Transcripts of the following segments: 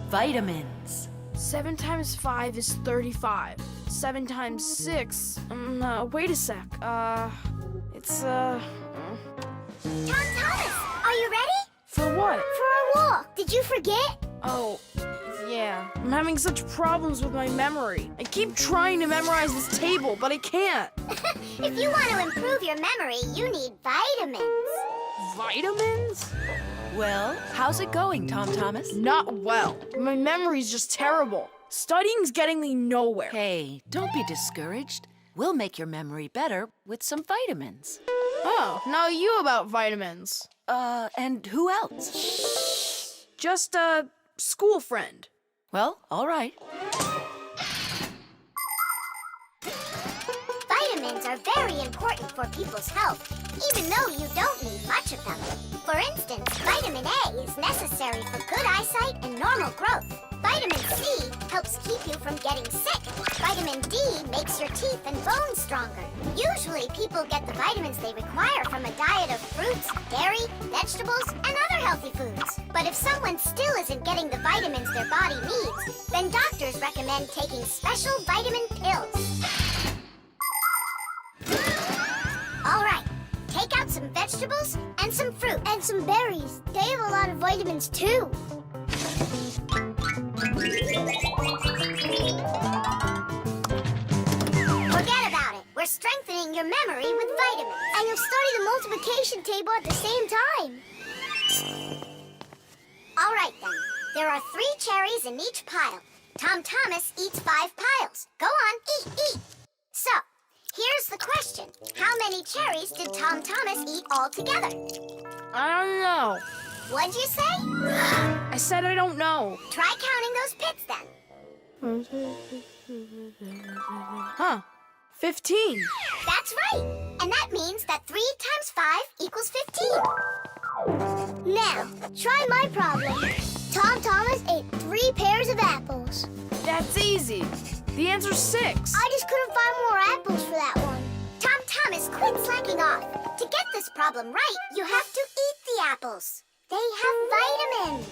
vitamins. 7 times 5 is 35. 7 times 6, wait a sec. It's, Tom Thomas, are you ready? For what? For our walk. Did you forget? Oh, yeah. I'm having such problems with my memory. I keep trying to memorize this table, but I can't. If you want to improve your memory, you need vitamins. Vitamins? Well, how's it going, Tom Thomas? Not well. My memory's just terrible. Studying's getting me nowhere. Hey, don't be discouraged. We'll make your memory better with some vitamins. Oh, now you about vitamins. And who else? Just a school friend. Well, all right. Vitamins are very important for people's health, even though you don't need much of them. For instance, vitamin A is necessary for good eyesight and normal growth. Vitamin C helps keep you from getting sick. Vitamin D makes your teeth and bones stronger. Usually, people get the vitamins they require from a diet of fruits, dairy, vegetables, and other healthy foods. But if someone still isn't getting the vitamins their body needs, then doctors recommend taking special vitamin pills. All right, take out some vegetables and some fruit. And some berries. They have a lot of vitamins, too. Forget about it. We're strengthening your memory with vitamins. And you'll study the multiplication table at the same time. All right, then. There are 3 cherries in each pile. Tom Thomas eats 5 piles. Go on, eat. So, here's the question. How many cherries did Tom Thomas eat altogether? I don't know. What'd you say? I said I don't know. Try counting those pits, then. Huh. 15. That's right. And that means that 3 times 5 equals 15. Now, try my problem. Tom Thomas ate 3 pairs of apples. That's easy. The answer's 6. I just couldn't find more apples for that one. Tom Thomas, quit slacking off. To get this problem right, you have to eat the apples. They have vitamins.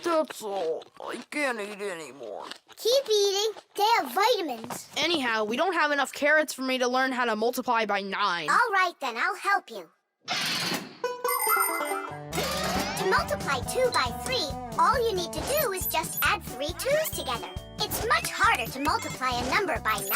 That's all. I can't eat anymore. Keep eating. They have vitamins. Anyhow, we don't have enough carrots for me to learn how to multiply by 9. All right, then. I'll help you. To multiply 2 by 3, all you need to do is just add 3 2's together. It's much harder to multiply a number by 9.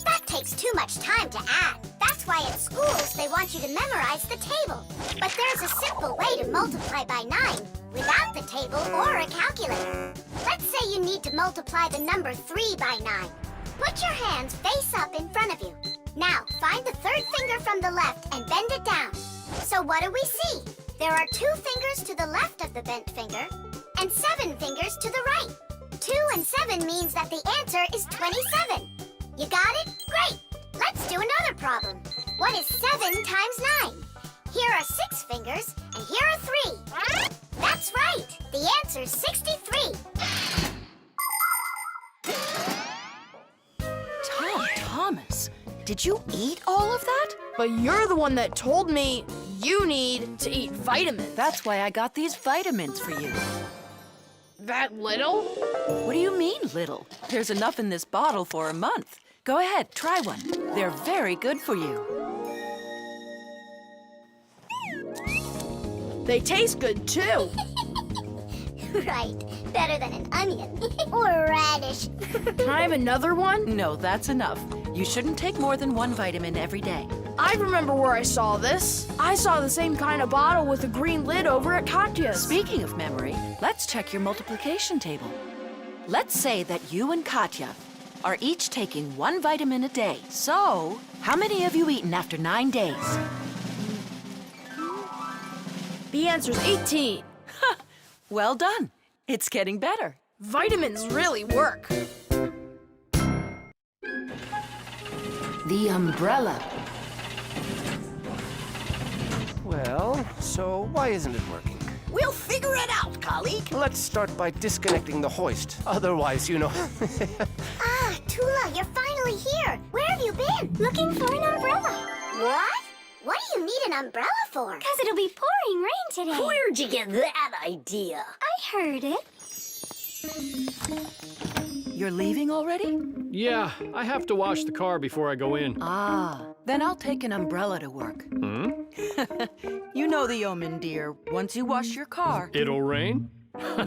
That takes too much time to add. That's why at schools they want you to memorize the table. But there's a simple way to multiply by 9 without the table or a calculator. Let's say you need to multiply the number 3 by 9. Put your hands face up in front of you. Now, find the 3rd finger from the left and bend it down. So what do we see? There are 2 fingers to the left of the bent finger and 7 fingers to the right. 2 and 7 means that the answer is 27. You got it? Great! Let's do another problem. What is 7 times 9? Here are 6 fingers, and here are 3. That's right! The answer's 63. Thomas, did you eat all of that? But you're the one that told me you need to eat vitamins. That's why I got these vitamins for you. That little? What do you mean, little? There's enough in this bottle for a month. Go ahead, try one. They're very good for you. They taste good, too. Right. Better than an onion. Or a radish. Can I have another one? No, that's enough. You shouldn't take more than 1 vitamin every day. I remember where I saw this. I saw the same kind of bottle with a green lid over at Katya's. Speaking of memory, let's check your multiplication table. Let's say that you and Katya are each taking 1 vitamin a day. So, how many have you eaten after 9 days? The answer's 18. Well done. It's getting better. Vitamins really work. The umbrella. Well, so why isn't it working? We'll figure it out, colleague. Let's start by disconnecting the hoist. Otherwise, you know... Ah, Tula, you're finally here. Where have you been? Looking for an umbrella. What? What do you need an umbrella for? Because it'll be pouring rain today. Where'd you get that idea? I heard it. You're leaving already? Yeah, I have to wash the car before I go in. Ah, then I'll take an umbrella to work. You know the omen, dear. Once you wash your car... It'll rain? Oh,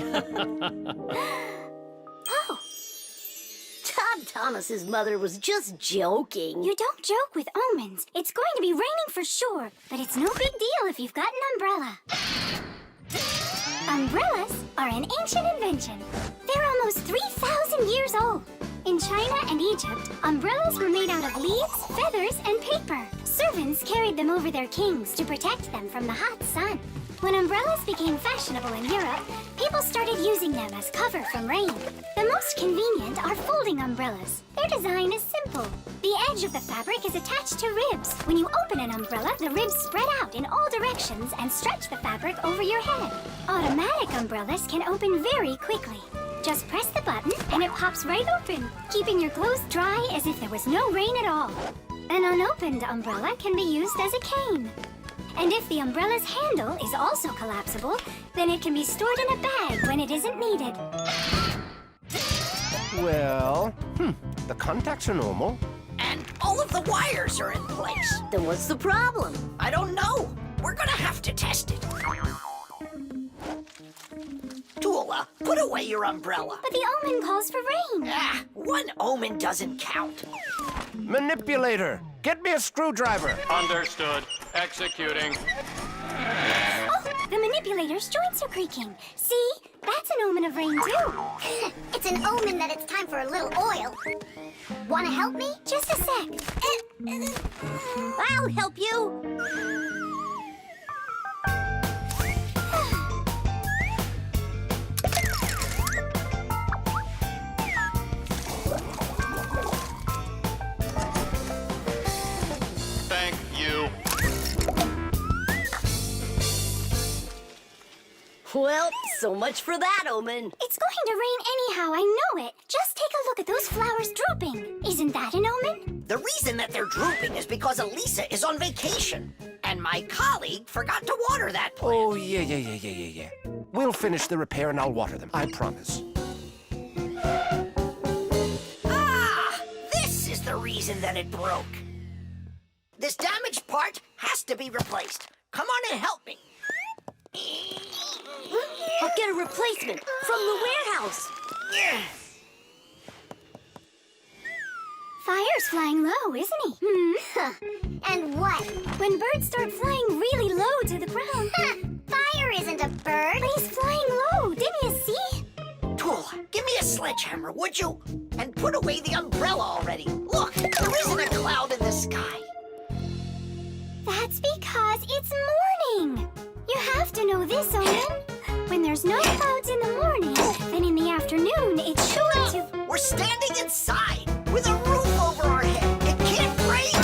Todd Thomas's mother was just joking. you don't joke with omens. It's going to be raining for sure, but it's no big deal if you've got an umbrella. Umbrellas are an ancient invention. They're almost 3,000 years old. In China and Egypt, umbrellas were made out of leaves, feathers, and paper. Servants carried them over their kings to protect them from the hot sun. When umbrellas became fashionable in Europe, people started using them as cover from rain. The most convenient are folding umbrellas. Their design is simple. The edge of the fabric is attached to ribs. When you open an umbrella, the ribs spread out in all directions and stretch the fabric over your head. Automatic umbrellas can open very quickly. Just press the button and it pops right open, keeping your clothes dry as if there was no rain at all. An unopened umbrella can be used as a cane. And if the umbrella's handle is also collapsible, then it can be stored in a bag when it isn't needed. Well, the contacts are normal. And all of the wires are in place. Then what's the problem? I don't know. We're gonna have to test it. Tula, put away your umbrella. But the omen calls for rain. Ah, one omen doesn't count. Manipulator, get me a screwdriver. Understood. Executing. Oh, the manipulator's joints are creaking. See? That's an omen of rain, too. It's an omen that it's time for a little oil. Want to help me? Just a sec. I'll help you. Thank you. Well, so much for that omen. It's going to rain anyhow, I know it. Just take a look at those flowers drooping. Isn't that an omen? The reason that they're drooping is because Elisa is on vacation. And my colleague forgot to water that plant. Oh, yeah. We'll finish the repair and I'll water them, I promise. Ah! This is the reason that it broke. This damaged part has to be replaced. Come on and help me. I'll get a replacement from the warehouse. Fire's flying low, isn't he? And what? When birds start flying really low to the ground. Fire isn't a bird. But he's flying low, didn't you see? Tula, give me a sledgehammer, would you? And put away the umbrella already. Look, there isn't a cloud in the sky. That's because it's morning. You have to know this, Owen. When there's no clouds in the morning, then in the afternoon, it's sure to... We're standing inside with a roof over our head. It can't rain.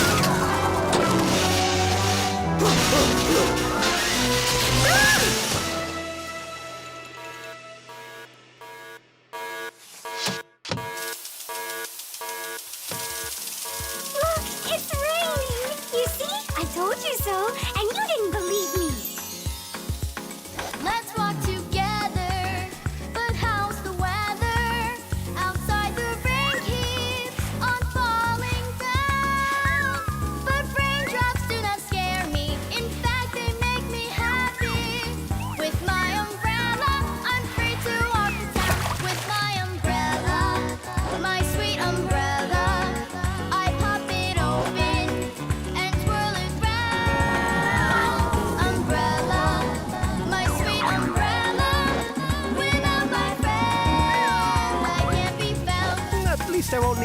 Look, it's raining. You see? I told you so, and you didn't believe me. Let's walk together, but how's the weather? Outside the rain keeps on falling down. But raindrops do not scare me, in fact they make me happy. With my umbrella, I'm free to walk the town. With my umbrella, my sweet umbrella, I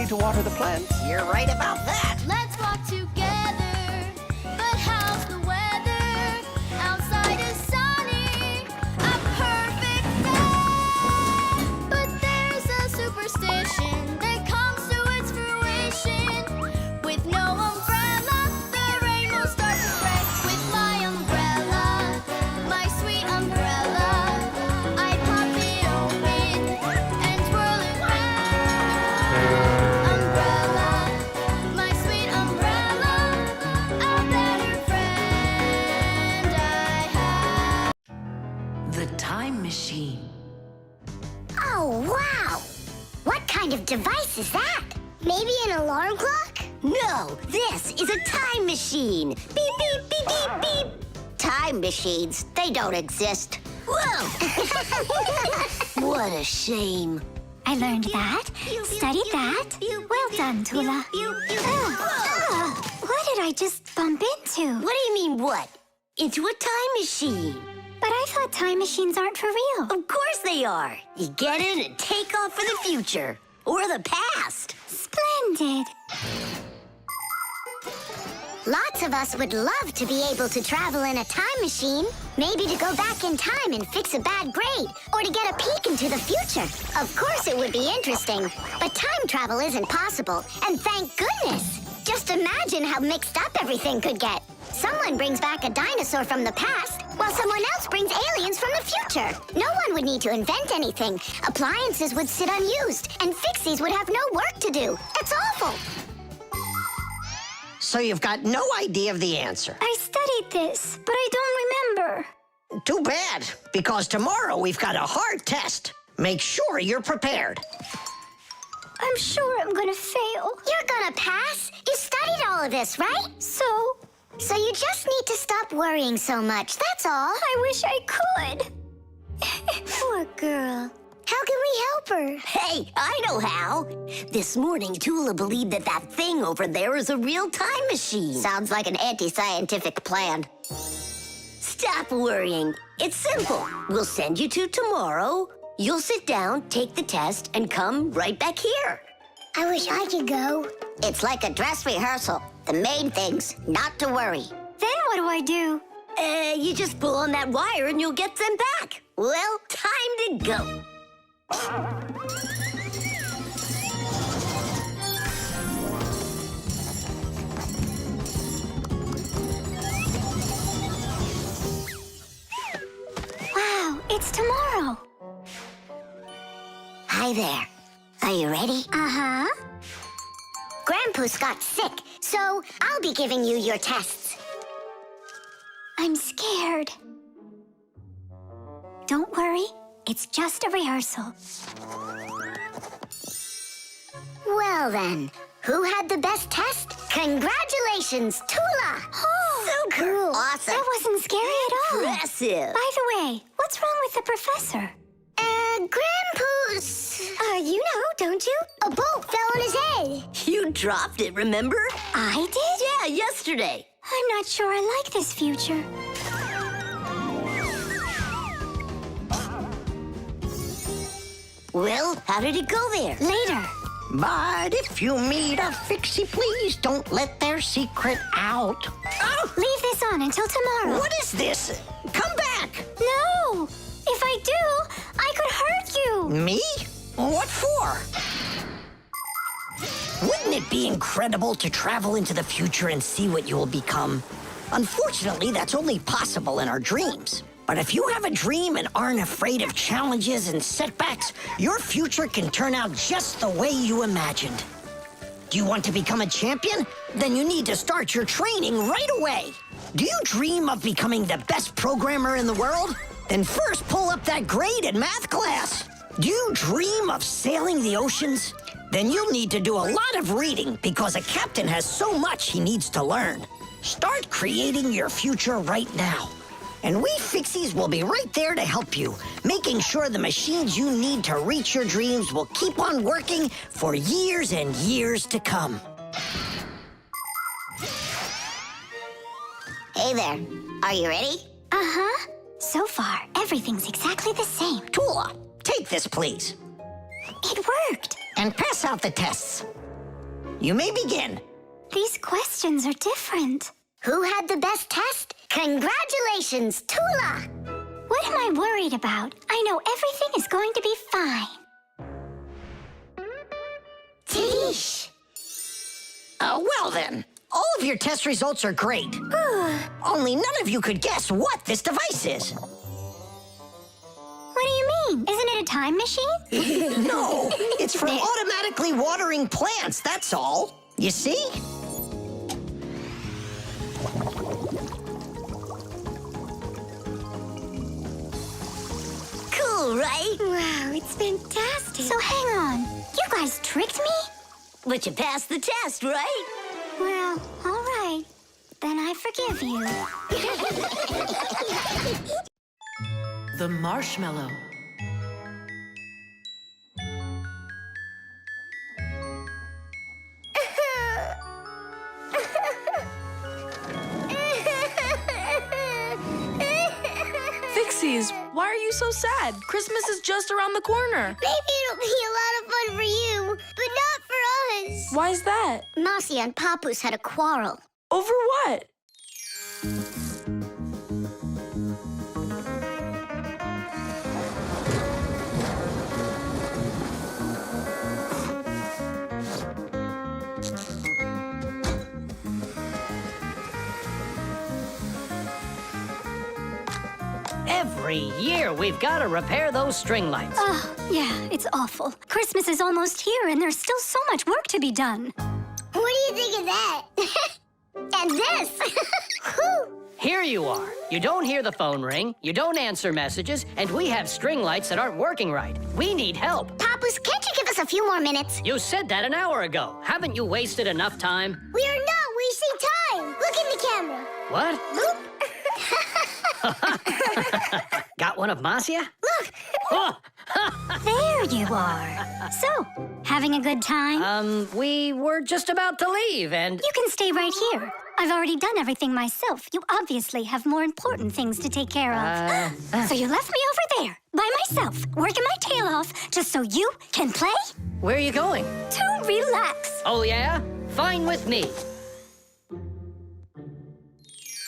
need to water the plants. You're right about that. Let's walk together. But how's the weather? Outside is sunny, a perfect day. But there's a superstition that comes to its fruition. With no umbrella, the rain will start to spray. With my umbrella, my sweet umbrella, I pop it open and twirl it round. Umbrella, my sweet umbrella, a better friend I have. The time machine. Oh, wow! What kind of device is that? Maybe an alarm clock? No, this is a time machine. Beep, beep, beep, beep, beep. Time machines, they don't exist. Whoa! What a shame. I learned that, studied that. Well done, Tula. What did I just bump into? What do you mean, what? Into a time machine. But I thought time machines aren't for real. Of course they are. You get in and take off for the future. Or the past. Splendid. Lots of us would love to be able to travel in a time machine. Maybe to go back in time and fix a bad grade, or to get a peek into the future. Of course it would be interesting, but time travel isn't possible, and thank goodness! Just imagine how mixed up everything could get. Someone brings back a dinosaur from the past, while someone else brings aliens from the future. No one would need to invent anything. Appliances would sit unused, and Fixies would have no work to do. It's awful! So you've got no idea of the answer. I studied this, but I don't remember. Too bad, because tomorrow we've got a hard test. Make sure you're prepared. I'm sure I'm gonna fail. You're gonna pass? You studied all of this, right? So, So you just need to stop worrying so much, that's all. I wish I could. Poor girl. How can we help her? Hey, I know how. This morning, Tula believed that thing over there is a real time machine. Sounds like an anti-scientific plan. Stop worrying. It's simple. We'll send you to tomorrow. You'll sit down, take the test, and come right back here. I wish I could go. It's like a dress rehearsal. The main thing's not to worry. Then what do I do? You just pull on that wire and you'll get them back. Well, time to go. Wow, it's tomorrow. Hi there. Are you ready? Uh-huh. Grandpa's got sick, so I'll be giving you your tests. I'm scared. Don't worry, it's just a rehearsal. Well then, who had the best test? Congratulations, Tula! Oh, so cool. Awesome. that wasn't scary at all. Impressive. By the way, what's wrong with the professor? Grandpa's... you know, don't you? A bolt fell on his head. You dropped it, remember? I did? Yeah, yesterday. I'm not sure I like this future. Well, how did it go there? Later. But if you meet a Fixie, please don't let their secret out. Oh, Leave this on until tomorrow. what is this? Come back. No! If I do, I could hurt you. Me? What for? Wouldn't it be incredible to travel into the future and see what you will become? Unfortunately, that's only possible in our dreams. But if you have a dream and aren't afraid of challenges and setbacks, your future can turn out just the way you imagined. Do you want to become a champion? Then you need to start your training right away. Do you dream of becoming the best programmer in the world? Then first pull up that grade in math class. Do you dream of sailing the oceans? Then you'll need to do a lot of reading because a captain has so much he needs to learn. Start creating your future right now. And we Fixies will be right there to help you, making sure the machines you need to reach your dreams will keep on working for years and years to come. Hey there. Are you ready? Uh-huh. So far, everything's exactly the same. Tula, take this, please. It worked. And pass out the tests. you may begin. These questions are different. Who had the best test? Congratulations, Tula! What am I worried about? I know everything is going to be fine. Tish! Well then, all of your test results are great. Only none of you could guess what this device is. What do you mean? Isn't it a time machine? No, it's for automatically watering plants, that's all. You see? Cool, right? Wow, it's fantastic. So hang on. You guys tricked me? But you passed the test, right? Well, all right. Then I forgive you. The marshmallow. Fixies, why are you so sad? Christmas is just around the corner. Maybe it'll be a lot of fun for you, but not for us. Why's that? Marcia and Papoose had a quarrel. Over what? Every year, we've got to repair those string lights. Oh, yeah, it's awful. Christmas is almost here, and there's still so much work to be done. What do you think of that? And this! Whew. Here you are. You don't hear the phone ring, you don't answer messages, and we have string lights that aren't working right. We need help. Papoose, can't you give us a few more minutes? You said that an hour ago. Haven't you wasted enough time? We are not wasting time. Look in the camera. What? Look. Got one of Marcia? Look. Oh, There you are. So, having a good time? we were just about to leave, and... You can stay right here. I've already done everything myself. You obviously have more important things to take care of. So you left me over there, by myself, working my tail off, just so you can play? Where are you going? To relax. Oh, yeah? Fine with me.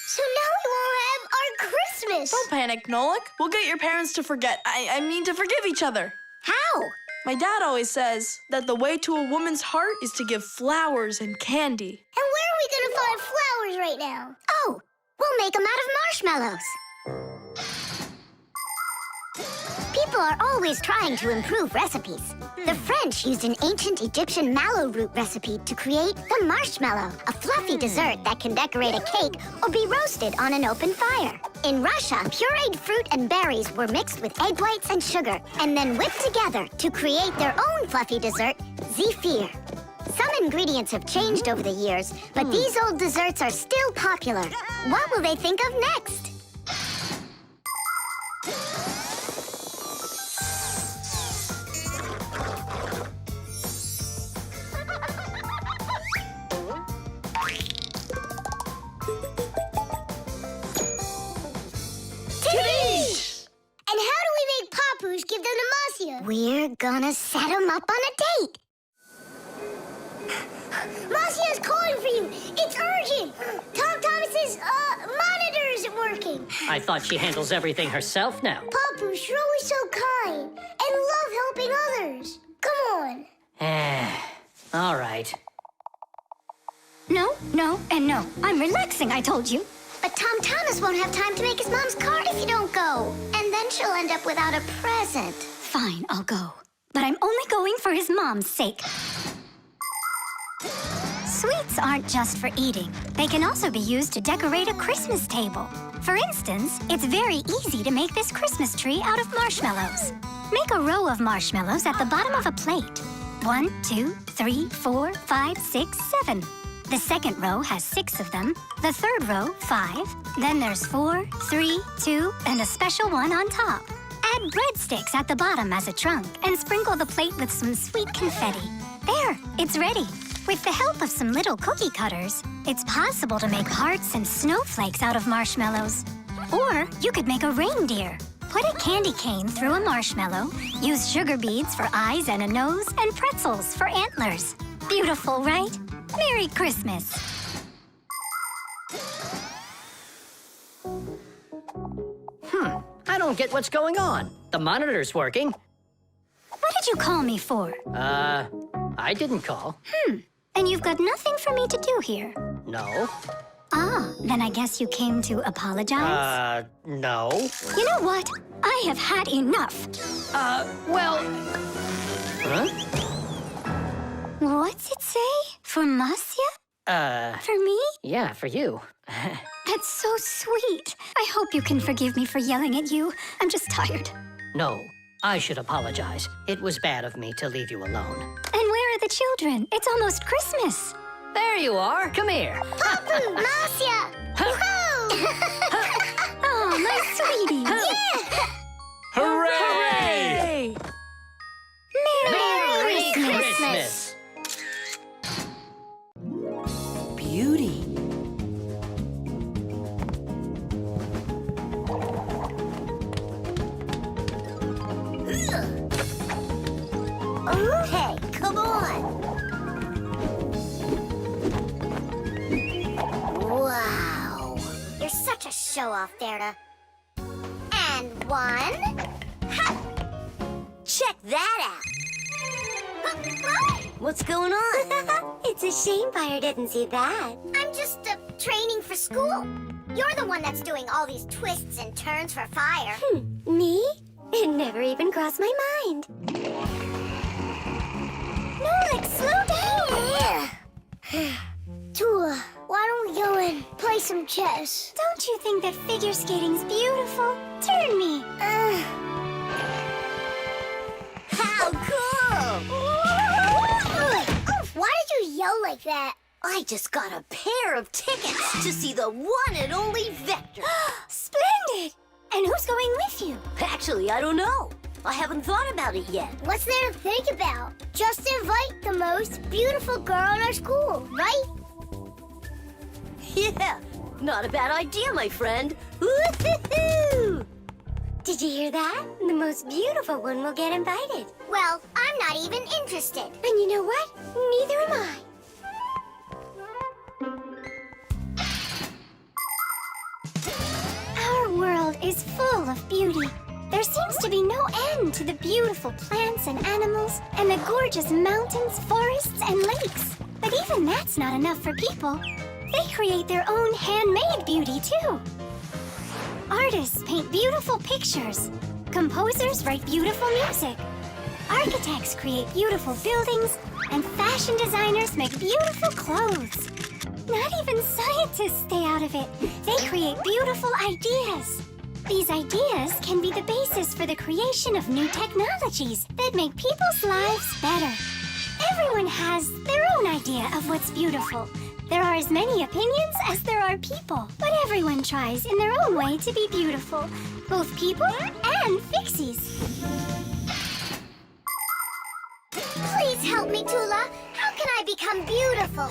So now we won't have our Christmas. Don't panic, Nolik. We'll get your parents to forget. I mean to forgive each other. How? My dad always says that the way to a woman's heart is to give flowers and candy. And where are we gonna find flowers right now? Oh, we'll make them out of marshmallows. People are always trying to improve recipes. The French used an ancient Egyptian mallow root recipe to create the marshmallow, a fluffy dessert that can decorate a cake or be roasted on an open fire. In Russia, pureed fruit and berries were mixed with egg whites and sugar and then whipped together to create their own fluffy dessert, zefir. Some ingredients have changed over the years, but these old desserts are still popular. What will they think of next? And how do we make Papoose give them to Marcia? We're gonna set them up on a date. Marcia's calling for you. It's urgent. Tom Thomas's monitor isn't working. I thought she handles everything herself now. Papoose, you're always so kind and love helping others. Come on. All right. No, no, and no. I'm relaxing, I told you. But Tom Thomas won't have time to make his mom's card if you don't go. And then she'll end up without a present. Fine, I'll go. But I'm only going for his mom's sake. Sweets aren't just for eating. They can also be used to decorate a Christmas table. For instance, it's very easy to make this Christmas tree out of marshmallows. Make a row of marshmallows at the bottom of a plate. 1, 2, 3, 4, 5, 6, 7. The second row has 6 of them. The third row, 5. Then there's 4, 3, 2, and a special one on top. Add breadsticks at the bottom as a trunk and sprinkle the plate with some sweet confetti. There, it's ready. With the help of some little cookie cutters, it's possible to make hearts and snowflakes out of marshmallows. Or you could make a reindeer. Put a candy cane through a marshmallow, use sugar beads for eyes and a nose, and pretzels for antlers. Beautiful, right? Merry Christmas. I don't get what's going on. The monitor's working. What did you call me for? I didn't call. And you've got nothing for me to do here. No. Ah, then I guess you came to apologize? No. You know what? I have had enough. Well... Huh? What's it say? For Marcia? For me? Yeah, for you. That's so sweet. I hope you can forgive me for yelling at you. I'm just tired. No, I should apologize. It was bad of me to leave you alone. And where are the children? It's almost Christmas. There you are. Come here. Papu, Marcia! Oh, my sweetie. Hooray! Merry Christmas! Beauty. Okay, come on. Wow. You're such a show-off, Verda. And one. Ha! Check that out. What's going on? It's a shame Fire didn't see that. I'm just training for school. You're the one that's doing all these twists and turns for Fire. Me? It never even crossed my mind. Nolik, slow down! Tula, why don't we go and play some chess? Don't you think that figure skating's beautiful? Turn me. How cool! Why did you yell like that? I just got a pair of tickets to see the one and only Vector. Splendid! And who's going with you? Actually, I don't know. I haven't thought about it yet. What's there to think about? Just invite the most beautiful girl in our school, right? Yeah, not a bad idea, my friend. Woo-hoo-hoo! Did you hear that? The most beautiful one will get invited. Well, I'm not even interested. And you know what? Neither am I. Our world is full of beauty. There seems to be no end to the beautiful plants and animals, and the gorgeous mountains, forests, and lakes. But even that's not enough for people. They create their own handmade beauty, too. Artists paint beautiful pictures. Composers write beautiful music. Architects create beautiful buildings, and fashion designers make beautiful clothes. Not even scientists stay out of it. They create beautiful ideas. These ideas can be the basis for the creation of new technologies that make people's lives better. Everyone has their own idea of what's beautiful. There are as many opinions as there are people, but everyone tries in their own way to be beautiful, both people and Fixies. Please help me, Tula. How can I become beautiful?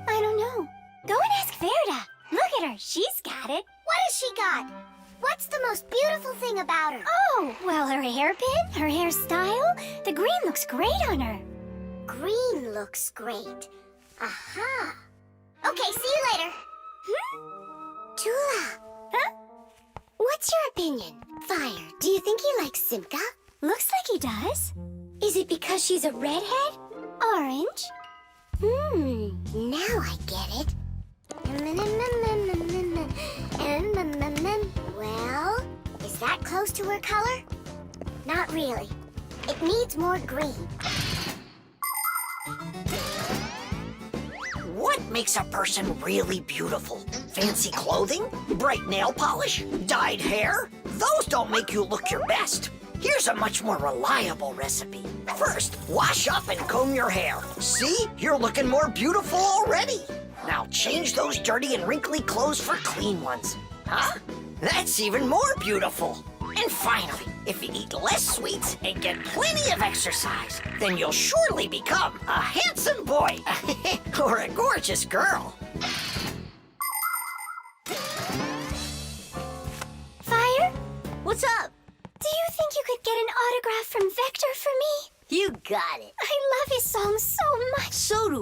I don't know. Go and ask Verda. Look at her. She's got it. What has she got? What's the most beautiful thing about her? Oh, well, her hairpin, her hairstyle. The green looks great on her. Green looks great. Aha. Okay, see you later. Tula. Huh? What's your opinion? Fire, do you think he likes Simka? Looks like he does. Is it because she's a redhead? Orange. Now I get it. Well, is that close to her color? Not really. It needs more green. What makes a person really beautiful? Fancy clothing? Bright nail polish? Dyed hair? Those don't make you look your best. Here's a much more reliable recipe. First, wash up and comb your hair. See? You're looking more beautiful already. Now change those dirty and wrinkly clothes for clean ones. Huh? That's even more beautiful. And finally, if you eat less sweets and get plenty of exercise, then you'll surely become a handsome boy or a gorgeous girl. Fire? What's up? Do you think you could get an autograph from Vector for me? You got it. I love his song so much. So do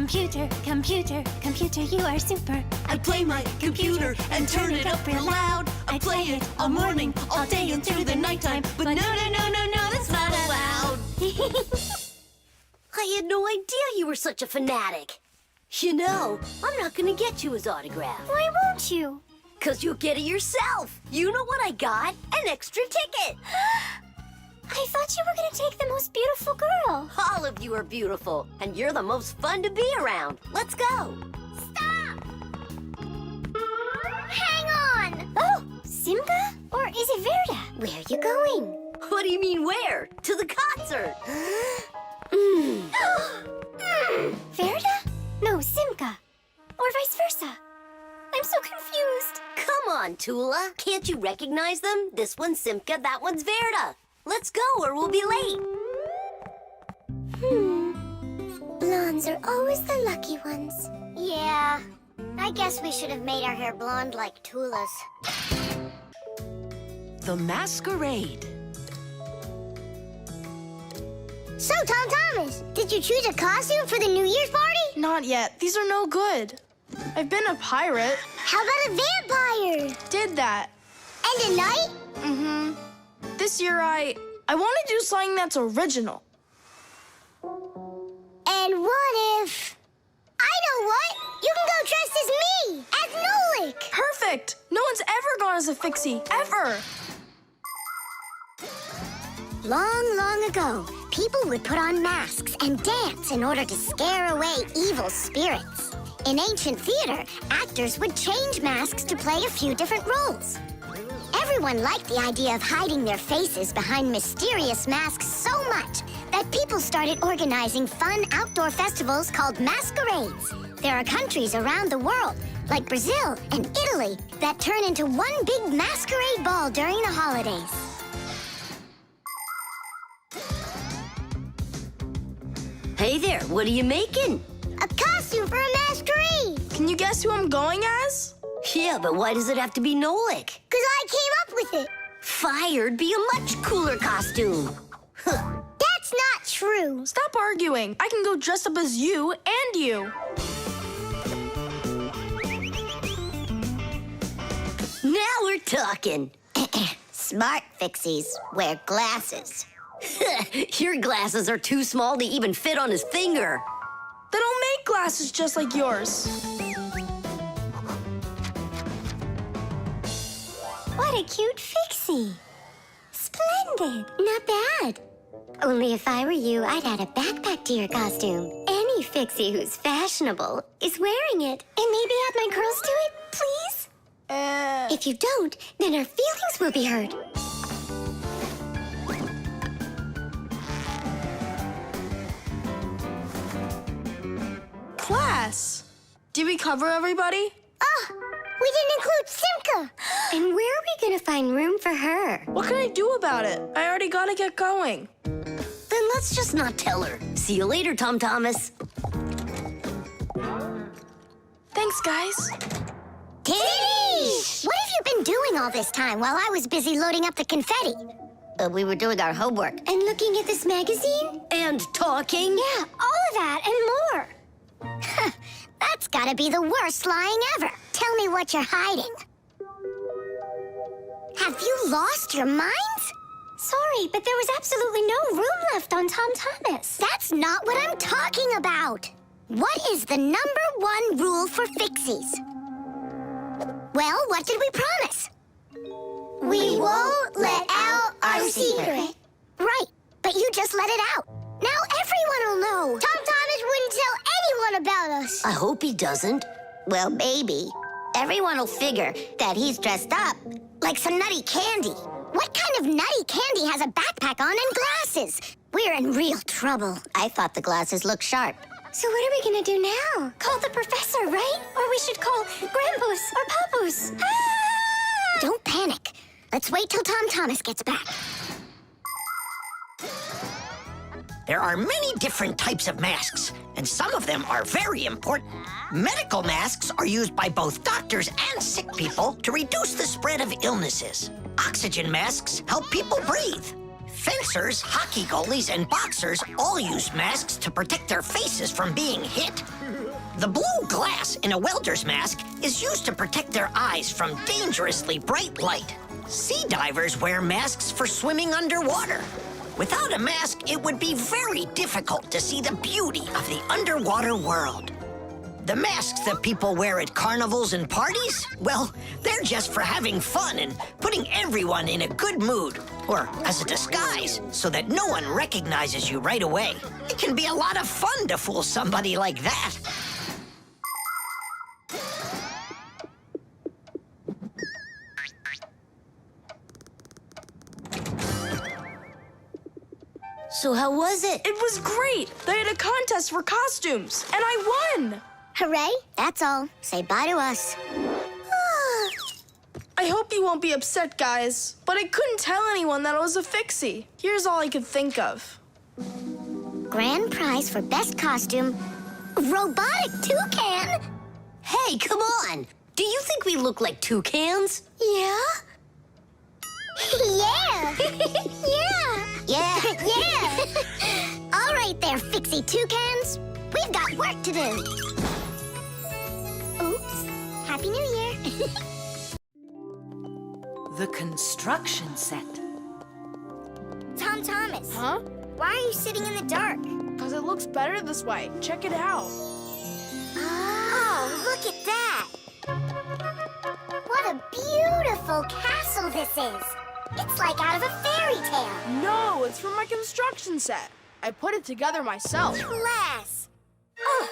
Computer, computer, computer, you are super. I play my computer and turn it up real loud. I play it all morning, all day, and through the nighttime. But no, that's not allowed. I had no idea you were such a fanatic. You know, I'm not gonna get you his autograph. Why won't you? 'Cause you'll get it yourself. You know what I got? An extra ticket. I thought you were gonna take the most beautiful girl. All of you are beautiful, and you're the most fun to be around. Let's go. Stop! Hang on! Oh, Simka? Or is it Verda? Where are you going? What do you mean where? To the concert. Verda? No, Simka. Or vice versa. I'm so confused. Come on, Tula. Can't you recognize them? This one's Simka, that one's Verda. Let's go or we'll be late. Blondes are always the lucky ones. Yeah, I guess we should have made our hair blonde like Tula's. The Masquerade. So, Tom Thomas, did you choose a costume for the New Year's party? Not yet. These are no good. I've been a pirate. How about a vampire? Did that. And a knight? Mm-hmm. This year I want to do something that's original. And what if... I know what! You can go dressed as me! As Nolik! Perfect! No one's ever gone as a fixie, ever! Long, long ago, people would put on masks and dance in order to scare away evil spirits. In ancient theater, actors would change masks to play a few different roles. Everyone liked the idea of hiding their faces behind mysterious masks so much that people started organizing fun outdoor festivals called masquerades. There are countries around the world, like Brazil and Italy, that turn into one big masquerade ball during the holidays. Hey there, what are you making? A costume for a masquerade! Can you guess who I'm going as? Yeah, but why does it have to be Nolik? 'Cause I came up with it. Fired be a much cooler costume. That's not true. Stop arguing. I can go dressed up as you and you. Now we're talking. Smart fixies wear glasses. Your glasses are too small to even fit on his finger. They don't make glasses just like yours. What a cute fixie. Splendid. Not bad. Only if I were you, I'd add a backpack to your costume. Any fixie who's fashionable is wearing it. And maybe add my curls to it, please? If you don't, then our feelings will be hurt. Class. Did we cover everybody? Oh, we didn't include Simka. And where are we gonna find room for her? What can I do about it? I already gotta get going. Then let's just not tell her. See you later, Tom Thomas. Thanks, guys. Tish! What have you been doing all this time while I was busy loading up the confetti? We were doing our homework. And looking at this magazine? And talking. Yeah, all of that and more. That's gotta be the worst lying ever. Tell me what you're hiding. Have you lost your minds? Sorry, but there was absolutely no room left on Tom Thomas. That's not what I'm talking about. What is the #1 rule for fixies? Well, what did we promise? We won't let out our secret. Right, but you just let it out. Now everyone will know. Tom Thomas wouldn't tell anyone about us. I hope he doesn't. Well, maybe. Everyone will figure that he's dressed up like some nutty candy. What kind of nutty candy has a backpack on and glasses? We're in real trouble. I thought the glasses looked sharp. So what are we gonna do now? Call the professor, right? Or we should call Grandpus or Papus. Ah! Don't panic. Let's wait till Tom Thomas gets back. There are many different types of masks, and some of them are very important. Medical masks are used by both doctors and sick people to reduce the spread of illnesses. Oxygen masks help people breathe. Fencers, hockey goalies, and boxers all use masks to protect their faces from being hit. The blue glass in a welder's mask is used to protect their eyes from dangerously bright light. Sea divers wear masks for swimming underwater. Without a mask, it would be very difficult to see the beauty of the underwater world. The masks that people wear at carnivals and parties, well, they're just for having fun and putting everyone in a good mood, or as a disguise, so that no one recognizes you right away. It can be a lot of fun to fool somebody like that. So how was it? It was great. They had a contest for costumes, and I won. Hooray, that's all. Say bye to us. I hope you won't be upset, guys, but I couldn't tell anyone that I was a fixie. Here's all I could think of. Grand prize for best costume, robotic toucan. Hey, come on. Do you think we look like toucans? Yeah? Yeah. Yeah. Yeah. All right there, fixie toucans. We've got work to do. Oops. Happy New Year. The construction set. Tom Thomas. Huh? Why are you sitting in the dark? Because it looks better this way. Check it out. Oh, look at that. What a beautiful castle this is. It's like out of a fairy tale. No, it's from my construction set. I put it together myself. Class. Oh,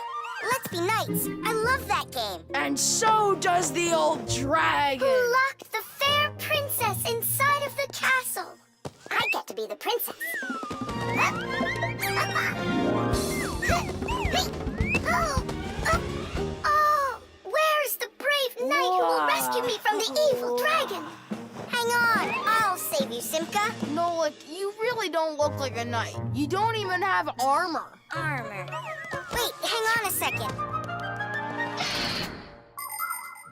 let's be knights. I love that game. And so does the old dragon. Who locked the fair princess inside of the castle? I get to be the princess. Oh, where's the brave knight who will rescue me from the evil dragon? Hang on, I'll save you, Simka. No, look, you really don't look like a knight. You don't even have armor. Armor. Wait, hang on a second.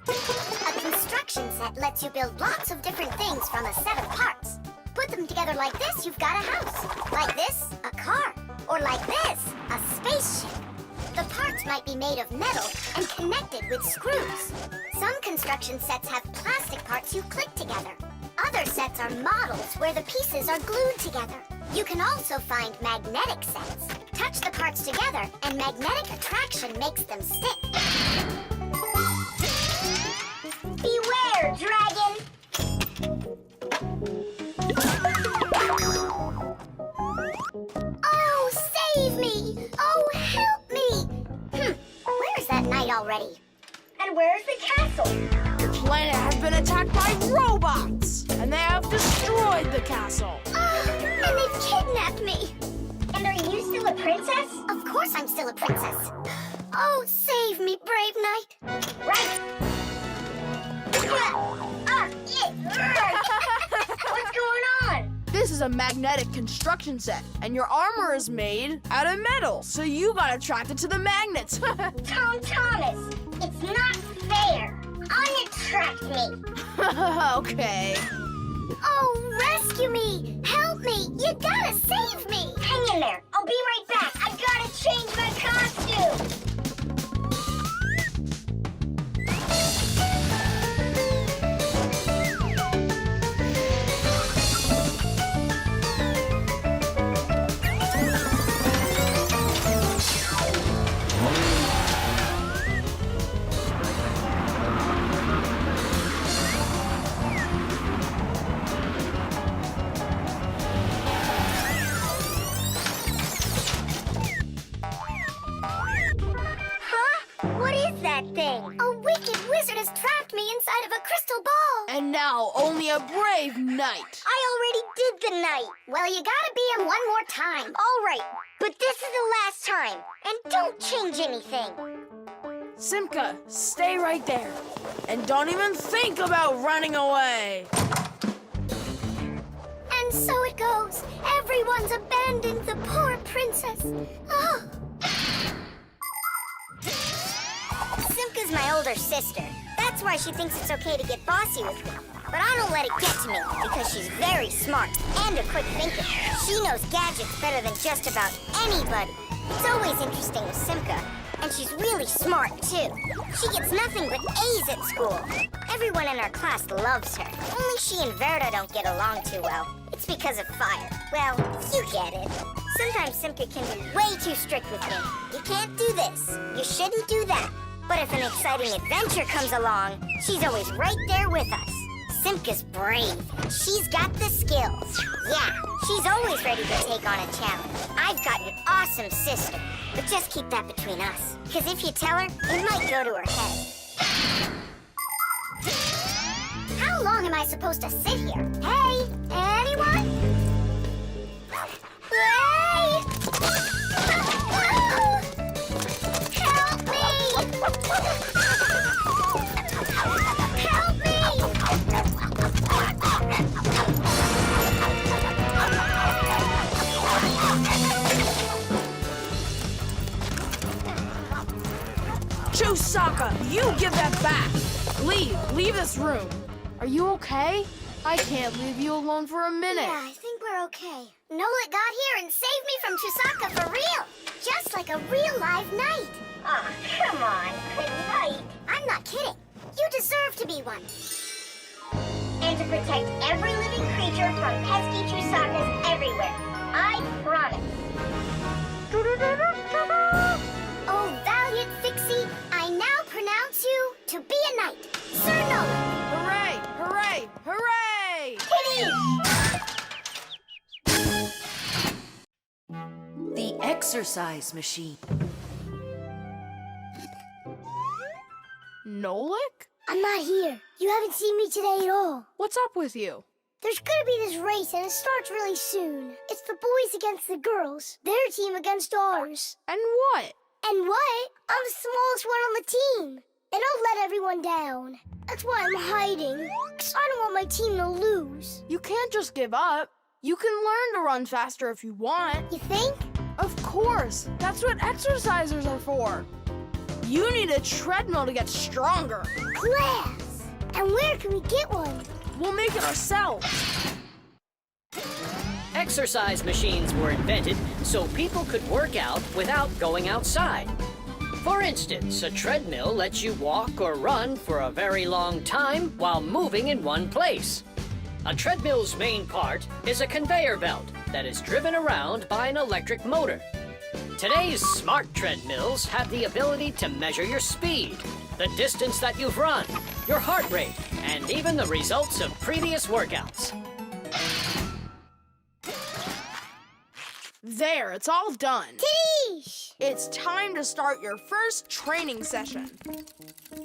A construction set lets you build lots of different things from a set of parts. Put them together like this, you've got a house. Like this, a car. Or like this, a spaceship. The parts might be made of metal and connected with screws. Some construction sets have plastic parts you click together. Other sets are models where the pieces are glued together. You can also find magnetic sets. Touch the parts together and magnetic attraction makes them stick. Beware, dragon! Oh, save me! Oh, help me! Where's that knight already? And where's the castle? The planet has been attacked by robots, and they have destroyed the castle. And they've kidnapped me. And are you still a princess? Of course I'm still a princess. Oh, save me, brave knight. Right. What's going on? This is a magnetic construction set, and your armor is made out of metal, so you got attracted to the magnets. Tom Thomas, it's not fair. Unattract me. Okay. Oh, rescue me! Help me! You gotta save me! Hang in there. I'll be right back. I gotta change my costume. Thing. A wicked wizard has trapped me inside of a crystal ball. And now only a brave knight. I already did the night. Well, you gotta be him one more time. All right, but this is the last time. And don't change anything. Simka, stay right there. And don't even think about running away. And so it goes. Everyone's abandoned the poor princess. Oh. Simka's my older sister. That's why she thinks it's okay to get bossy with me. but I don't let it get to me because she's very smart and a quick thinker. She knows gadgets better than just about anybody. It's always interesting with Simka, and she's really smart too. She gets nothing but A's at school. Everyone in our class loves her. Only she and Verda don't get along too well. It's because of fire. Well, you get it. Sometimes Simka can be way too strict with me. You can't do this. You shouldn't do that. But if an exciting adventure comes along, she's always right there with us. Simka's brave. She's got the skills. Yeah, she's always ready to take on a challenge. I've got an awesome sister. But just keep that between us. Because if you tell her, it might go to her head. How long am I supposed to sit here? Hey, anyone? Hey! Help me! Help me! Chusaka, you give that back. Leave this room. Are you okay? I can't leave you alone for a minute. Yeah, I think we're okay. Nola got here and saved me from Chusaka for real. Just like a real live knight. Aw, come on, a knight. I'm not kidding. You deserve to be one. And to protect every living creature from pesky Chusakas everywhere. I promise. Oh, valiant Fixie, I now pronounce you to be a knight. Sir Nola. Hooray! Hooray! Hooray! The exercise machine. Nolik? I'm not here. You haven't seen me today at all. What's up with you? There's gonna be this race and it starts really soon. It's the boys against the girls. Their team against ours. And what? And what? I'm the smallest one on the team. And I'll let everyone down. That's why I'm hiding. 'Cause I don't want my team to lose. You can't just give up. You can learn to run faster if you want. You think? Of course. That's what exercisers are for. You need a treadmill to get stronger. Class! And where can we get one? We'll make it ourselves. Exercise machines were invented so people could work out without going outside. For instance, a treadmill lets you walk or run for a very long time while moving in one place. A treadmill's main part is a conveyor belt that is driven around by an electric motor. Today's smart treadmills have the ability to measure your speed, the distance that you've run, your heart rate, and even the results of previous workouts. There, it's all done. Tish! It's time to start your first training session.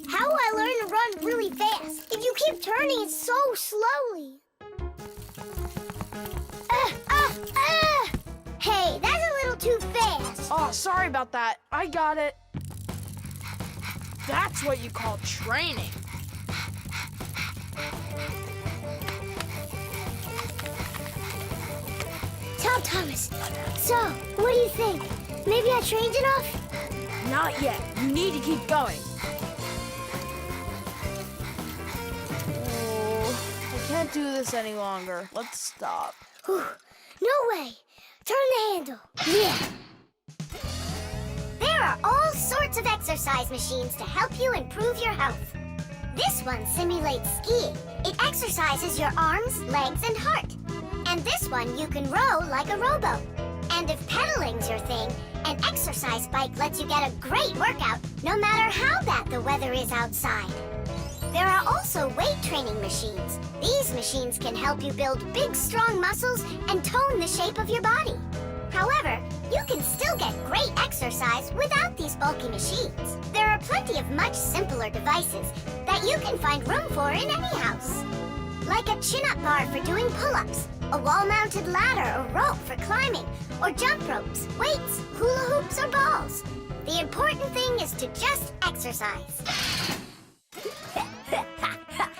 How will I learn to run really fast if you keep turning it so slowly? Hey, that's a little too fast. Oh, sorry about that. I got it. That's what you call training. Tom Thomas, so, what do you think? Maybe I trained enough? Not yet. You need to keep going. Oh, I can't do this any longer. Let's stop. Whew. No way. Turn the handle. Yeah. There are all sorts of exercise machines to help you improve your health. This one simulates skiing. It exercises your arms, legs, and heart. And this one you can row like a rowboat. And if pedaling's your thing, an exercise bike lets you get a great workout no matter how bad the weather is outside. There are also weight training machines. These machines can help you build big, strong muscles and tone the shape of your body. However, you can still get great exercise without these bulky machines. There are plenty of much simpler devices that you can find room for in any house. Like a chin-up bar for doing pull-ups, a wall-mounted ladder or rope for climbing, or jump ropes, weights, hula hoops, or balls. The important thing is to just exercise.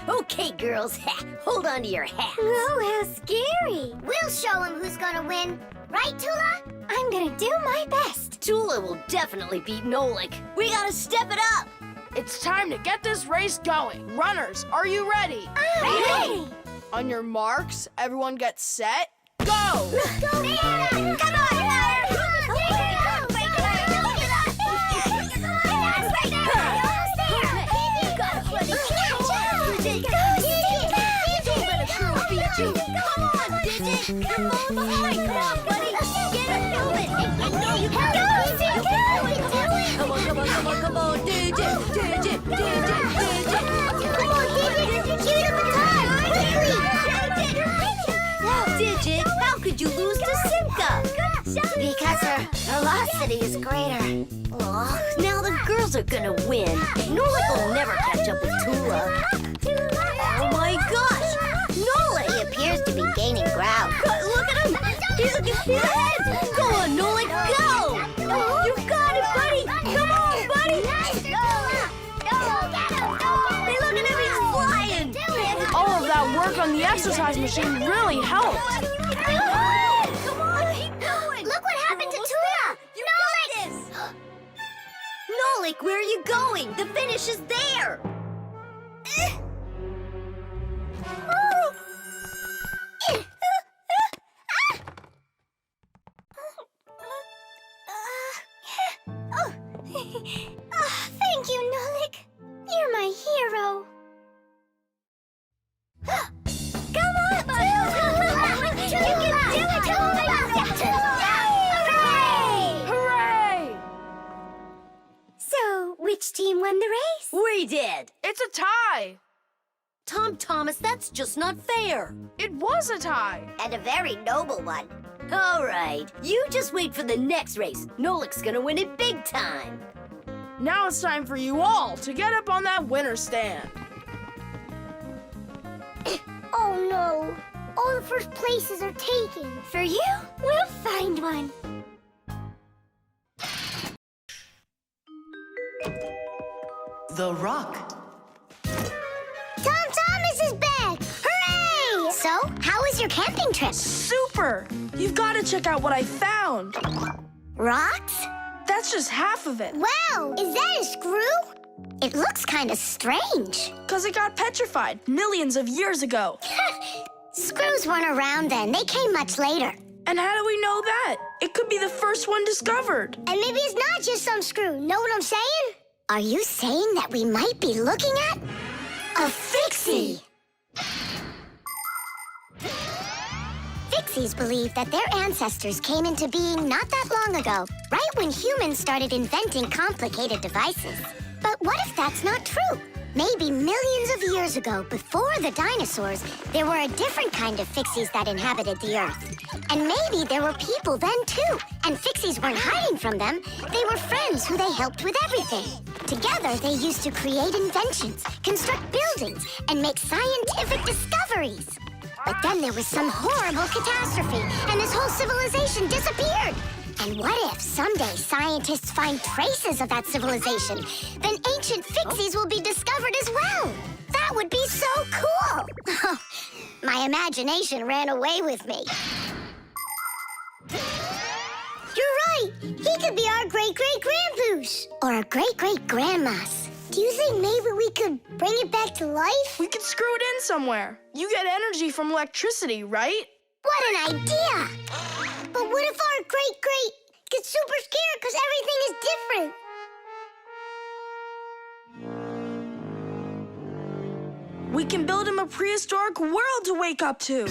Okay, girls, hold on to your hats. Oh, how scary. We'll show him who's gonna win. Right, Tula? I'm gonna do my best. Tula will definitely beat Nolik. We gotta step it up. It's time to get this race going. Runners, are you ready? Ready! On your marks, everyone get set, go! Come on, Digit! Digit, how could you lose to Simca? Because her velocity is greater. Oh, now the girls are gonna win. Nolik will never catch up with Tula. Oh my gosh! Nolik! He appears to be gaining ground. Look at him! He's ahead! Go on, Nolik, go! You got it, buddy! Come on, buddy! Hey, look at him, he's flying! All of that work on the exercise machine really helped. Come on, keep going! Look what happened to Tula! You got this! Nolik, where are you going? The finish is there! Thank you, Nolik. You're my hero. Come on, Tula! You can do it, Tula! Hooray! So, which team won the race? We did! It's a tie. Tom Thomas, that's just not fair. It was a tie. And a very noble one. All right, you just wait for the next race. Nolik's gonna win it big time. Now it's time for you all to get up on that winner stand. Oh no! All the first places are taken. For you, we'll find one. The Rock. Tom Thomas is back! Hooray! So, how was your camping trip? Super! You've got to check out what I found. Rocks? That's just half of it. Wow! Is that a screw? It looks kind of strange. Because it got petrified millions of years ago. Screws weren't around then. They came much later. And how do we know that? It could be the first one discovered. And maybe it's not just some screw. Know what I'm saying? Are you saying that we might be looking at a fixie? Fixies believe that their ancestors came into being not that long ago, right when humans started inventing complicated devices. But what if that's not true? Maybe millions of years ago, before the dinosaurs, there were a different kind of fixies that inhabited the Earth. And maybe there were people then, too. And fixies weren't hiding from them. They were friends who they helped with everything. Together, they used to create inventions, construct buildings, and make scientific discoveries. But then there was some horrible catastrophe, and this whole civilization disappeared. And what if someday scientists find traces of that civilization? Then ancient fixies will be discovered as well. That would be so cool. My imagination ran away with me. You're right. He could be our great-great-grandpoos. Or our great-great-grandmas. Do you think maybe we could bring it back to life? We could screw it in somewhere. You get energy from electricity, right? What an idea! But what if our great-great gets super scared because everything is different? We can build him a prehistoric world to wake up to.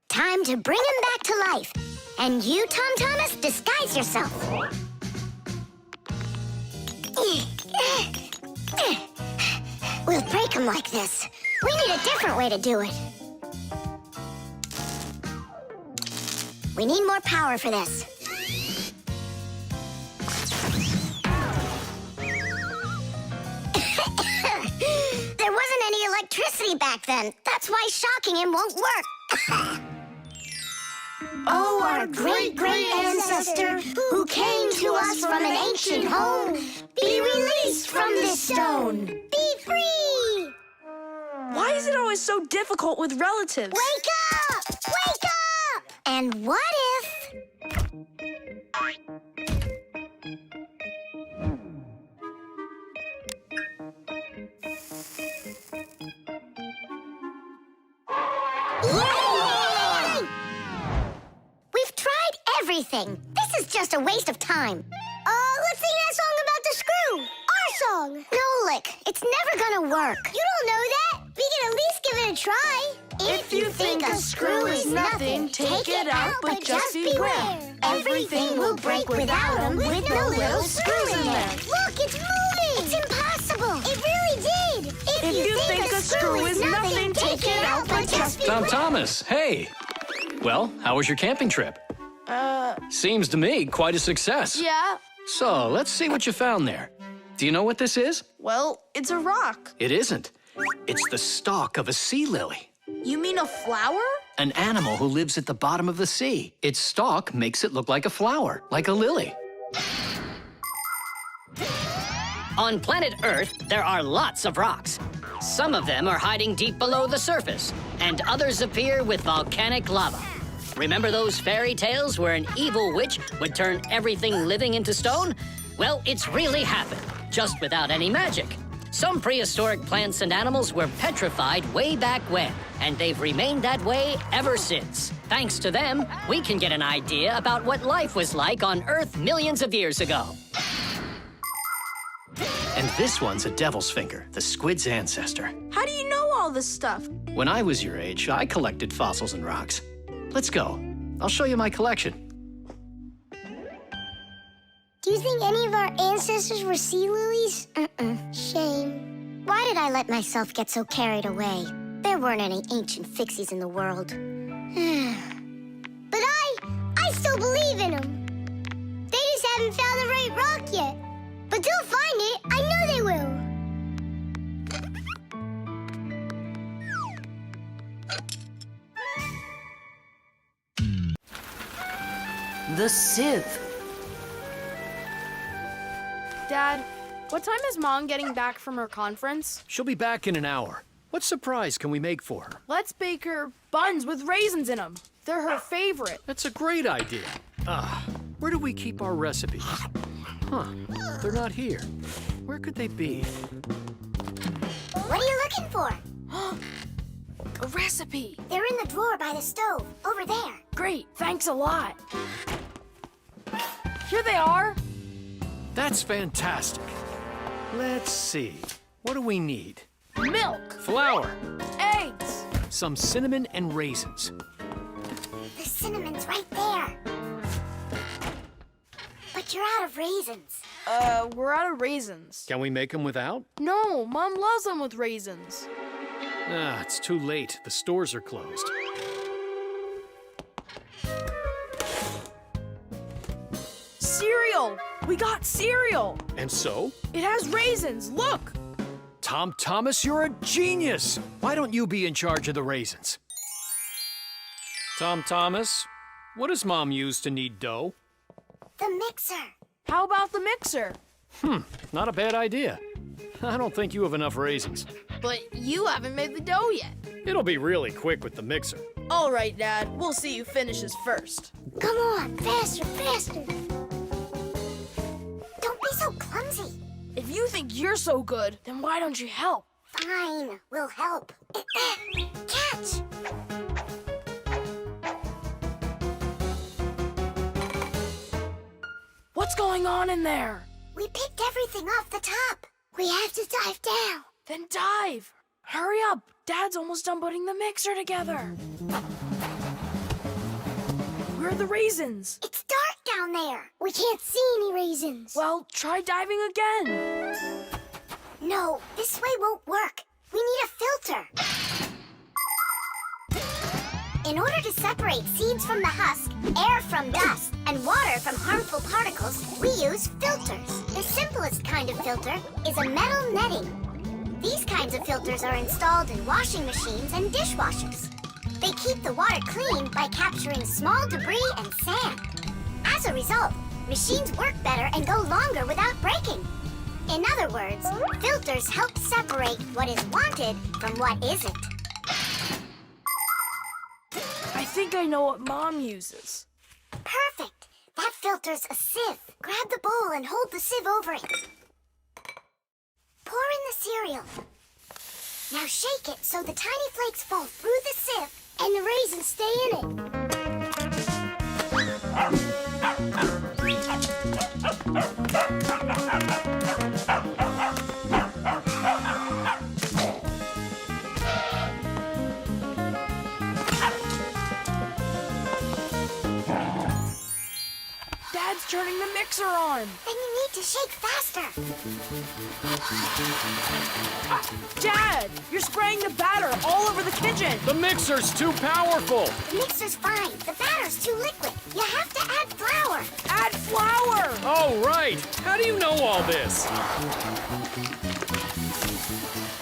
Time to bring him back to life. And you, Tom Thomas, disguise yourself. We'll break him like this. We need a different way to do it. We need more power for this. There wasn't any electricity back then. That's why shocking him won't work. Oh, our great-great ancestor who came to us from ancient home. Be released from this stone. Be free. Why is it always so difficult with relatives? Wake up! Wake up! And what if... Yay! We've tried everything. This is just a waste of time. Let's sing that song about the screw. Our song. No, Lick. It's never gonna work. You don't know that. We can at least give it a try. If you think a screw is nothing, take it out, but just beware. Everything will break without them, with no little screws in there. Look, it's moving. It's impossible. It really did. If you think a screw is nothing, take it out, but just beware. Tom Thomas, hey. Well, how was your camping trip? Seems to me quite a success. Yeah. So, let's see what you found there. Do you know what this is? Well, it's a rock. It isn't. It's the stalk of a sea lily. You mean a flower? An animal who lives at the bottom of the sea. Its stalk makes it look like a flower, like a lily. On planet Earth, there are lots of rocks. Some of them are hiding deep below the surface, and others appear with volcanic lava. Remember those fairy tales where an evil witch would turn everything living into stone? Well, it's really happened, just without any magic. Some prehistoric plants and animals were petrified way back when, and they've remained that way ever since. Thanks to them, we can get an idea about what life was like on Earth millions of years ago. And this one's a devil's finger, the squid's ancestor. How do you know all this stuff? When I was your age, I collected fossils and rocks. Let's go. I'll show you my collection. Do you think any of our ancestors were sea lilies? Shame. Why did I let myself get so carried away? There weren't any ancient fixies in the world. But I still believe in them. They just haven't found the right rock yet. But they'll find it. I know they will. The Sith. Dad, what time is Mom getting back from her conference? She'll be back in an hour. What surprise can we make for her? Let's bake her buns with raisins in them. They're her favorite. That's a great idea. Where do we keep our recipes? Huh, they're not here. Where could they be? What are you looking for? A recipe. They're in the drawer by the stove, over there. Great, thanks a lot. Here they are. That's fantastic. Let's see. What do we need? Milk, Flour, eggs. some cinnamon and raisins. The cinnamon's right there. But you're out of raisins. We're out of raisins. Can we make them without? No, Mom loves them with raisins. It's too late. The stores are closed. Cereal! We got cereal! And so? It has raisins, look! Tom Thomas, you're a genius! Why don't you be in charge of the raisins? Tom Thomas, what does Mom use to knead dough? The mixer. How about the mixer? Not a bad idea. I don't think you have enough raisins. But you haven't made the dough yet. It'll be really quick with the mixer. All right, Dad. We'll see who finishes first. Come on, faster, faster. Don't be so clumsy. If you think you're so good, then why don't you help? Fine, we'll help. Catch! What's going on in there? We picked everything off the top. We have to dive down. Then dive. Hurry up. Dad's almost done putting the mixer together. Where are the raisins? It's dark down there. We can't see any raisins. Well, try diving again. No, this way won't work. We need a filter. In order to separate seeds from the husk, air from dust, and water from harmful particles, we use filters. The simplest kind of filter is a metal netting. These kinds of filters are installed in washing machines and dishwashers. They keep the water clean by capturing small debris and sand. As a result, Machines work better and go longer without breaking. In other words, filters help separate what is wanted from what isn't. I think I know what Mom uses. Perfect. That filter's a sieve. Grab the bowl and hold the sieve over it. Pour in the cereal. Now shake it so the tiny flakes fall through the sieve and the raisins stay in it. Dad's turning the mixer on. Then you need to shake faster. Dad, you're spraying the batter all over the kitchen. The mixer's too powerful. The mixer's fine. The batter's too liquid. You have to add flour. Add flour. Oh, right. How do you know all this?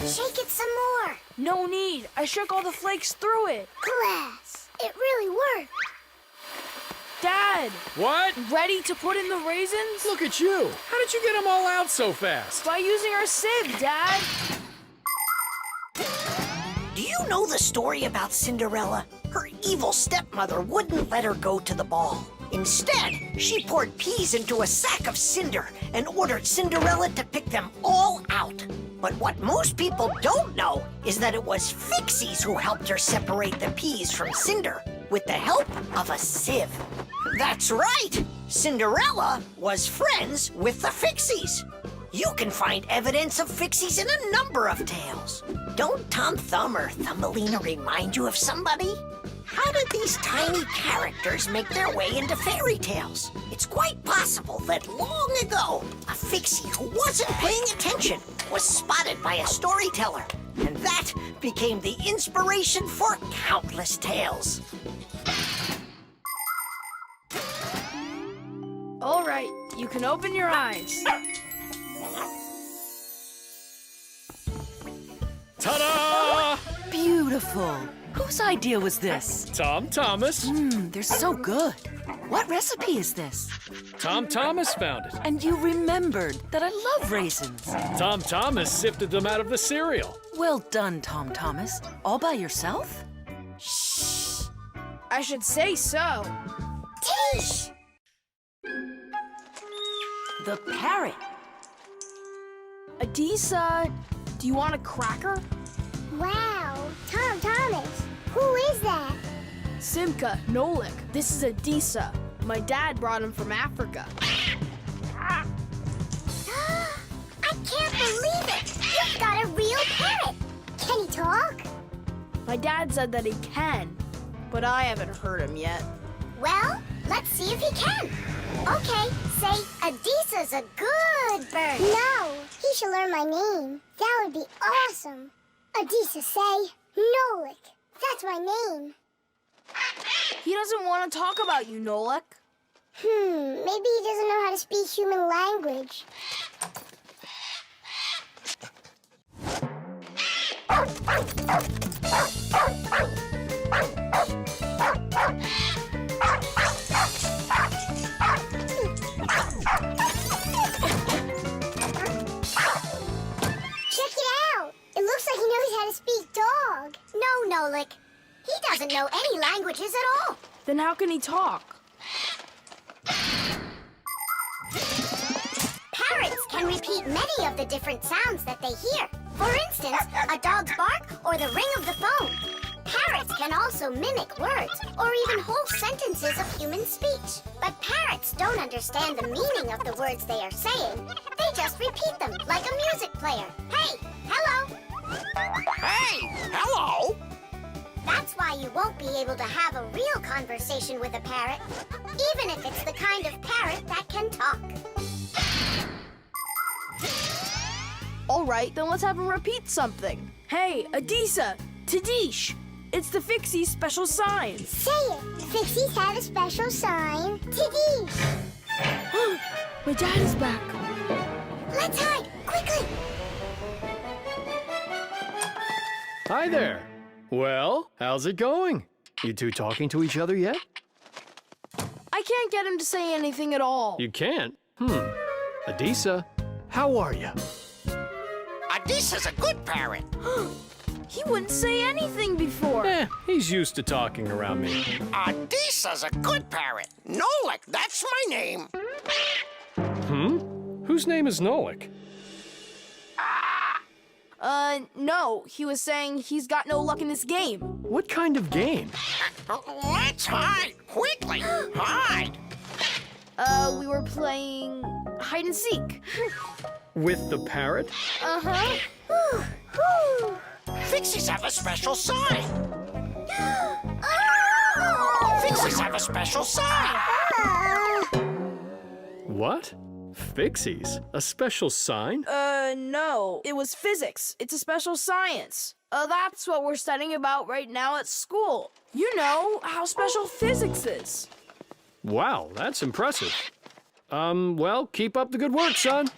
Shake it some more. No need. I shook all the flakes through it. Glass. It really worked. Dad, What? ready to put in the raisins? Look at you. How did you get them all out so fast? By using our sieve, Dad. Do you know the story about Cinderella? Her evil stepmother wouldn't let her go to the ball. Instead, she poured peas into a sack of cinder and ordered Cinderella to pick them all out. But what most people don't know is that it was Fixies who helped her separate the peas from cinder with the help of a sieve. That's right! Cinderella was friends with the Fixies. You can find evidence of Fixies in a number of tales. Don't Tom Thumb or Thumbelina remind you of somebody? How did these tiny characters make their way into fairy tales? It's quite possible that long ago, a Fixie who wasn't paying attention was spotted by a storyteller, and that became the inspiration for countless tales. All right, you can open your eyes. Ta-da! Beautiful. Whose idea was this? Tom Thomas. They're so good. What recipe is this? Tom Thomas found it. And you remembered that I love raisins. Tom Thomas sifted them out of the cereal. Well done, Tom Thomas. All by yourself? I should say so. Tish! The parrot. Adisa, do you want a cracker? Wow, Tom Thomas. Who is that? Simka, Nolik, this is Adisa. My dad brought him from Africa. I can't believe it! You've got a real parrot! Can he talk? My dad said that he can, but I haven't heard him yet. Well, let's see if he can. Okay, say, Adisa's a good bird. No, he should learn my name. That would be awesome. Adisa, say, Nolik. That's my name. He doesn't want to talk about you, Nolik. Maybe he doesn't know how to speak human language. Check it out. It looks like he knows how to speak dog. No, Nolik. He doesn't know any languages at all. Then how can he talk? Parrots can repeat many of the different sounds that they hear. For instance, a dog's bark or the ring of the phone. Parrots can also mimic words or even whole sentences of human speech. But parrots don't understand the meaning of the words they are saying. They just repeat them like a music player. Hey, hello. Hey, hello! That's why you won't be able to have a real conversation with a parrot, even if it's the kind of parrot that can talk. All right, then let's have him repeat something. Hey, Adisa, Tadish, it's the Fixies' special sign. Say it. Fixies have a special sign. Tiggy. My dad is back. Let's hide, quickly. Hi there. Well, how's it going? You two talking to each other yet? I can't get him to say anything at all. You can't? Adisa, how are you? Adisa's a good parrot. He wouldn't say anything before. He's used to talking around me. Adisa's a good parrot. Nolik, that's my name. Whose name is Nolik? No. He was saying he's got no luck in this game. What kind of game? Let's hide. Quickly, hide. We were playing hide and seek. With the parrot? Uh-huh. Fixies have a special sign. Fixies have a special sign. What? Fixies? A special sign? No. It was physics. It's a special science. That's what we're studying about right now at school. You know how special physics is. Wow, that's impressive. Well, keep up the good work, son.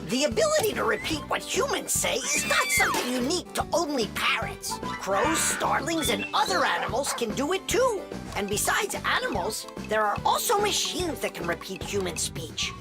The ability to repeat what humans say is not something unique to only parrots. Crows, starlings, and other animals can do it too. And besides animals, there are also machines that can repeat human speech.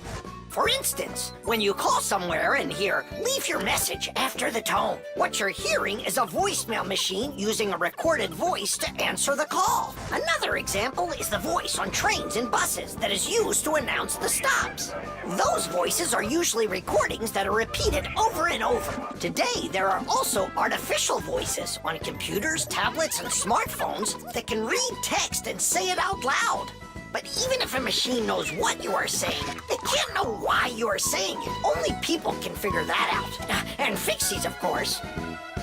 For instance, when you call somewhere and hear, "Leave your message after the tone," what you're hearing is a voicemail machine using a recorded voice to answer the call. Another example is the voice on trains and buses that is used to announce the stops. Those voices are usually recordings that are repeated over and over. Today, there are also artificial voices on computers, tablets, and smartphones that can read text and say it out loud. But even if a machine knows what you are saying, it can't know why you are saying it. Only people can figure that out. And Fixies, of course.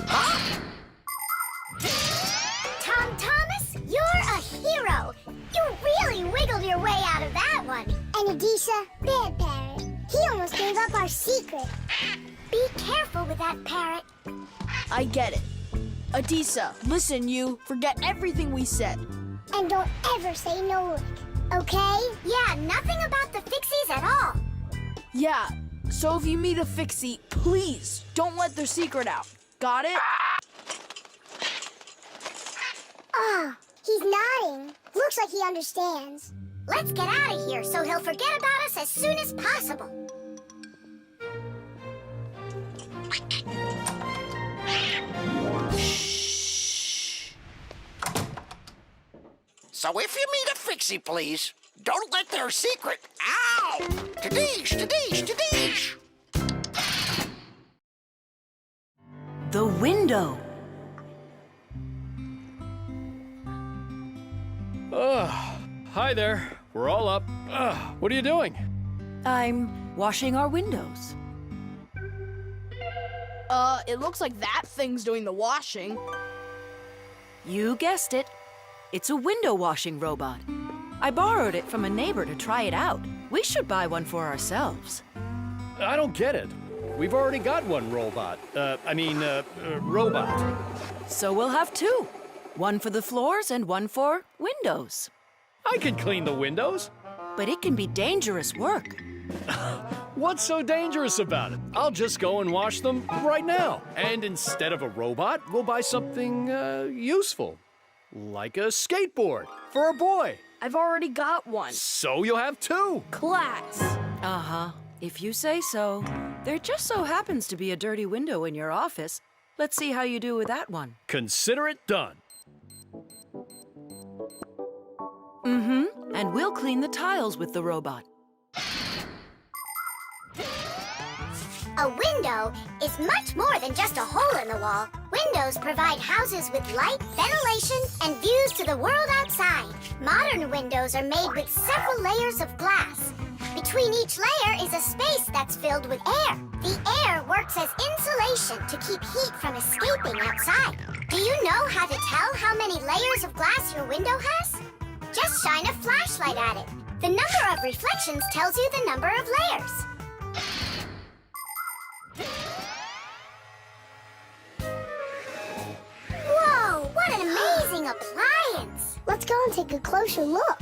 Huh? Tom Thomas, you're a hero. You really wiggled your way out of that one. And Adisa, bad parrot. He almost gave up our secret. Be careful with that parrot. I get it. Adisa, listen, you. Forget everything we said. And don't ever say no, okay? Yeah, nothing about the Fixies at all. Yeah, so if you meet a Fixie, please don't let their secret out. Got it? Oh, he's nodding. Looks like he understands. Let's get out of here so he'll forget about us as soon as possible. So if you meet a Fixie, please, don't let their secret... Ow! Tadish, tadish, tadish! The window. Hi there. We're all up. What are you doing? I'm washing our windows. It looks like that thing's doing the washing. You guessed it. It's a window washing robot. I borrowed it from a neighbor to try it out. We should buy one for ourselves. I don't get it. We've already got one robot. Robot. So we'll have two. One for the floors and one for windows. I can clean the windows. But it can be dangerous work. What's so dangerous about it? I'll just go and wash them right now. And instead of a robot, we'll buy something useful. Like a skateboard for a boy. I've already got one. So you'll have two. Class. Uh-huh. If you say so. There just so happens to be a dirty window in your office. Let's see how you do with that one. Consider it done. Mm-hmm. And we'll clean the tiles with the robot. A window is much more than just a hole in the wall. Windows provide houses with light, ventilation, and views to the world outside. Modern windows are made with several layers of glass. Between each layer is a space that's filled with air. The air works as insulation to keep heat from escaping outside. Do you know how to tell how many layers of glass your window has? Just shine a flashlight at it. The number of reflections tells you the number of layers. Whoa, what an amazing appliance! Let's go and take a closer look.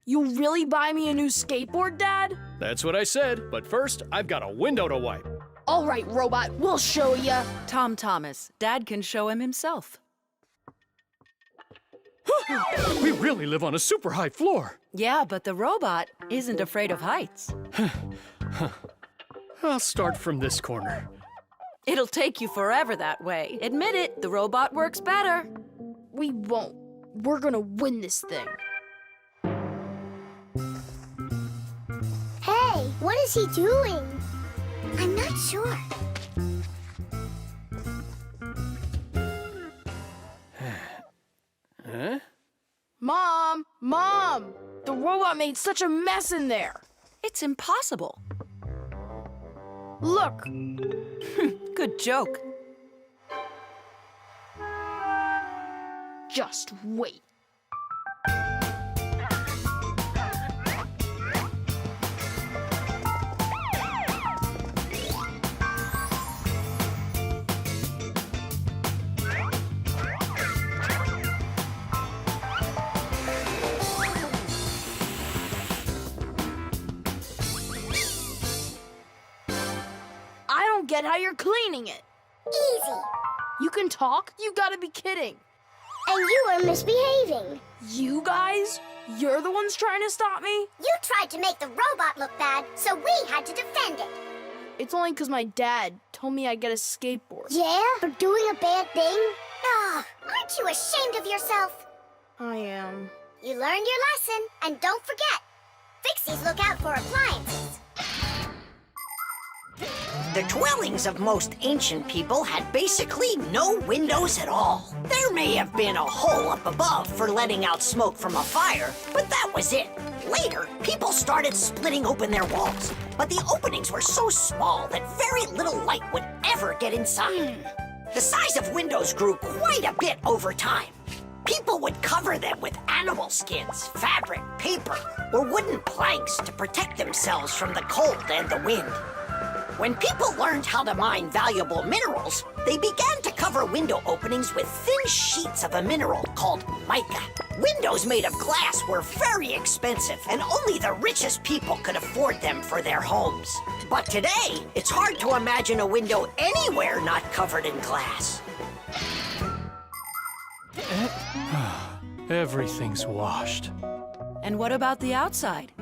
You'll really buy me a new skateboard, Dad? That's what I said, but first, I've got a window to wipe. All right, robot, we'll show ya. Tom Thomas, Dad can show him himself. We really live on a super high floor. Yeah, but the robot isn't afraid of heights. I'll start from this corner. It'll take you forever that way. Admit it, the robot works better. We won't. We're gonna win this thing. Hey, what is he doing? I'm not sure. Huh? Mom! The robot made such a mess in there. It's impossible. Look, Good joke. just wait. I don't get how you're cleaning it. Easy. You can talk? You gotta be kidding. And you are misbehaving. You guys? You're the ones trying to stop me? You tried to make the robot look bad, so we had to defend it. It's only 'cause my dad told me I'd get a skateboard. Yeah? For doing a bad thing? Ah, aren't you ashamed of yourself? I am. You learned your lesson, and don't forget, Fixies look out for appliances. The dwellings of most ancient people had basically no windows at all. There may have been a hole up above for letting out smoke from a fire, but that was it. Later, people started splitting open their walls, but the openings were so small that very little light would ever get inside. The size of windows grew quite a bit over time. People would cover them with animal skins, fabric, paper, or wooden planks to protect themselves from the cold and the wind. When people learned how to mine valuable minerals, they began to cover window openings with thin sheets of a mineral called mica. Windows made of glass were very expensive, and only the richest people could afford them for their homes. But today, it's hard to imagine a window anywhere not covered in glass. Everything's washed. And what about the outside?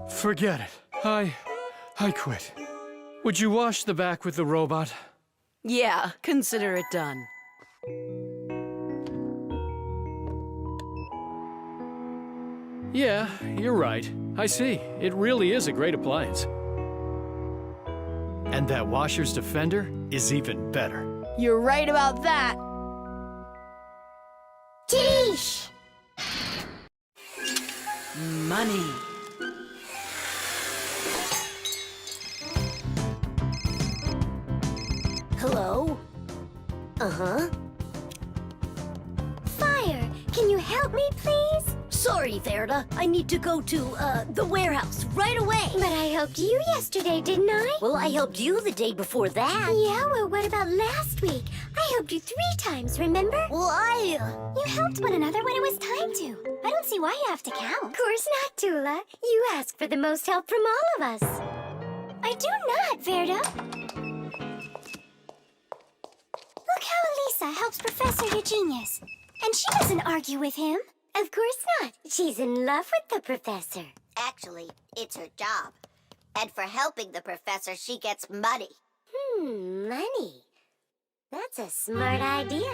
Forget it. I quit. Would you wash the back with the robot? Yeah, consider it done. Yeah, you're right. I see. It really is a great appliance. And that washer's defender is even better. You're right about that. Jeesh! Money. Hello? Uh-huh. Fire, can you help me, please? Sorry, Verda. I need to go to, the warehouse right away. But I helped you yesterday, didn't I? Well, I helped you the day before that. Yeah, well, what about last week? I helped you 3 times, remember? Well, You helped one another when it was time to. I don't see why you have to count. Of course not, Tula. You ask for the most help from all of us. I do not, Verda. Look how Elisa helps Professor Eugenius. And she doesn't argue with him. Of course not. She's in love with the professor. Actually, it's her job. And for helping the professor, she gets money. Money. That's a smart idea.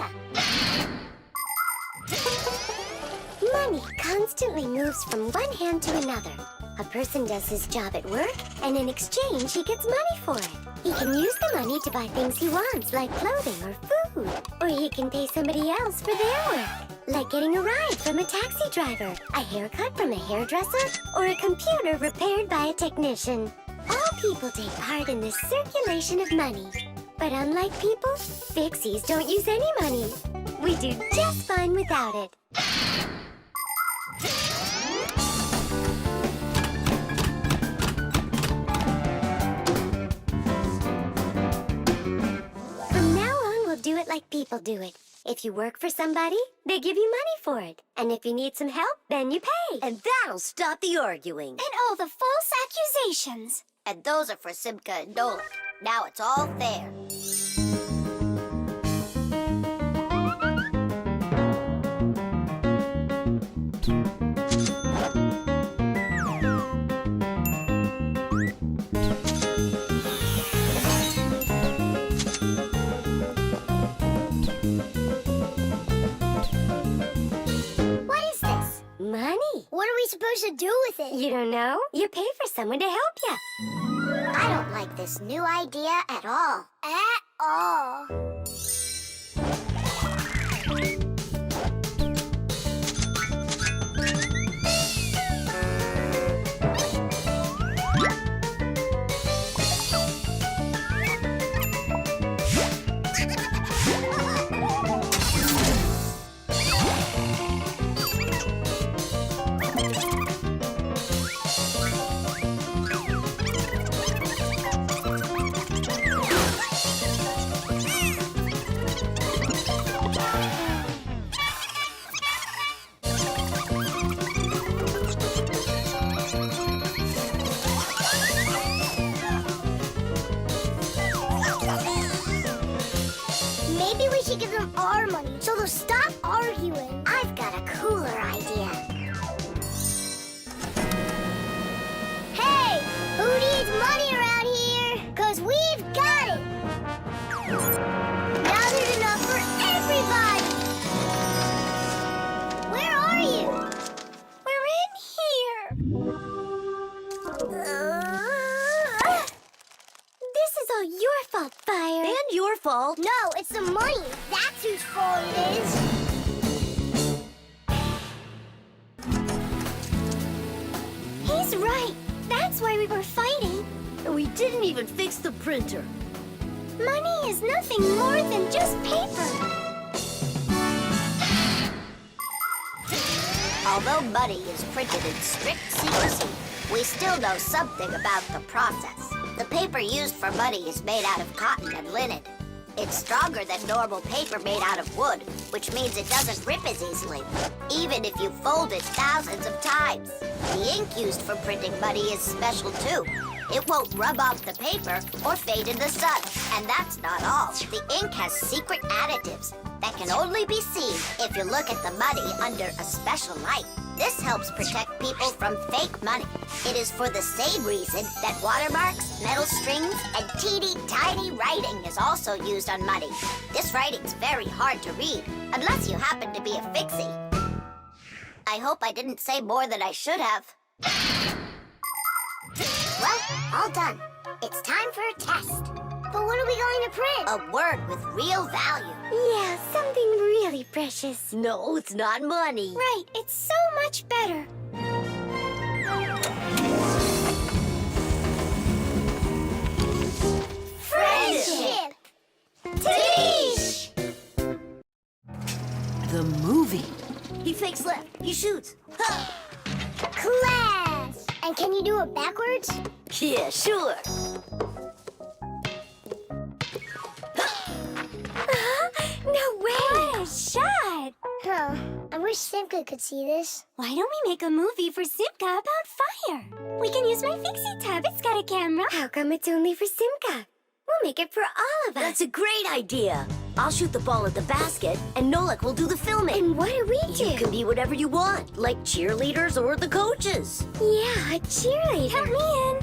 Money constantly moves from one hand to another. A person does his job at work, and in exchange, he gets money for it. He can use the money to buy things he wants, like clothing or food. Or he can pay somebody else for their work, like getting a ride from a taxi driver, a haircut from a hairdresser, or a computer repaired by a technician. All people take part in this circulation of money. But unlike people, Fixies don't use any money. We do just fine without it. From now on, we'll do it like people do it. If you work for somebody, they give you money for it. And if you need some help, then you pay. And that'll stop the arguing. And all the false accusations. And those are for Simka and Nolik. Now it's all fair. What is this? Money. What are we supposed to do with it? You don't know? You pay for someone to help you. I don't like this new idea at all. At all. Maybe we should give them our money so they'll stop arguing. I've got a cooler idea. Hey, who needs money around here? 'Cause we've got it. Now there's enough for everybody. Where are you? We're in here. This is all your fault, Fire. And your fault. No, it's the money. That's whose fault it is. He's right. That's why we were fighting. We didn't even fix the printer. Money is nothing more than just paper. Although money is printed in strict secrecy, we still know something about the process. The paper used for money is made out of cotton and linen. It's stronger than normal paper made out of wood, which means it doesn't rip as easily, even if you fold it thousands of times. The ink used for printing money is special too. It won't rub off the paper or fade in the sun. And that's not all. The ink has secret additives that can only be seen if you look at the money under a special light. This helps protect people from fake money. It is for the same reason that watermarks, metal strings, and teeny tiny writing is also used on money. This writing's very hard to read, unless you happen to be a fixie. I hope I didn't say more than I should have. Well, all done. It's time for a test. But what are we going to print? A word with real value. Yeah, something really precious. No, it's not money. Right, it's so much better. Friendship! Teach! The movie. He fakes left. He shoots. Ha! Class! And can you do it backwards? Yeah, sure. No way! What a shot! Huh. I wish Simka could see this. Why don't we make a movie for Simka about fire? We can use my Fixie tub. It's got a camera. How come it's only for Simka? We'll make it for all of us. That's a great idea. I'll shoot the ball at the basket, and Nolik will do the filming. And what do we do? You can be whatever you want, like cheerleaders or the coaches. Yeah, a cheerleader. Help me in.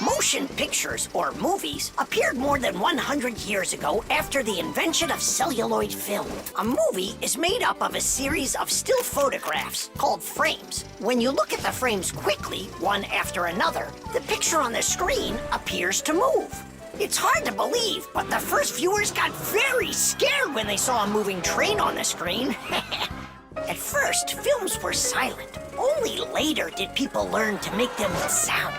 Motion pictures, or movies, appeared more than 100 years ago after the invention of celluloid film. A movie is made up of a series of still photographs called frames. When you look at the frames quickly, one after another, the picture on the screen appears to move. It's hard to believe, but the first viewers got very scared when they saw a moving train on the screen. At first, films were silent. Only later did people learn to make them with sound.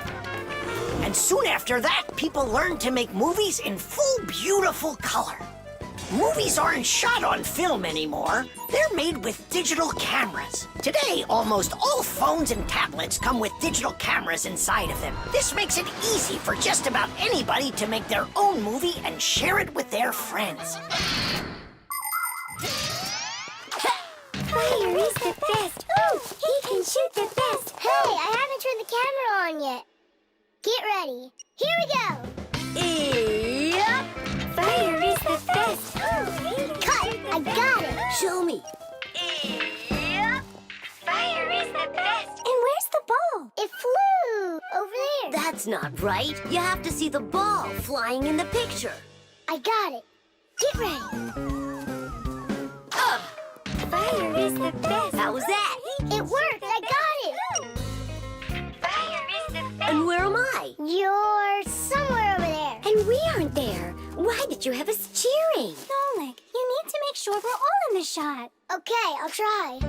And soon after that, people learned to make movies in full, beautiful color. Movies aren't shot on film anymore. They're made with digital cameras. Today, almost all phones and tablets come with digital cameras inside of them. This makes it easy for just about anybody to make their own movie and share it with their friends. Fire is the best. Ooh, he can shoot the best. Hey, I haven't turned the camera on yet. Get ready. Here we go. Yep. Fire is the best. Cut. I got it. Show me. Fire is the best. And where's the ball? It flew over there. That's not right. You have to see the ball flying in the picture. I got it. Get ready. Fire is the best. How was that? It worked. I got it. Fire is the best. And where am I? You're somewhere over there. And we aren't there. Why did you have us cheering? Nolik, you need to make sure we're all in the shot. Okay, I'll try.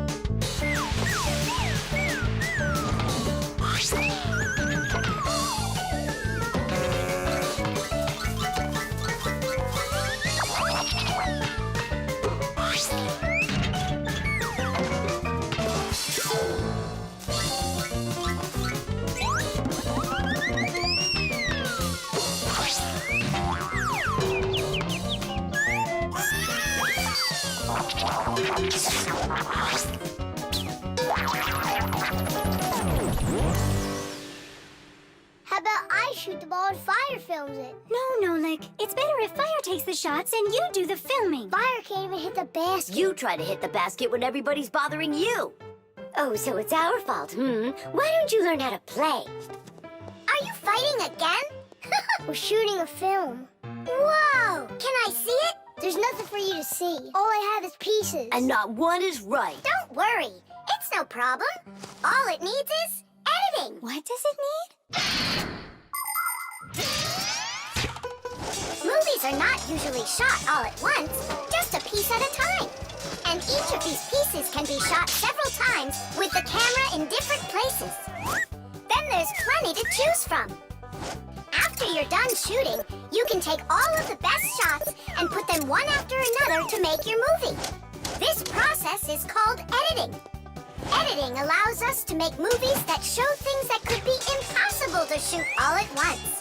How about I shoot the ball and Fire films it? No, Nolik. It's better if Fire takes the shots and you do the filming. Fire can't even hit the basket. You try to hit the basket when everybody's bothering you. Oh, so it's our fault, Why don't you learn how to play? Are you fighting again? We're shooting a film. Whoa! Can I see it? There's nothing for you to see. All I have is pieces. And not one is right. Don't worry. It's no problem. All it needs is editing. What does it need? Movies are not usually shot all at once, just a piece at a time. And each of these pieces can be shot several times with the camera in different places. Then there's plenty to choose from. After you're done shooting, you can take all of the best shots and put them one after another to make your movie. This process is called editing. Editing allows us to make movies that show things that could be impossible to shoot all at once.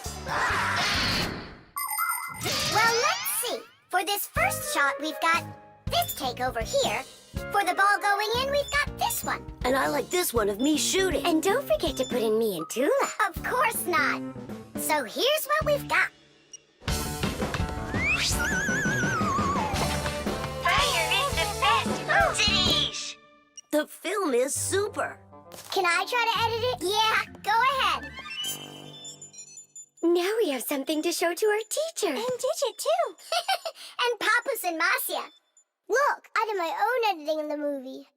Well, let's see. For this first shot, we've got this take over here. For the ball going in, we've got this one. And I like this one of me shooting. And don't forget to put in me and Tula. Of course not. So here's what we've got. Fire is the best. Tidish! The film is super. Can I try to edit it? Yeah, go ahead. Now we have something to show to our teacher. And Digit, too. And Papas and Masya. Look, I did my own editing in the movie.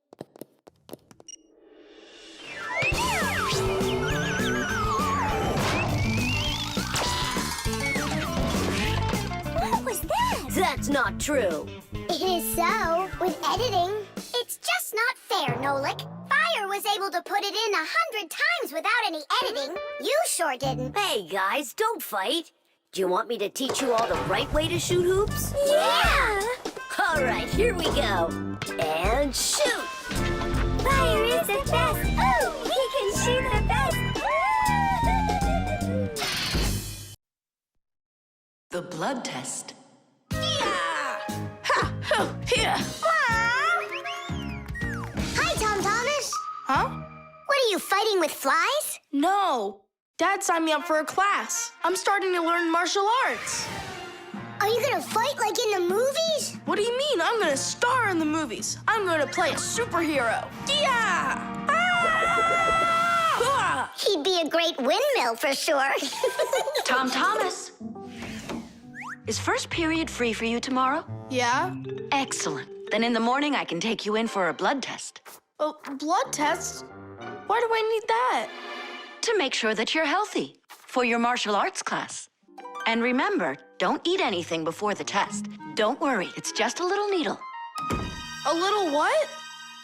What was that? That's not true. It is so. With editing, it's just not fair, Nolik. Fire was able to put it in 100 times without any editing. You sure didn't. Hey, guys, don't fight. Do you want me to teach you all the right way to shoot hoops? Yeah! All right, here we go. And shoot! Fire is the best. Oh, he can shoot the best. The blood test. Hi, Tom Thomas. Huh? What are you fighting with flies? No. Dad signed me up for a class. I'm starting to learn martial arts. Are you gonna fight like in the movies? What do you mean? I'm gonna star in the movies. I'm gonna play a superhero. Yeah! Ah! He'd be a great windmill for sure. Tom Thomas. Is first period free for you tomorrow? Yeah? Excellent. Then in the morning I can take you in for a blood test. Oh, blood test? Why do I need that? To make sure that you're healthy for your martial arts class. And remember, don't eat anything before the test. Don't worry, it's just a little needle. A little what?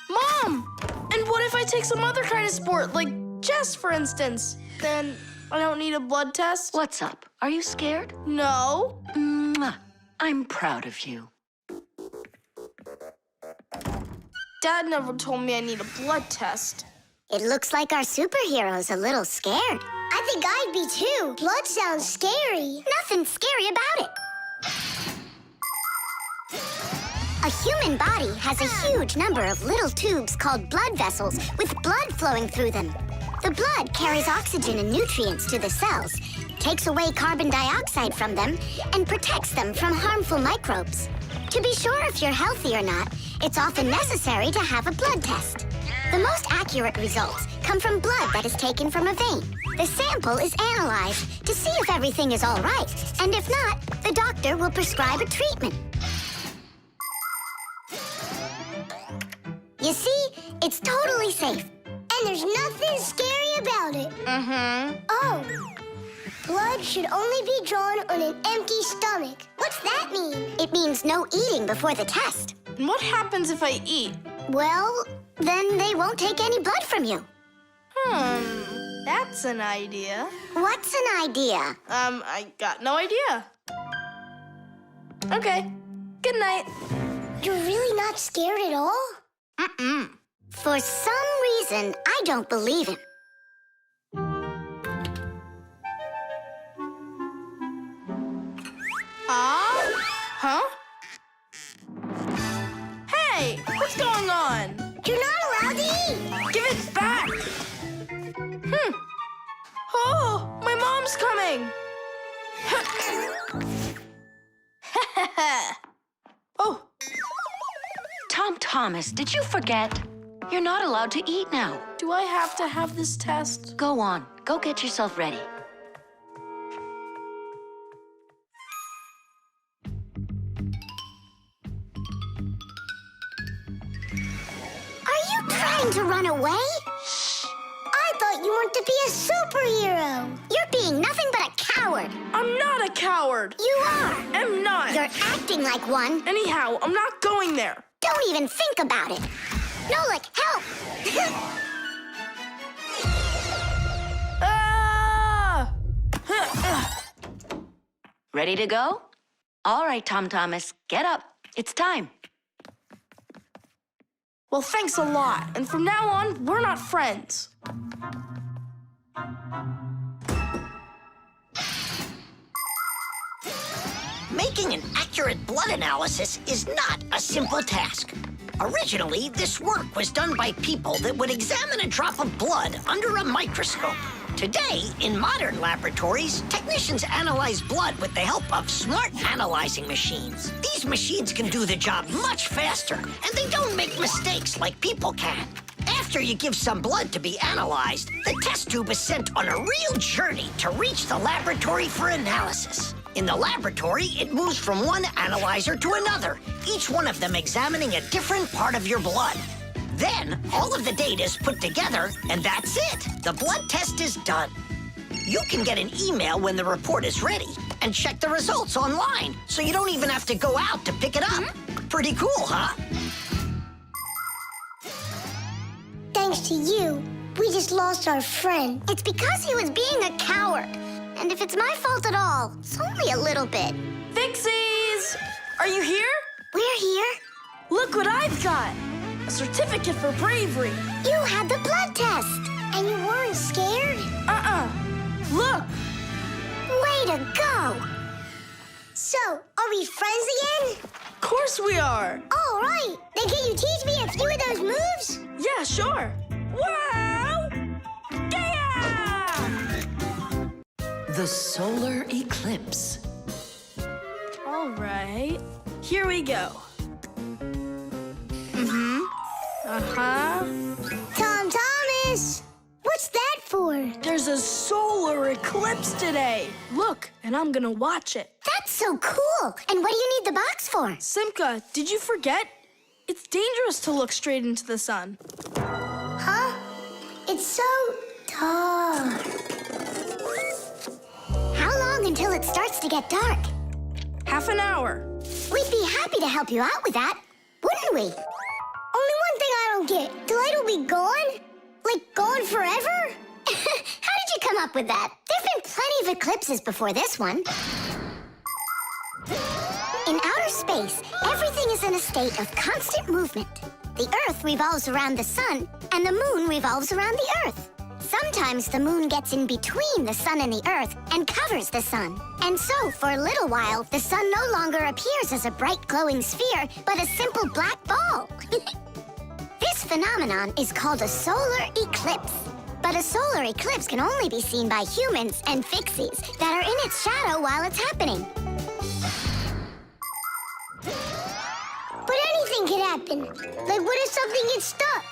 Mom! And what if I take some other kind of sport, like chess, for instance? Then I don't need a blood test? What's up? Are you scared? No. Mwah. I'm proud of you. Dad never told me I need a blood test. It looks like our superhero's a little scared. I think I'd be too. Blood sounds scary. Nothing scary about it. A human body has a huge number of little tubes called blood vessels with blood flowing through them. The blood carries oxygen and nutrients to the cells, takes away carbon dioxide from them, and protects them from harmful microbes. To be sure if you're healthy or not, it's often necessary to have a blood test. The most accurate results come from blood that is taken from a vein. The sample is analyzed to see if everything is all right, and if not, the doctor will prescribe a treatment. You see, it's totally safe. And there's nothing scary about it. Oh, blood should only be drawn on an empty stomach. What's that mean? It means no eating before the test. And what happens if I eat? Well, then they won't take any blood from you. That's an idea. What's an idea? I got no idea. Okay, good night. You're really not scared at all? For some reason, I don't believe him. Huh? Hey, what's going on? You're not allowed to eat. Give it back. Oh, my mom's coming. Oh. Tom Thomas, did you forget? You're not allowed to eat now. Do I have to have this test? Go on. Go get yourself ready. Are you trying to run away? I thought you wanted to be a superhero. You're being nothing but a coward. I'm not a coward. You are. I'm not. You're acting like one. Anyhow, I'm not going there. Don't even think about it. Nolik, help! Ready to go? All right, Tom Thomas, get up. It's time. Well, thanks a lot. And from now on, we're not friends. Making an accurate blood analysis is not a simple task. Originally, this work was done by people that would examine a drop of blood under a microscope. Today, in modern laboratories, technicians analyze blood with the help of smart analyzing machines. These machines can do the job much faster, and they don't make mistakes like people can. After you give some blood to be analyzed, the test tube is sent on a real journey to reach the laboratory for analysis. In the laboratory, it moves from one analyzer to another, each one of them examining a different part of your blood. Then, all of the data is put together, and that's it. The blood test is done. You can get an email when the report is ready and check the results online, so you don't even have to go out to pick it up. Pretty cool, huh? Thanks to you, we just lost our friend. It's because he was being a coward. And if it's my fault at all, it's only a little bit. Fixies! Are you here? We're here. Look what I've got! A certificate for bravery. You had the blood test. And you weren't scared? Look! Way to go! So, are we friends again? Of course we are. All right. Then can you teach me a few of those moves? Yeah, sure. Wow! Yeah! The solar eclipse. All right. Here we go. Tom Thomas! What's that for? There's a solar eclipse today. Look, and I'm gonna watch it. That's so cool. And what do you need the box for? Simka, did you forget? It's dangerous to look straight into the sun. Huh? It's so dark. How long until it starts to get dark? Half an hour. We'd be happy to help you out with that, wouldn't we? Only one thing I don't get. The light will be gone? Like gone forever? How did you come up with that? There've been plenty of eclipses before this one. In outer space, everything is in a state of constant movement. The Earth revolves around the sun, and the moon revolves around the Earth. Sometimes the moon gets in between the sun and the earth and covers the sun. And so, for a little while, the sun no longer appears as a bright glowing sphere, but a simple black ball. This phenomenon is called a solar eclipse. But a solar eclipse can only be seen by humans and fixies that are in its shadow while it's happening. But anything can happen. Like, what if something gets stuck?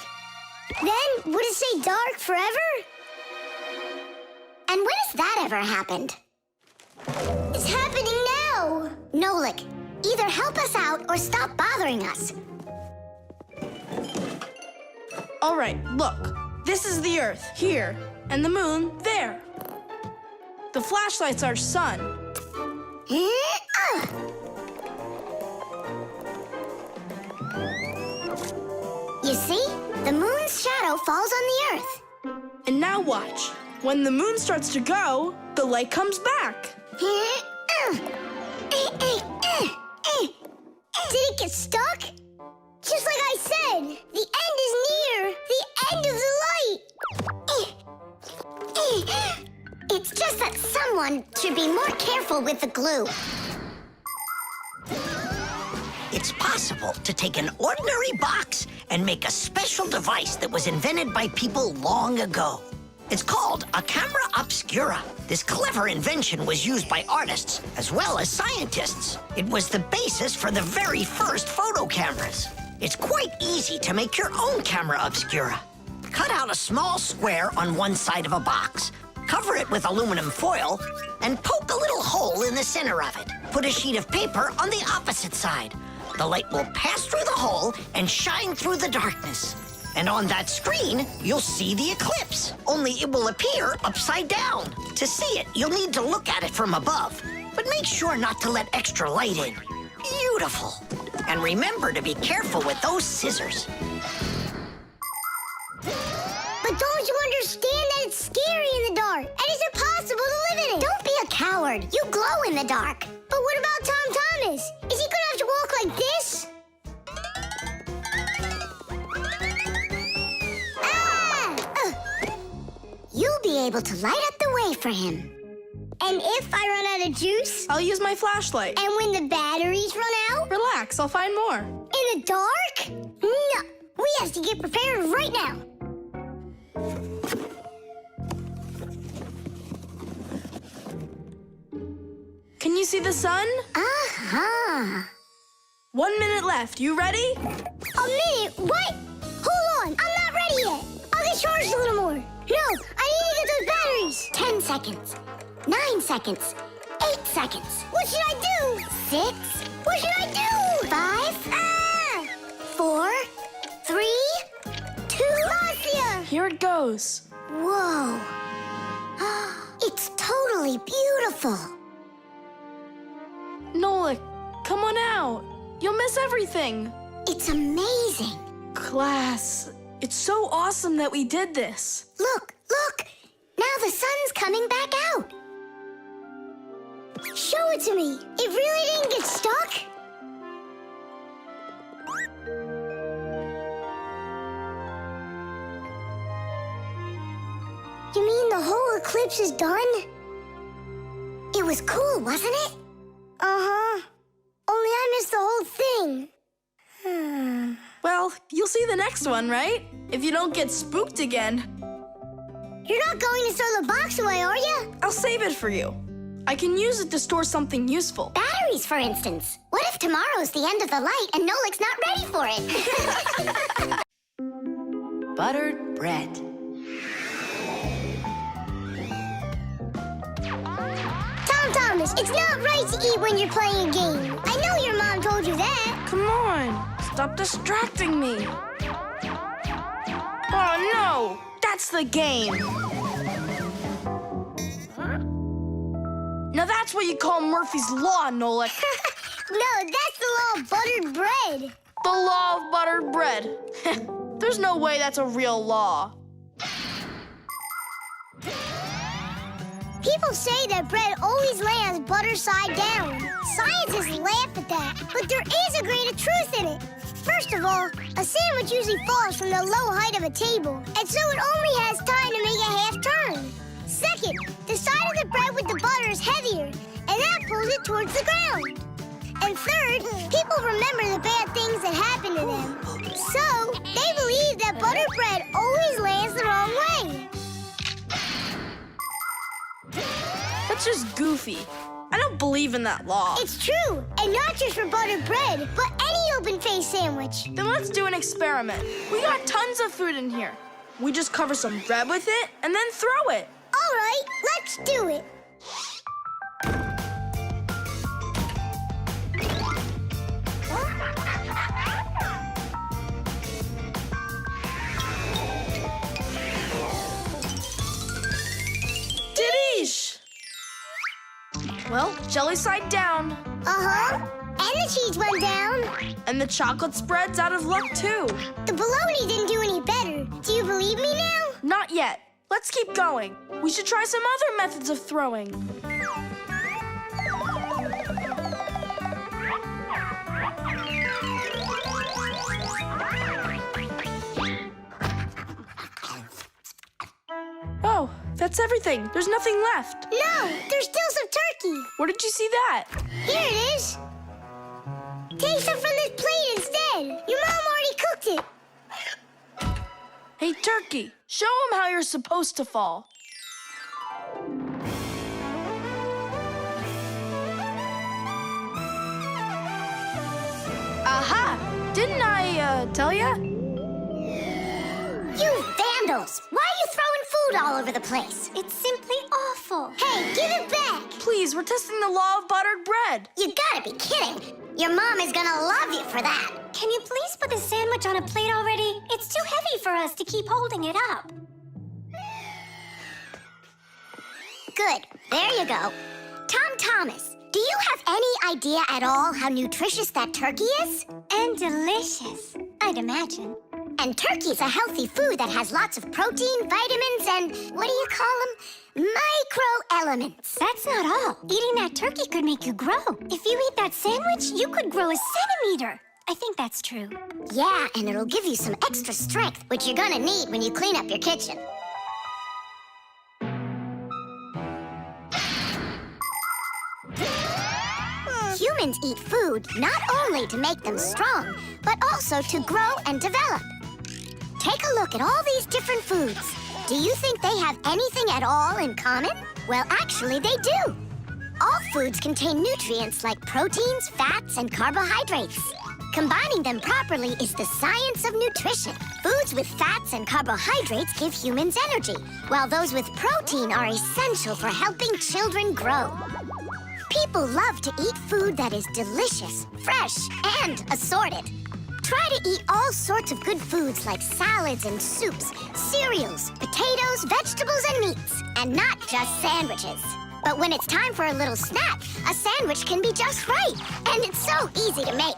Then, would it stay dark forever? And when has that ever happened? It's happening now! Nolik, either help us out or stop bothering us. All right, look. This is the Earth, here, and the moon, there. The flashlight's our sun. You see? The moon's shadow falls on the Earth. And now watch. When the moon starts to go, the light comes back. Did it get stuck? Just like I said, the end is near. The end of the light. It's just that someone should be more careful with the glue. It's possible to take an ordinary box and make a special device that was invented by people long ago. It's called a camera obscura. This clever invention was used by artists as well as scientists. It was the basis for the very first photo cameras. It's quite easy to make your own camera obscura. Cut out a small square on one side of a box, cover it with aluminum foil, and poke a little hole in the center of it. Put a sheet of paper on the opposite side. The light will pass through the hole and shine through the darkness. And on that screen, you'll see the eclipse, only it will appear upside down. To see it, you'll need to look at it from above, but make sure not to let extra light in. Beautiful. And remember to be careful with those scissors. But don't you understand that it's scary in the dark? And it's impossible to live in it? Don't be a coward. You glow in the dark. But what about Tom Thomas? Is he gonna have to walk like this? You'll be able to light up the way for him. And if I run out of juice? I'll use my flashlight. And when the batteries run out? Relax, I'll find more. In the dark? No, we have to get prepared right now. Can you see the sun? Uh-huh. 1 minute left. You ready? A minute? What? Hold on, I'm not ready yet. I'll get charged a little more. No, I need to get those batteries. 10 seconds. 9 seconds. 8 seconds. What should I do? 6. What should I do? 5. Ah! 4. 3. 2. Marcia! Here it goes. Whoa. It's totally beautiful. Nolik, come on out. You'll miss everything. It's amazing. Class, it's so awesome that we did this. Look, look. Now the sun's coming back out. Show it to me. It really didn't get stuck? You mean the whole eclipse is done? It was cool, wasn't it? Uh-huh. Only I missed the whole thing. Well, you'll see the next one, right? If you don't get spooked again. You're not going to throw the box away, are you? I'll save it for you. I can use it to store something useful. Batteries, for instance. What if tomorrow's the end of the light and Nolik's not ready for it? Buttered bread. Tom Thomas, it's not right to eat when you're playing a game. I know your mom told you that. Come on, stop distracting me. Oh no, that's the game. Now that's what you call Murphy's Law, Nolik. No, that's the law of buttered bread. The law of buttered bread. There's no way that's a real law. People say that bread always lands buttered butter side down. Scientists laugh at that, but there is a grain of truth in it. First of all, a sandwich usually falls from the low height of a table, and so it only has time to make a half turn. Second, the side of the bread with the butter is heavier, and that pulls it towards the ground. And third, people remember the bad things that happen to them. So, they believe that buttered bread always lands the wrong way. That's just goofy. I don't believe in that law. It's true, and not just for buttered bread, but any open-faced sandwich. Then let's do an experiment. We got tons of food in here. We just cover some bread with it and then throw it. All right, let's do it. Didish! Well, jelly side down. Uh-huh. And the cheese went down. And the chocolate spread's out of luck, too. The bologna didn't do any better. Do you believe me now? Not yet. Let's keep going. We should try some other methods of throwing. Oh, that's everything. There's nothing left. No, there's still some turkey. Where did you see that? Here it is. Take some from this plate instead. Your mom already cooked it. Hey, Turkey, show him how you're supposed to fall. Aha! Didn't I, tell ya? You vandals! Why are you throwing food all over the place? It's simply awful. Hey, give it back. Please, we're testing the law of buttered bread. You gotta be kidding. Your mom is gonna love you for that. Can you please put the sandwich on a plate already? It's too heavy for us to keep holding it up. Good. There you go. Tom Thomas, do you have any idea at all how nutritious that turkey is? And delicious, I'd imagine. And turkey's a healthy food that has lots of protein, vitamins, and what do you call them? Microelements. That's not all. Eating that turkey could make you grow. If you eat that sandwich, you could grow a centimeter. I think that's true. Yeah, and it'll give you some extra strength, which you're gonna need when you clean up your kitchen. Humans eat food not only to make them strong, but also to grow and develop. Take a look at all these different foods. Do you think they have anything at all in common? Well, actually, they do. All foods contain nutrients like proteins, fats, and carbohydrates. Combining them properly is the science of nutrition. Foods with fats and carbohydrates give humans energy, while those with protein are essential for helping children grow. People love to eat food that is delicious, fresh, and assorted. Try to eat all sorts of good foods like salads and soups, cereals, potatoes, vegetables, and meats, and not just sandwiches. But when it's time for a little snack, a sandwich can be just right, and it's so easy to make.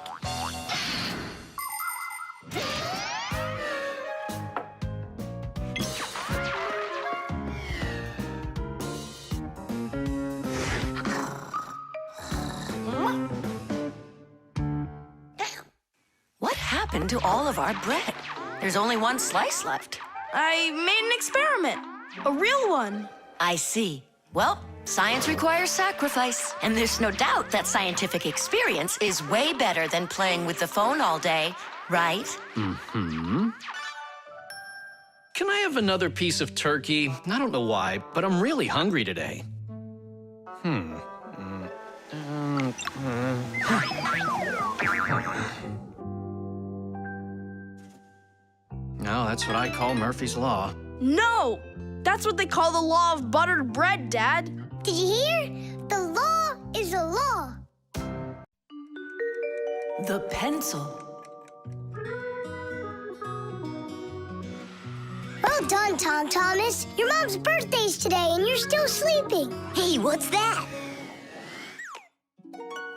What happened to all of our bread? There's only one slice left. I made an experiment. A real one. I see. Well, science requires sacrifice. And there's no doubt that scientific experience is way better than playing with the phone all day, right? Mm-hmm. Can I have another piece of turkey? I don't know why, but I'm really hungry today. No, that's what I call Murphy's Law. No! That's what they call the law of buttered bread, Dad. Did you hear? The law is a law. The pencil. Well done, Tom Thomas. Your mom's birthday's today and you're still sleeping. Hey, what's that?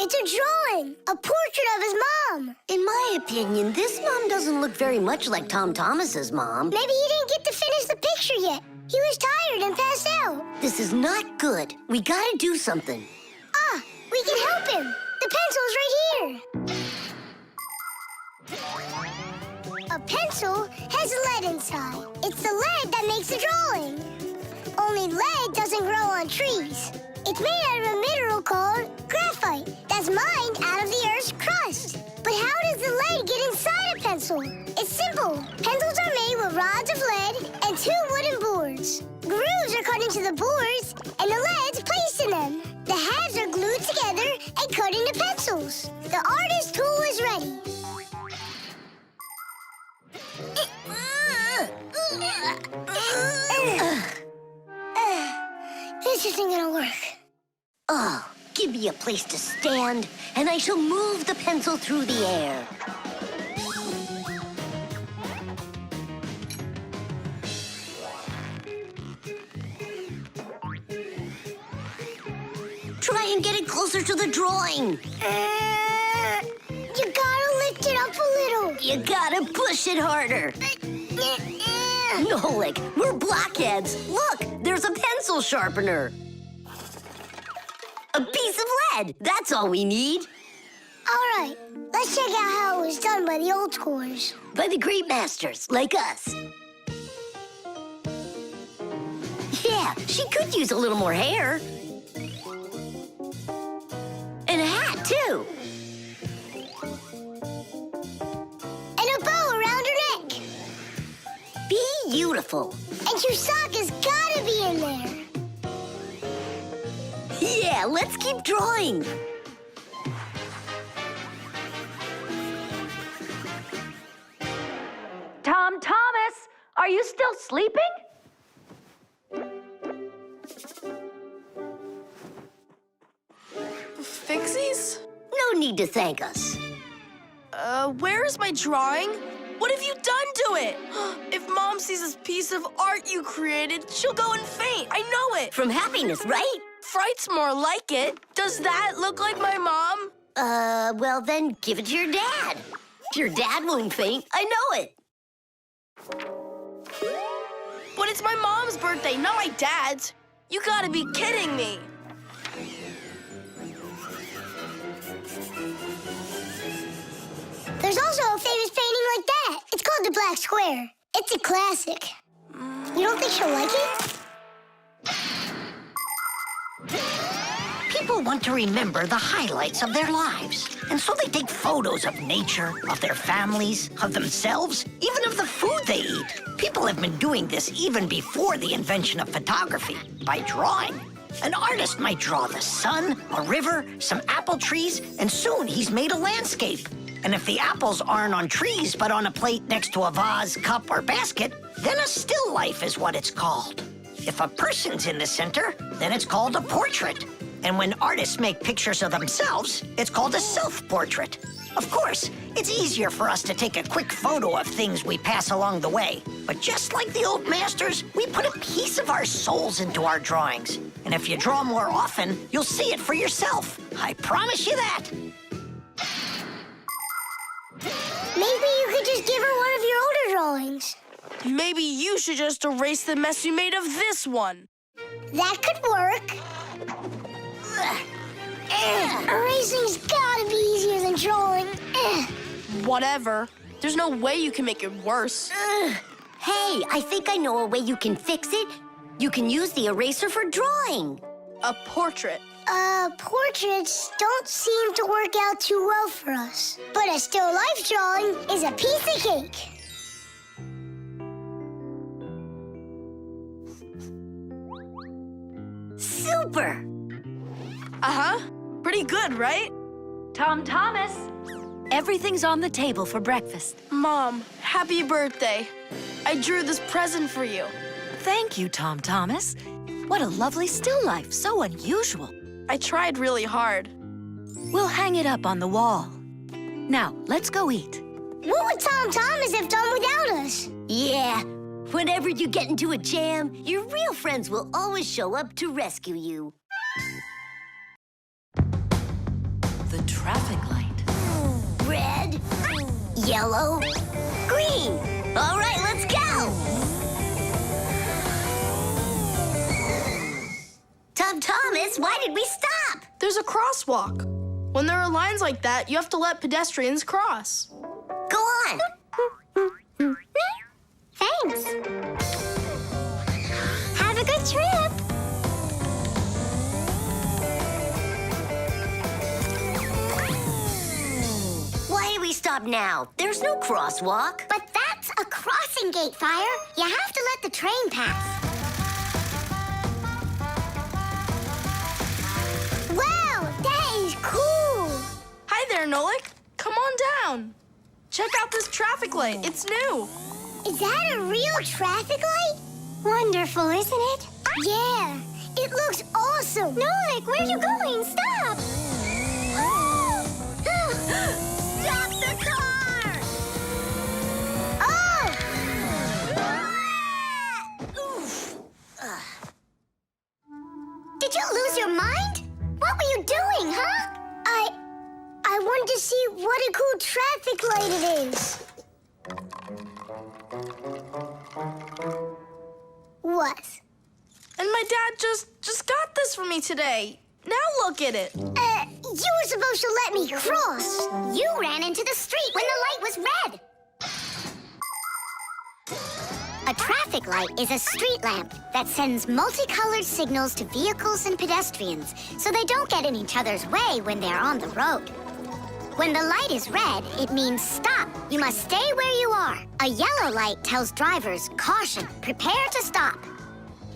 It's a drawing, a portrait of his mom. In my opinion, this mom doesn't look very much like Tom Thomas's mom. Maybe he didn't get to finish the picture yet. He was tired and passed out. This is not good. We gotta do something. Ah, him! The pencil's right here! A pencil has lead inside. It's the lead that makes the drawing. Only lead doesn't grow on trees. It's made out of a mineral called graphite that's mined out of the Earth's crust. But how does the lead get inside a pencil? It's simple. Pencils are made with rods of lead and 2 wooden boards. Grooves are cut into the boards, and the lead's placed in them. The halves are glued together and cut into pencils. The artist's tool is ready. This isn't gonna work. Oh, give me a place to stand, and I shall move the pencil through the air. Try and get it closer to the drawing. You gotta lift it up a little. You gotta push it harder. Nolik, we're blockheads. Look, there's a pencil sharpener. A piece of lead, that's all we need. All right, let's check out how it was done by the old schoolers. By the great masters, like us. Yeah, she could use a little more hair. And a hat, too. And a bow around her neck. Beautiful. And Chusaka's gotta be in there. Yeah, let's keep drawing. Tom Thomas, are you still sleeping? Fixies? No need to thank us. Where's my drawing? What have you done to it? If Mom sees this piece of art you created, she'll go and faint. I know it. From happiness, right? Fright's more like it. Does that look like my mom? Well then, give it to your dad. Your dad won't faint, I know it. But it's my mom's birthday, not my dad's. You gotta be kidding me. There's also a famous painting like that. It's called the Black Square. It's a classic. You don't think she'll like it? People want to remember the highlights of their lives. And so they take photos of nature, of their families, of themselves, even of the food they eat. People have been doing this even before the invention of photography, by drawing. An artist might draw the sun, a river, some apple trees, and soon he's made a landscape. And if the apples aren't on trees, but on a plate next to a vase, cup, or basket, then a still life is what it's called. If a person's in the center, then it's called a portrait. And when artists make pictures of themselves, it's called a self-portrait. Of course, it's easier for us to take a quick photo of things we pass along the way. But just like the old masters, we put a piece of our souls into our drawings. And if you draw more often, you'll see it for yourself. I promise you that. Maybe you could just give her one of your older drawings. Maybe you should just erase the mess you made of this one. That could work. Erasing's gotta be easier than drawing. Whatever. There's no way you can make it worse. Hey, I think I know a way you can fix it. You can use the eraser for drawing. A portrait. Portraits don't seem to work out too well for us. But a still life drawing is a piece of cake. Super! Uh-huh. Pretty good, right? Tom Thomas, everything's on the table for breakfast. Mom, happy birthday. I drew this present for you. Thank you, Tom Thomas. What a lovely still life, so unusual. I tried really hard. We'll hang it up on the wall. Now, let's go eat. What would Tom Thomas have done without us? Yeah, whenever you get into a jam, your real friends will always show up to rescue you. The traffic light. Red, yellow, green. All right, let's go! Tom Thomas, why did we stop? There's a crosswalk. When there are lines like that, you have to let pedestrians cross. Go on. Thanks. Have a good trip. Why do we stop now? There's no crosswalk. But that's a crossing gate, Fire. You have to let the train pass. Wow, that is cool. Hi there, Nolik. Come on down. Check out this traffic light. It's new. Is that a real traffic light? Wonderful, isn't it? Yeah, it looks awesome. Nolik, where are you going? Stop! Stop the car! Oh! Oof. Did you lose your mind? What were you doing, huh? I wanted to see what a cool traffic light it is. What? And my dad just got this for me today. Now look at it. You were supposed to let me cross. You ran into the street when the light was red. A traffic light is a street lamp that sends multicolored signals to vehicles and pedestrians so they don't get in each other's way when they're on the road. When the light is red, it means stop. You must stay where you are. A yellow light tells drivers, caution, prepare to stop.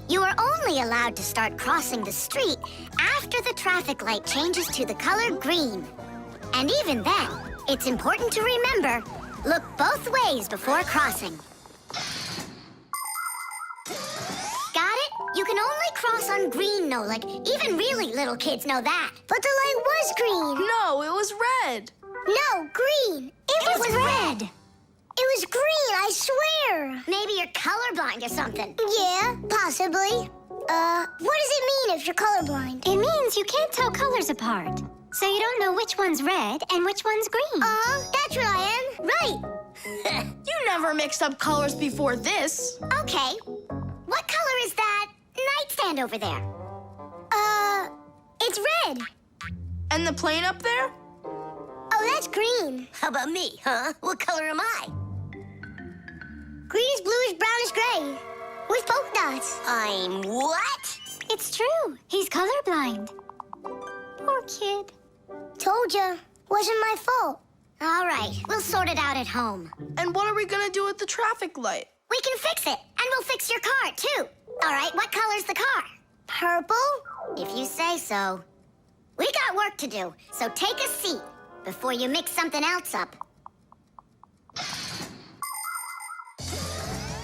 You are only allowed to start crossing the street after the traffic light changes to the color green. And even then, it's important to remember, look both ways before crossing. Got it? You can only cross on green, Nolik. Even really little kids know that. But the light was green. No, it was red. No, green. It was red. It was green, I swear. Maybe you're colorblind or something. Yeah, possibly. What does it mean if you're colorblind? It means you can't tell colors apart. So you don't know which one's red and which one's green. That's what I am. Right. You never mixed up colors before this. Okay. What color is that nightstand over there? It's red. And the plane up there? Oh, that's green. How about me, huh? What color am I? Greenish, bluish, brownish, gray. With polka dots. I'm what? It's true. He's colorblind. Poor kid. Told ya. Wasn't my fault. All right, we'll sort it out at home. And what are we gonna do with the traffic light? We can fix it, and we'll fix your car, too. All right, what color's the car? Purple? If you say so. We got work to do, so take a seat before you mix something else up.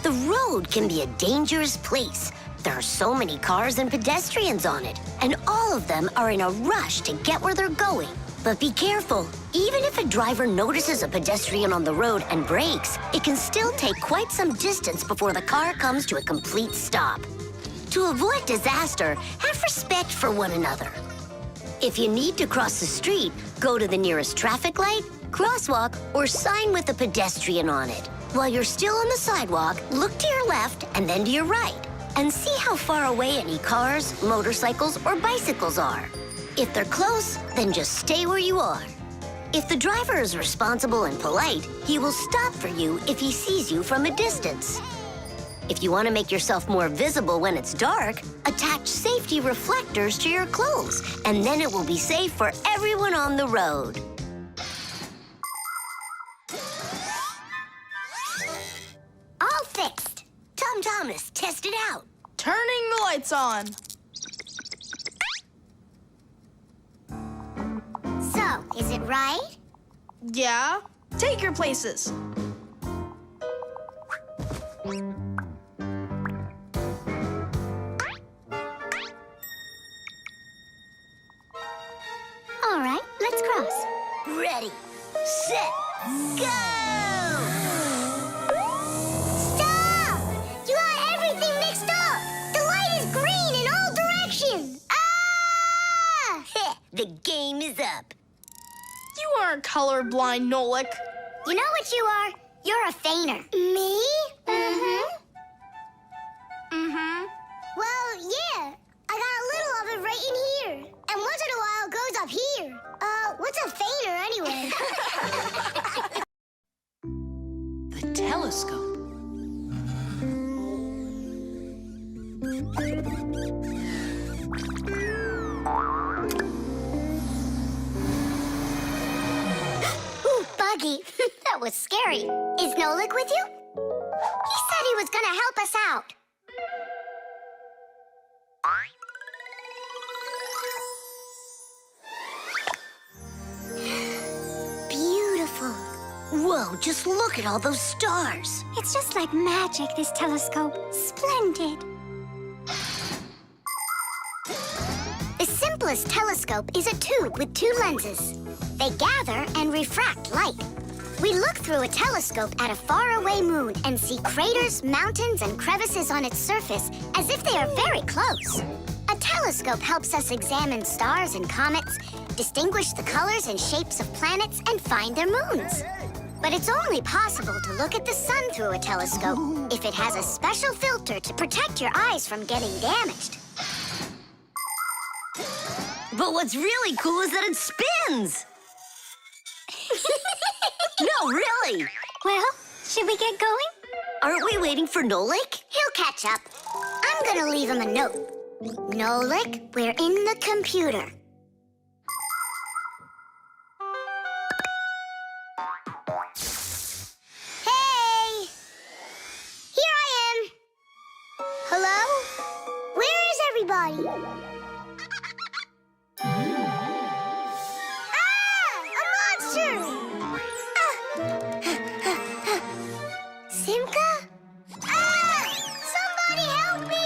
The road can be a dangerous place. There are so many cars and pedestrians on it, and all of them are in a rush to get where they're going. But be careful. Even if a driver notices a pedestrian on the road and brakes, it can still take quite some distance before the car comes to a complete stop. To avoid disaster, have respect for one another. If you need to cross the street, go to the nearest traffic light, crosswalk, or sign with a pedestrian on it. While you're still on the sidewalk, look to your left and then to your right, and see how far away any cars, motorcycles, or bicycles are. If they're close, then just stay where you are. If the driver is responsible and polite, he will stop for you if he sees you from a distance. If you want to make yourself more visible when it's dark, attach safety reflectors to your clothes, and then it will be safe for everyone on the road. All fixed. Tom Thomas, test it out. Turning the lights on. So, is it right? Yeah. Take your places. All right, let's cross. Ready, set, go! Stop! You got everything mixed up. The light is green in all directions. Ah! Heh, the game is up. You aren't colorblind, Nolik. You know what you are? You're a feigner. Me? Well, Yeah, I got a little of it right in here. And once in a while it goes up here. What The telescope. Ooh, Buggy. That was scary. Is Nolik with you? He said he was gonna help us out. Beautiful. Whoa, just look at all those stars. It's just like magic, this telescope. Splendid. The simplest telescope is a tube with 2 lenses. They gather and refract light. We look through a telescope at a faraway moon and see craters, mountains, and crevices on its surface as if they are very close. A telescope helps us examine stars and comets, distinguish the colors and shapes of planets, and find their moons. But it's only possible to look at the sun through a telescope if it has a special filter to protect your eyes from getting damaged. But what's really cool is that it spins. No, really. Well, should we get going? Aren't we waiting for Nolik? He'll catch up. I'm gonna leave him a note. Nolik, we're in the computer. Hey! Here I am. Hello? Where is everybody? A monster! Simka? Somebody help me!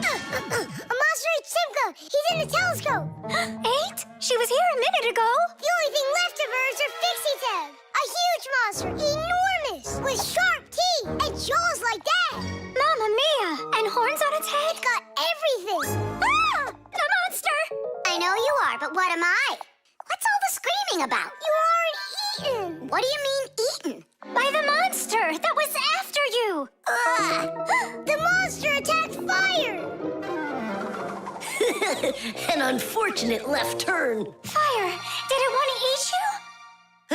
A monster ate Simka! He's in the telescope! Ate? She was here a minute ago. The only thing left of her is her fixie tab. A huge monster, enormous, with sharp teeth and jaws like that. Mamma mia! And horns on its head? It's got everything. Ah! The monster! I know you are, but what am I? What's all the screaming about? You aren't eaten. What do you mean, eaten? By the monster that was after you. The monster attacked fire. An unfortunate left turn. Fire! Did it want to eat you?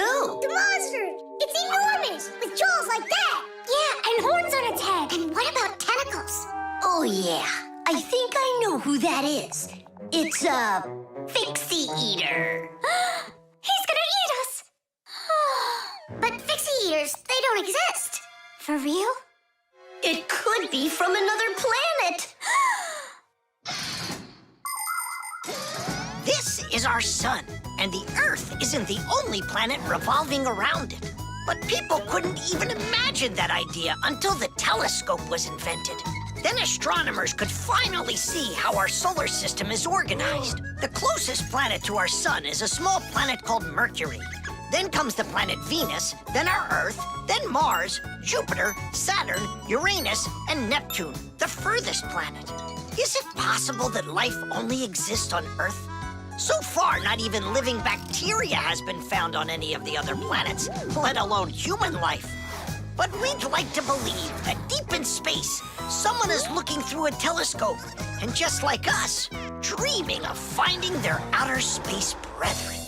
Who? The monster. It's enormous, with jaws like that. Yeah, and horns on its head. And what about tentacles? Oh, yeah. I think I know who that is. It's a Fixie Eater. He's gonna eat us. But fixie eaters, they don't exist. For real? It could be from another planet. This is our sun, and the Earth isn't the only planet revolving around it. But people couldn't even imagine that idea until the telescope was invented. Then astronomers could finally see how our solar system is organized. The closest planet to our sun is a small planet called Mercury. Then comes the planet Venus, then our Earth, then Mars, Jupiter, Saturn, Uranus, and Neptune, the furthest planet. Is it possible that life only exists on Earth? So far, not even living bacteria has been found on any of the other planets, let alone human life. But we'd like to believe that deep in space, someone is looking through a telescope, and just like us, dreaming of finding their outer space brethren.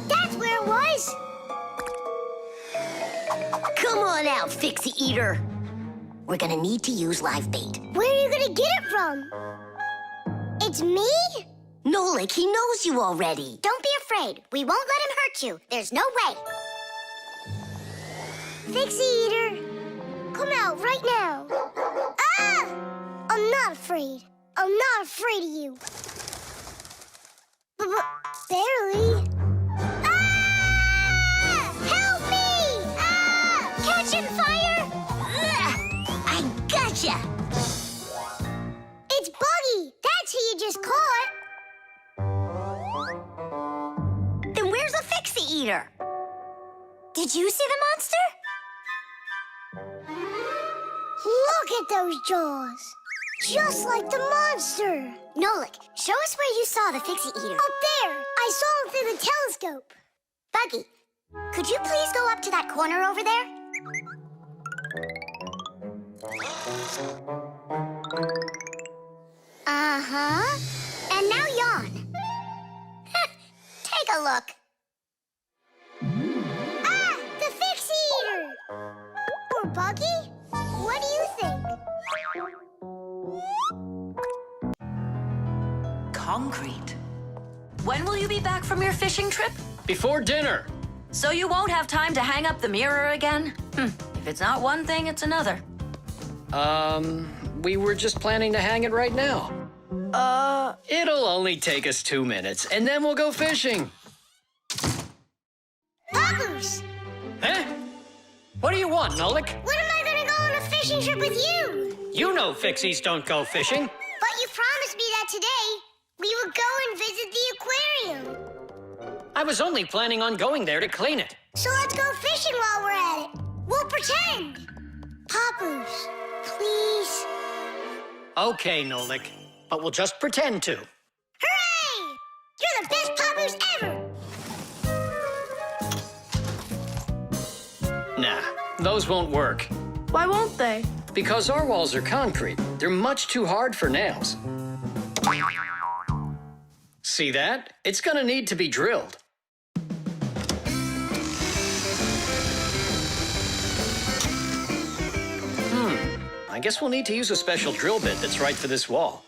That's where it was. Come on out, Fixie Eater. We're gonna need to use live bait. Where are you gonna get it from? It's me? Nolik, he knows you already. Don't be afraid. We won't let him hurt you. There's no way. Fixie Eater, come out right now. Ah! I'm not afraid. I'm not afraid of you. Barely. Ah! Help me! Ah! Catch him, fire! I gotcha! It's Buggy. That's who you just caught. Then where's the Fixie Eater? Did you see the monster? Look at those jaws. Just like the monster. Nolik, show us where you saw the fixie eater. Up there. I saw him through the telescope. Buggy, could you please go up to that corner over there? concrete. When will you be back from your fishing trip? Before dinner. So you won't have time to hang up the mirror again? If it's not one thing, it's another. We were just planning to hang it right now. It'll only take us 2 minutes, and then we'll go fishing. Papoose! Huh? What do you want, Nolik? When am I gonna go on a fishing trip with you? You know Fixies don't go fishing. But you promised me that today we would go and visit the aquarium. I was only planning on going there to clean it. So let's go fishing while we're at it. We'll pretend. Papoose, please. Okay, Nolik, but we'll just pretend to. Hooray! You're the best Papoose ever! Nah, those won't work. Why won't they? Because our walls are concrete. They're much too hard for nails. See that? It's gonna need to be drilled. I guess we'll need to use a special drill bit that's right for this wall.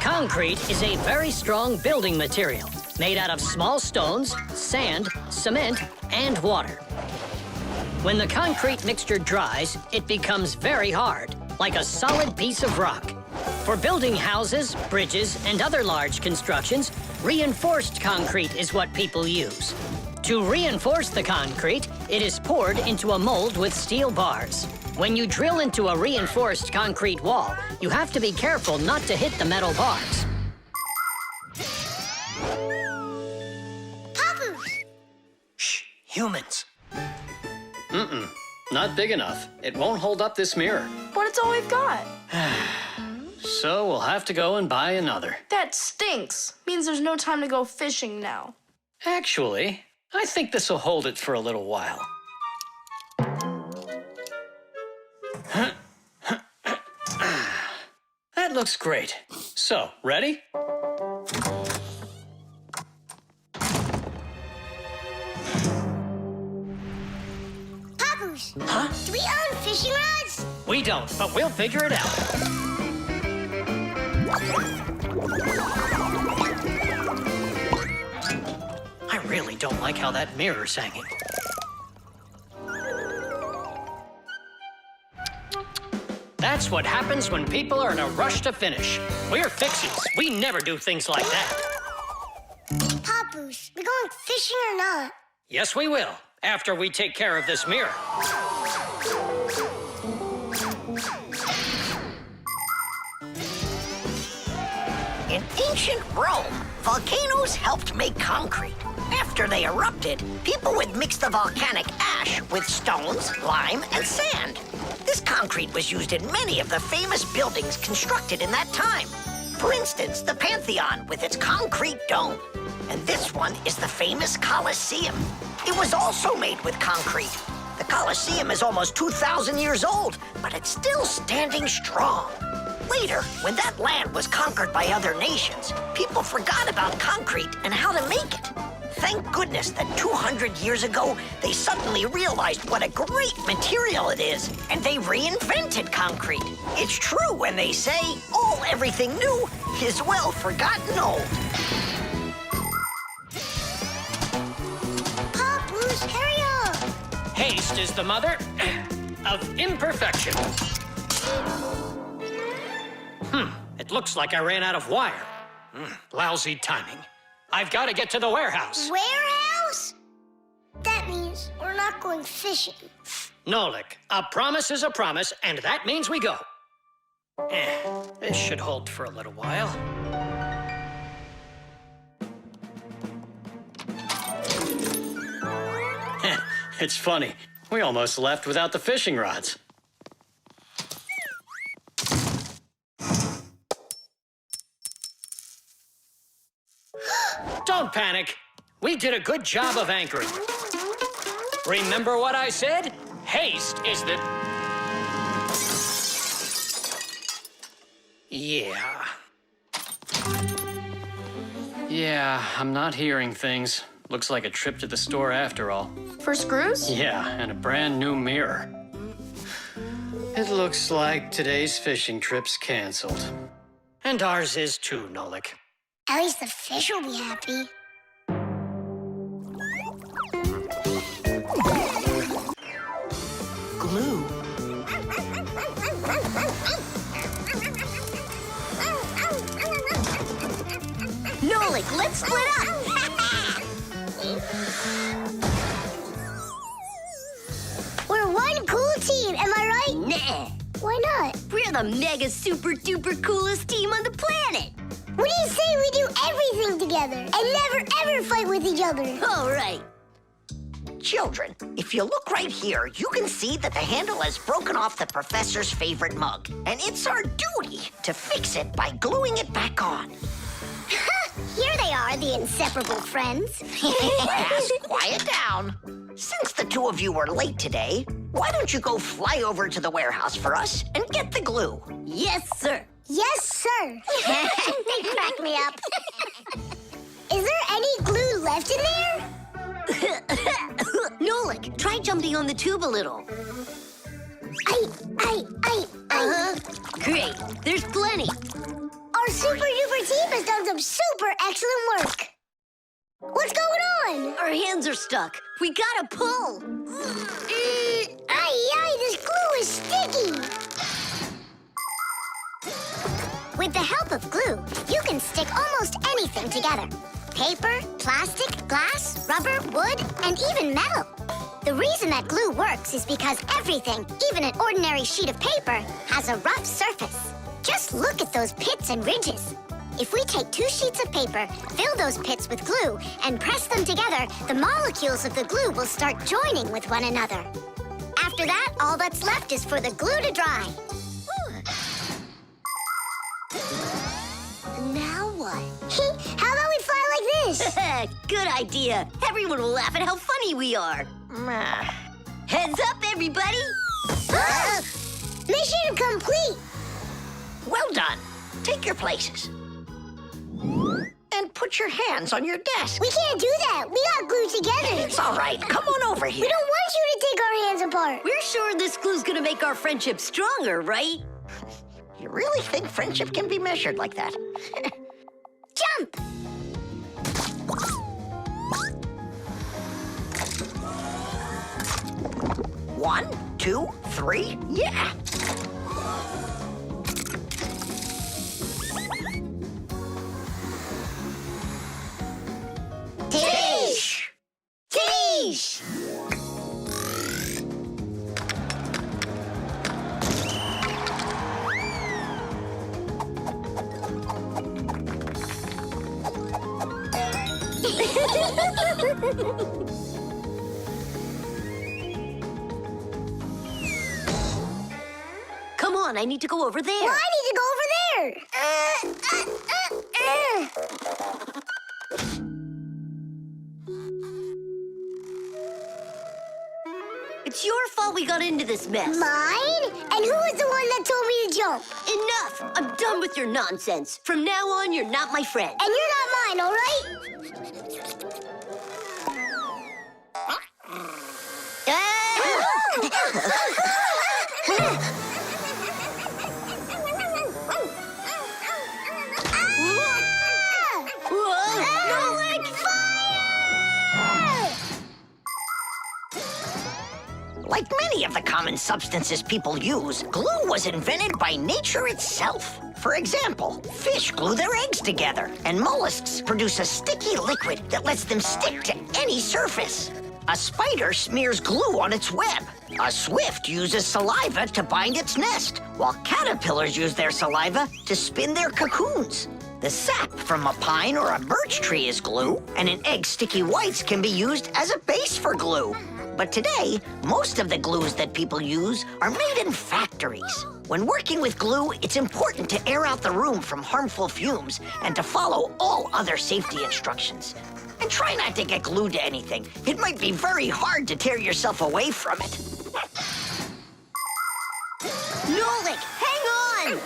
Concrete is a very strong building material made out of small stones, sand, cement, and water. When the concrete mixture dries, it becomes very hard, like a solid piece of rock. For building houses, bridges, and other large constructions, reinforced concrete is what people use. To reinforce the concrete, it is poured into a mold with steel bars. When you drill into a reinforced concrete wall, you have to be careful not to hit the metal bars. Papoose! Shh, humans. Not big enough. It won't hold up this mirror. But it's all we've got. So we'll have to go and buy another. That stinks. Means there's no time to go fishing now. Actually, I think this will hold it for a little while. That looks great. So, ready? Papoose! Huh? Do we own fishing rods? We don't, but we'll figure it out. I really don't like how that mirror's hanging. That's what happens when people are in a rush to finish. We're Fixies. We never do things like that. Papoose, we going fishing or not? Yes, we will, after we take care of this mirror. In ancient Rome, volcanoes helped make concrete. After they erupted, people would mix the volcanic ash with stones, lime, and sand. This concrete was used in many of the famous buildings constructed in that time. For instance, the Pantheon with its concrete dome. And this one is the famous Colosseum. It was also made with concrete. The Colosseum is almost 2,000 years old, but it's still standing strong. Later, when that land was conquered by other nations, people forgot about concrete and how to make it. Thank goodness that 200 years ago, they suddenly realized what a great material it is, and they reinvented concrete. It's true when they say, all everything new is well forgotten old. Papoose, hurry up! Haste is the mother of imperfection. It looks like I ran out of wire. Lousy timing. I've got to get to the warehouse. Warehouse? That means we're not going fishing. Nolik, a promise is a promise, and that means we go. This should hold for a little while. It's funny. We almost left without the fishing rods. Don't panic. We did a good job of anchoring. Remember what I said? Haste is the... Yeah, I'm not hearing things. Looks like a trip to the store after all. For screws? Yeah, and a brand new mirror. It looks like today's fishing trip's canceled. And ours is too, Nolik. At least the fish will be happy. Glue. Nolik, let's split up! We're one cool team, am I right? Nah, Why not? we're the mega super duper coolest team on the planet! What do you say we do everything together and never ever fight with each other? All right. Children, if you look right here, you can see that the handle has broken off the professor's favorite mug. And it's our duty to fix it by gluing it back on. Here they are, the inseparable friends. Class, quiet down. Since the two of you were late today, why don't you go fly over to the warehouse for us and get the glue? Yes, sir. Yes, sir. They crack me up. Is there any glue left in there? Nolik, try jumping on the tube a little. Great, there's plenty. Our super duper team has done some super excellent work. What's going on? Our hands are stuck. We gotta pull. This glue is sticky. With the help of glue, you can stick almost anything together. Paper, plastic, glass, rubber, wood, and even metal. The reason that glue works is because everything, even an ordinary sheet of paper, has a rough surface. Just look at those pits and ridges. If we take 2 sheets of paper, fill those pits with glue, and press them together, the molecules of the glue will start joining with one another. After that, all that's left is for the glue to dry. Now what? How about we fly like this? Good idea. Everyone will laugh at how funny we are. Heads up, everybody. Mission complete. Well done. Take your places. And put your hands on your desk. We can't do that. We got glued together. It's all right. Come on over here. We don't want you to take our hands apart. We're sure this glue's gonna make our friendship stronger, right? You really think friendship can be measured like that? Jump! One, 2, 3, yeah. Tish! Tish! Come on, I need to go over there. Well, I need to go over there. It's your fault we got into this mess. Mine? And who was the one that told me to jump? Enough! I'm done with your nonsense. From now on, you're not my friend. And you're not mine, all right? Like many of the common substances people use, glue was invented by nature itself. For example, fish glue their eggs together, and mollusks produce a sticky liquid that lets them stick to any surface. A spider smears glue on its web. A swift uses saliva to bind its nest, while caterpillars use their saliva to spin their cocoons. The sap from a pine or a birch tree is glue, and an egg's sticky whites can be used as a base for glue. But today, most of the glues that people use are made in factories. When working with glue, it's important to air out the room from harmful fumes and to follow all other safety instructions. And try not to get glued to anything. It might be very hard to tear yourself away from it. Nolik, hang on!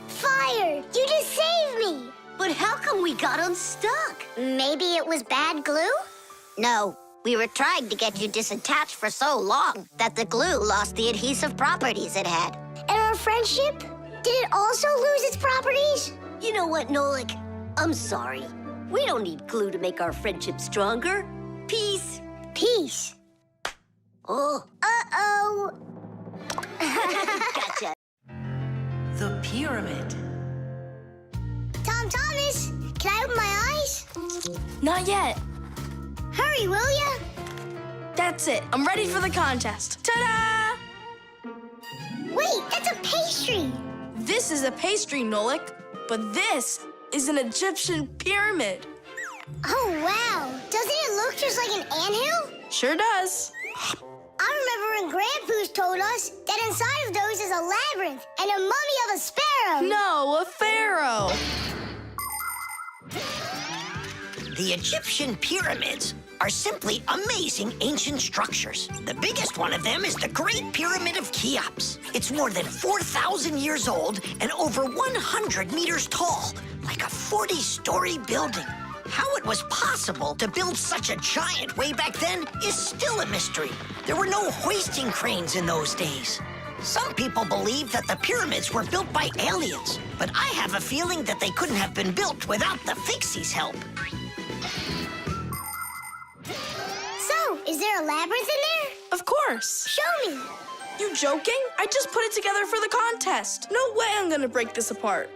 Fire! You just saved me! But But how come we got unstuck? Maybe it was bad glue? No, we were trying to get you disattached for so long that the glue lost the adhesive properties it had. And our friendship? Did it also lose its properties? You know what, Nolik? I'm sorry. We don't need glue to make our friendship stronger. Peace. Peace. Oh. Uh-oh. Gotcha. The pyramid. Tom Thomas, can I open my eyes? Not yet. Hurry, will ya? That's it. I'm ready for the contest. Ta-da! Wait, that's a pastry. This is a pastry, Nolik, but this is an Egyptian pyramid. Oh, wow. Doesn't it look just like an anthill? Sure does. I remember when Grandpoo's told us that inside of those is a labyrinth and a mummy of a sparrow. No, a pharaoh. The Egyptian pyramids are simply amazing ancient structures. The biggest one of them is the Great Pyramid of Cheops. It's more than 4,000 years old and over 100 meters tall, like a 40-story building. How it was possible to build such a giant way back then is still a mystery. There were no hoisting cranes in those days. Some people believe that the pyramids were built by aliens, but I have a feeling that they couldn't have been built without the Fixies' help. So, is there a labyrinth in there? Of course. Show me. You joking? I just put it together for the contest. No way I'm gonna break this apart.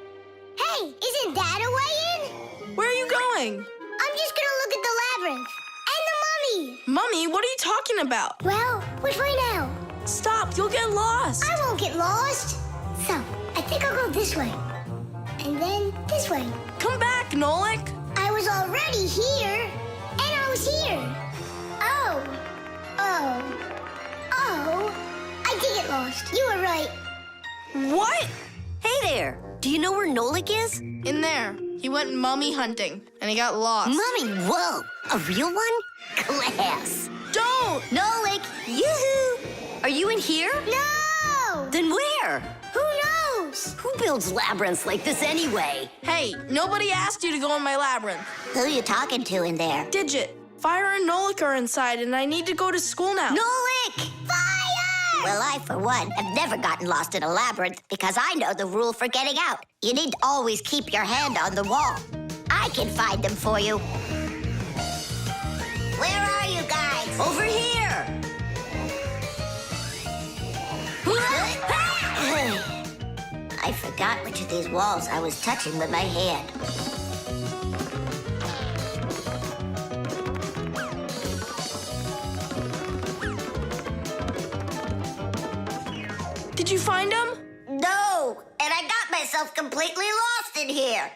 Hey, isn't that a way in? Where are you going? I'm just gonna look at the labyrinth. And the mummy. Mummy, what are you talking about? Well, which way now? Stop, you'll get lost. I won't get lost. So, I think I'll go this way. And then this way. Come back, Nolik. I was already here. And I was here. Oh. I did get lost. You were right. What? Hey there. Do you know where Nolik is? In there. He went mummy hunting, and he got lost. Mummy, whoa. A real one? Class. Don't! Nolik, yoo-hoo. Are you in here? No! Then where? Who knows? Who builds labyrinths like this anyway? Hey, nobody asked you to go in my labyrinth. Who you talking to in there? Digit, Fire and Nolik are inside, and I need to go to school now. Nolik! Fire! Well, I, for one, have never gotten lost in a labyrinth because I know the rule for getting out. You need to always keep your hand on the wall. I can find them for you. Where are you guys? Over here. I forgot which of these walls I was touching with my hand. Did you find him? No, and I got myself completely lost in here.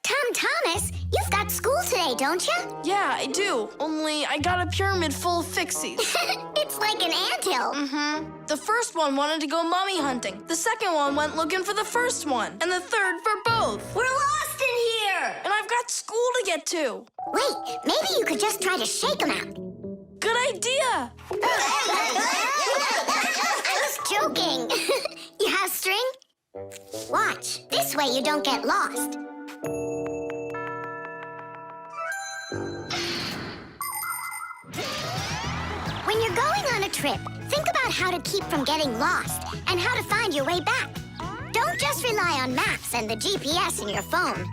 Tom Thomas, you've got school today, don't you? Yeah, I do. Only I got a pyramid full of Fixies. It's like an anthill. Mm-hmm. The first one wanted to go mummy hunting. The second one went looking for the first one. And the third for both. We're lost in here. And I've got school to get to. Wait, maybe you could just try to shake them out. Good idea. I was joking. You have string? Watch. This way you don't get lost. When you're going on a trip, think about how to keep from getting lost and how to find your way back. Don't just rely on maps and the GPS in your phone.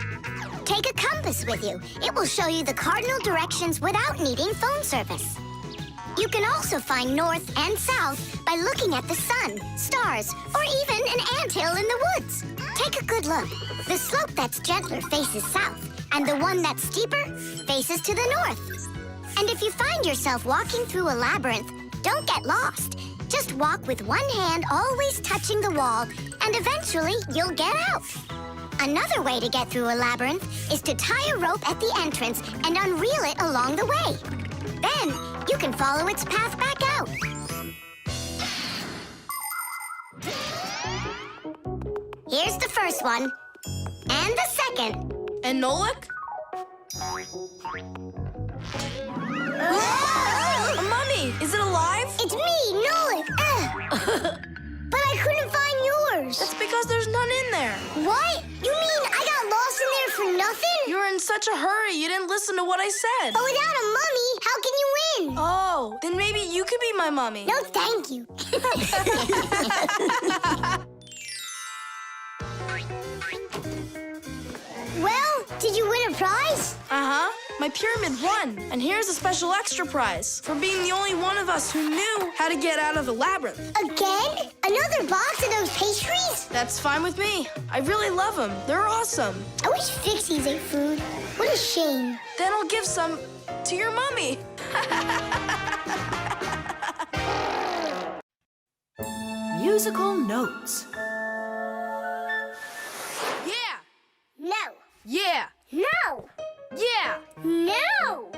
Take a compass with you. It will show you the cardinal directions without needing phone service. You can also find north and south by looking at the sun, stars, or even an anthill in the woods. Take a good look. The slope that's gentler faces south, and the one that's steeper faces to the north. And if you find yourself walking through a labyrinth, don't get lost. Just walk with one hand always touching the wall, and eventually you'll get out. Another way to get through a labyrinth is to tie a rope at the entrance and unreel it along the way. Then you can follow its path back out. Here's the first one. And the second. And Nolik? A mummy! Is it alive? It's me, Nolik. But I couldn't find yours. That's because there's none in there. What? You mean I got lost in there for nothing? You were in such a hurry, you didn't listen to what I said. But without a mummy, how can you win? Oh, then maybe you could be my mummy. No, thank you. Well, did you win a prize? Uh-huh. My pyramid won. And here's a special extra prize for being the only one of us who knew how to get out of the labyrinth. Again? Another box of those pastries? That's fine with me. I really love them. They're awesome. I wish Fixies ate food. What a shame. Then I'll give some to your mummy. Musical notes. Yeah! No. Yeah! No. Yeah! No.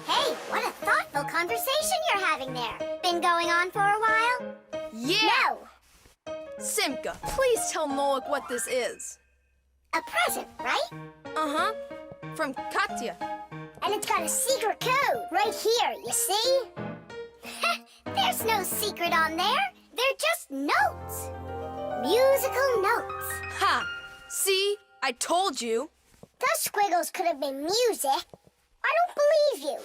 Hey, what a thoughtful conversation you're having there. Been going on for a while? Yeah! No. Simka, please tell Nolik what this is. A present, right? Uh-huh. From Katya. And it's got a secret code right here, you see? There's no secret on there. They're just notes. Musical notes. Ha! See? I told you. Those squiggles could have been music. I don't believe you.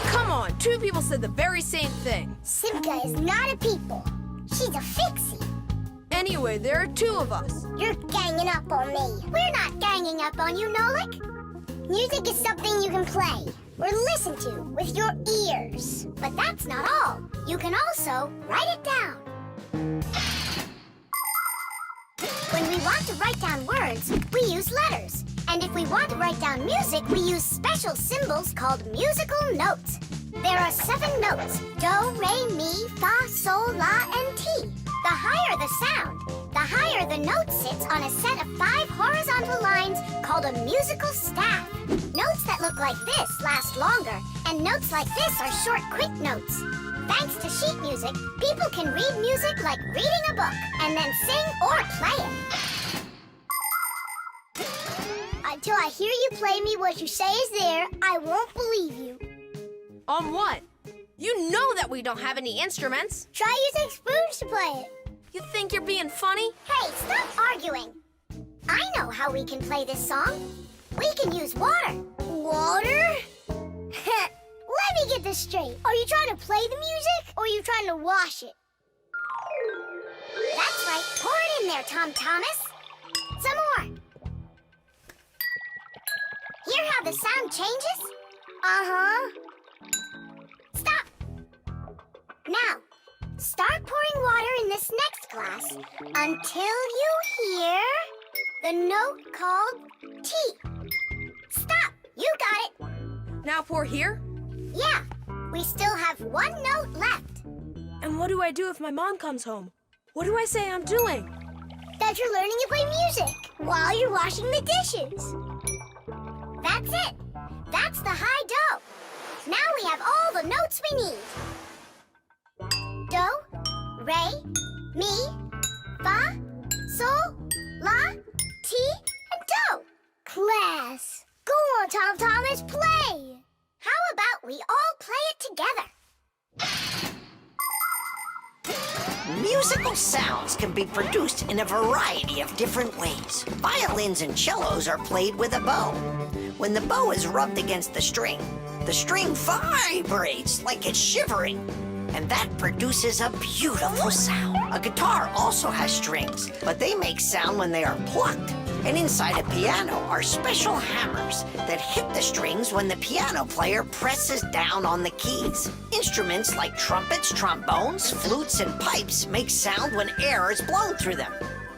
Come on, two people said the very same thing. Simka is not a people. She's a Fixie. Anyway, there are two of us. You're ganging up on me. We're not ganging up on you, Nolik. Music is something you can play or listen to with your ears. But that's not all. You can also write it down. When we want to write down words, we use letters. And if we want to write down music, we use special symbols called musical notes. There are 7 notes: do, re, mi, fa, sol, la, and ti. The higher the sound, the higher the note sits on a set of 5 horizontal lines called a musical staff. Notes that look like this last longer, and notes like this are short, quick notes. Thanks to sheet music, people can read music like reading a book, and then sing or play it. Until I hear you play me what you say is there, I won't believe you. On what? You know that we don't have any instruments. Try using spoons to play it. You think you're being funny? Hey, stop arguing. I know how we can play this song. We can use water. Water? Let me get this straight. Are you trying to play the music, or are you trying to wash it? That's right. Pour it in there, Tom Thomas. Some more. Hear how the sound changes? Uh-huh. Stop. Now, start pouring water in this next glass until you hear the note called T. Stop. You got it. Now pour here? Yeah. We still have 1 note left. And what do I do if my mom comes home? What do I say I'm doing? That you're learning to play music while you're washing the dishes. That's it. That's the high do. Now we have all the notes we need. Do, re, mi, fa, sol, la, ti, and do. Class, go on, Tom Thomas, play. How about we all play it together? Musical sounds can be produced in a variety of different ways. Violins and cellos are played with a bow. When the bow is rubbed against the string vibrates like it's shivering, and that produces a beautiful sound. A guitar also has strings, but they make sound when they are plucked. And inside a piano are special hammers that hit the strings when the piano player presses down on the keys. Instruments like trumpets, trombones, flutes, and pipes make sound when air is blown through them.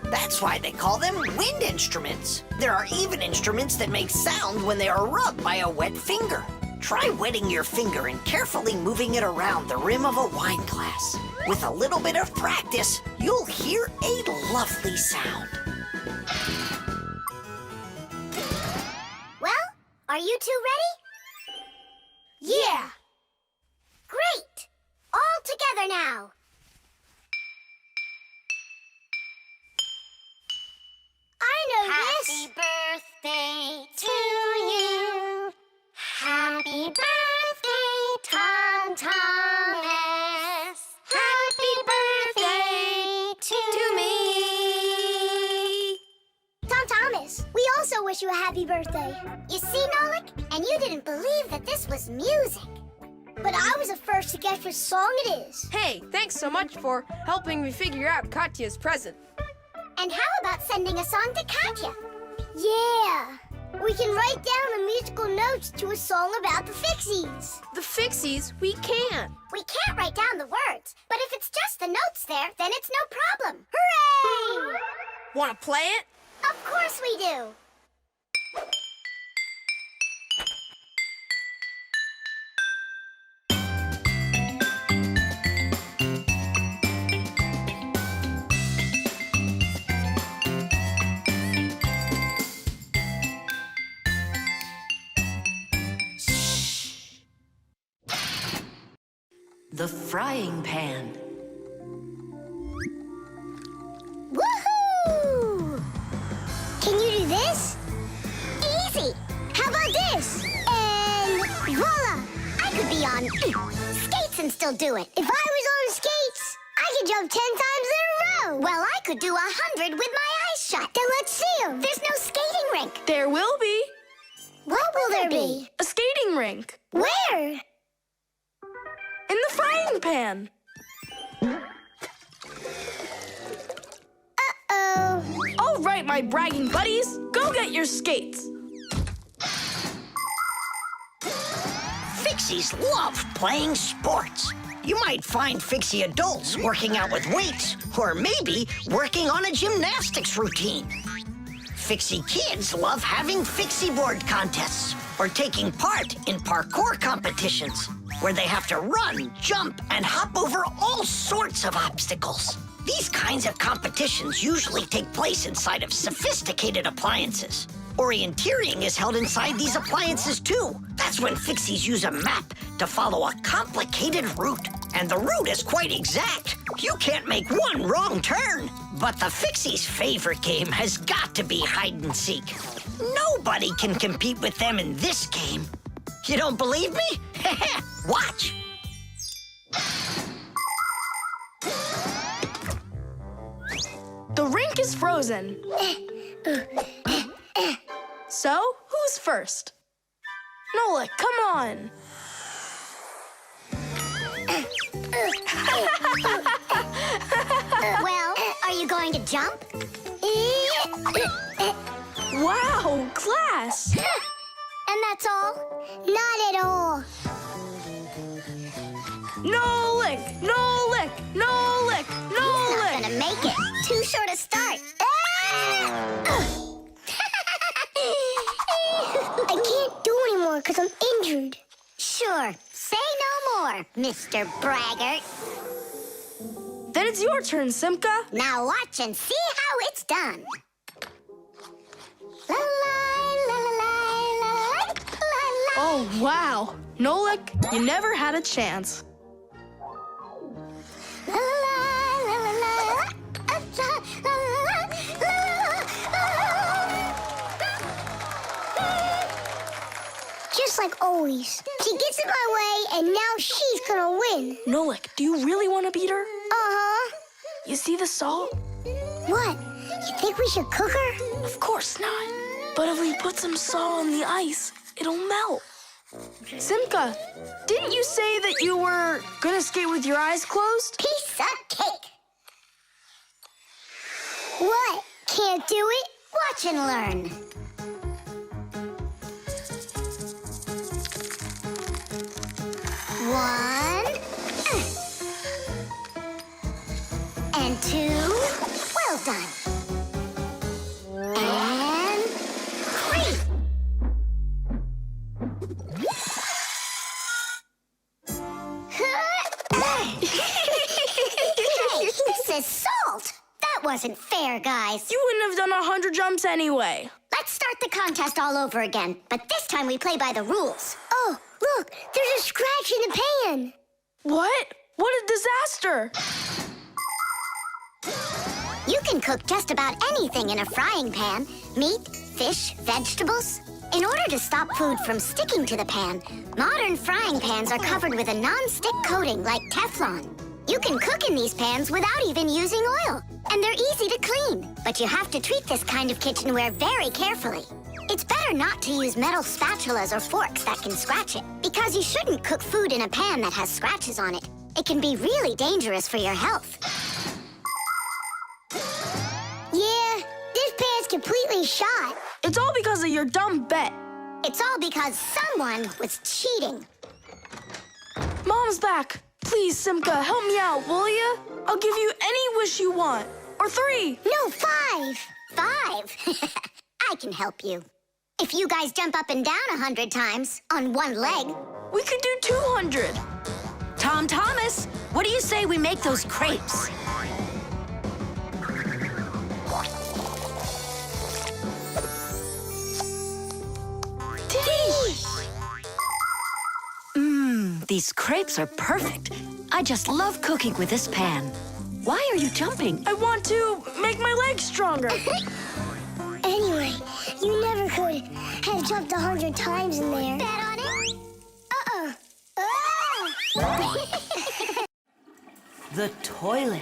That's why they call them wind instruments. There are even instruments that make sound when they are rubbed by a wet finger. Try wetting your finger and carefully moving it around the rim of a wine glass. With a little bit of practice, you'll hear a lovely sound. Well, are you two ready? Yeah! Great! All together now. I know this. Happy birthday to you. Happy birthday, Tom Thomas. Happy birthday to me. Tom Thomas, we also wish you a happy happy birthday. You see, Nolik? And you didn't believe that this was music. But I was the first to guess what song it is. Hey, thanks so much for helping me figure out Katya's present. And how about sending a song to Katya? Yeah. We can write down the musical notes to a song about the Fixies. The Fixies? We can't. We can't write down the words, but if it's just the notes there, then it's no problem. Hooray! Want to play it? Of course we do. The frying pan. Woohoo! Can you do this? Easy. How about this? And voila! I could be on skates and still do it. If I was on skates, I could jump 10 times in a row. Well, I could do 100 with my eyes shut. Then let's see them. There's no skating rink. There will be. What will there be? A skating rink. Where? In the frying pan. Uh-oh. All right, my bragging buddies, go get your skates. Fixies love playing sports. You might find Fixie adults working out with weights, or maybe working on a gymnastics routine. Fixie kids love having Fixie board contests, or taking part in parkour competitions, where they have to run, jump, and hop over all sorts of obstacles. These kinds of competitions usually take place inside of sophisticated appliances. Orienteering is held inside these appliances too. That's when Fixies use a map to follow a complicated route. And the route is quite exact. You can't make one wrong turn. But the Fixies' favorite game has got to be hide and seek. Nobody can compete with them in this game. You don't believe me? Watch. The rink is frozen. So, who's first? Nolik, come on. Well, are you going to jump? Wow, class. And that's all? Not at all. Nolik, Nolik, Nolik, He's not Nolik. gonna make it. Too short a start. I can't do anymore because I'm injured. Sure, say no more, Mr. Braggart. Then it's your turn, Simka. Now watch and see how it's done. La la la la la la la la. Oh, wow. Nolik, you never had a chance. La la la la la la. Just like always. She gets in my way, and now she's gonna win. Nolik, do you really want to beat her? Uh-huh. You see the salt? What? You think we should cook her? Of course not. But if we put some salt on the ice, it'll melt. Simka, didn't you say that you were gonna skate with your eyes closed? Piece of cake. What? Can't do it? Watch and learn. One. And two. Well done. And three. Hey, this is salt. That wasn't fair, guys. You wouldn't have done 100 jumps anyway. Let's start the contest all over again, but this time we play by the rules. Oh, look, there's a scratch in the pan. What? What a disaster! You can cook just about anything in a frying pan. Meat, fish, vegetables. In order to stop food from sticking to the pan, modern frying pans are covered with a non-stick coating like Teflon. You can cook in these pans without even using oil, and they're easy to clean. But you have to treat this kind of kitchenware very carefully. It's better not to use metal spatulas or forks that can scratch it, because you shouldn't cook food in a pan that has scratches on it. It can be really dangerous for your health. Yeah, this pan's completely shot. It's all because of your dumb bet. It's all because someone was cheating. Mom's back. Please, Simka, help me out, will ya? I'll give you any wish you want. Or 3. No, 5. 5? I can help you. If you guys jump up and down 100 times on one leg, we could do 200. Tom Thomas, what do you say we make those crepes? These crepes are perfect. I just love cooking with this pan. Why are you jumping? I want to make my legs stronger. Anyway, you never could have jumped 100 times in there. bet on it? The toilet.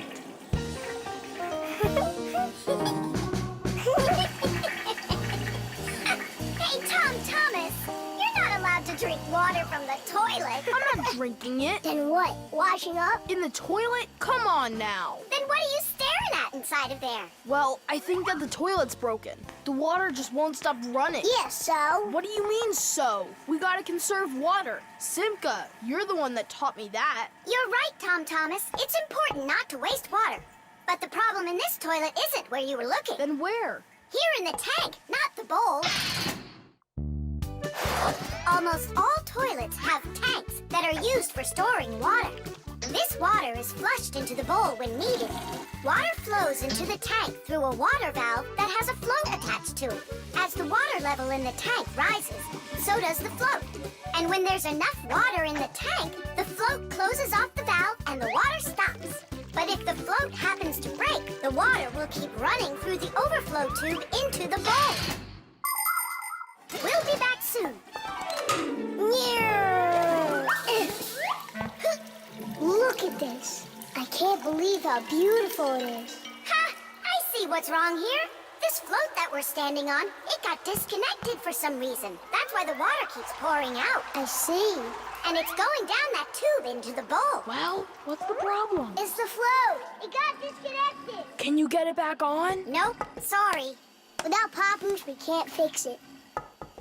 Hey, Tom Thomas, you're not allowed to drink water from the toilet. I'm not drinking it. Then what? Washing up? In the toilet? Come on now. Then what are you staring at inside of there? Well, I think that the toilet's broken. The water just won't stop running. Yeah, so? What do you mean, so? We gotta conserve water. Simka, you're the one that taught me that. You're right, Tom Thomas. It's important not to waste water. But the problem in this toilet isn't where you were looking. Then where? Here in the tank, not the bowl. Almost all toilets have tanks that are used for storing water. This water is flushed into the bowl when needed. Water flows into the tank through a water valve that has a float attached to it. As the water level in the tank rises, so does the float. And when there's enough water in the tank, the float closes off the valve and the water stops. But if the float happens to break, the water will keep running through the overflow tube into the bowl. We'll be back soon. Look at this. I can't believe how beautiful it is. Ha! I see what's wrong here. This float that we're standing on, it got disconnected for some reason. That's why the water keeps pouring out. I see. And it's going down that tube into the bowl. Well, what's the problem? It's the float. It got disconnected. Can you get it back on? Nope, sorry. Without Papoose, we can't fix it.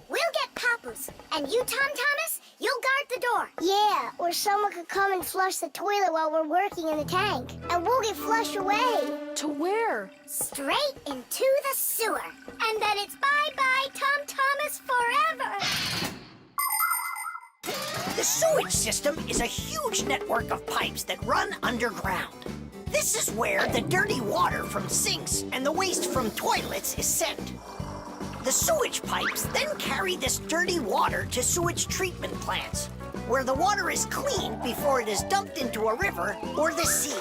We'll get Papoose. And you, Tom Thomas, you'll guard the door. Yeah, or someone could come and flush the toilet while we're working in the tank. And we'll get flushed away. To where? Straight into the sewer. And then it's bye-bye, Tom Thomas, forever. The sewage system is a huge network of pipes that run underground. This is where the dirty water from sinks and the waste from toilets is sent. The sewage pipes then carry this dirty water to sewage treatment plants, where the water is cleaned before it is dumped into a river or the sea.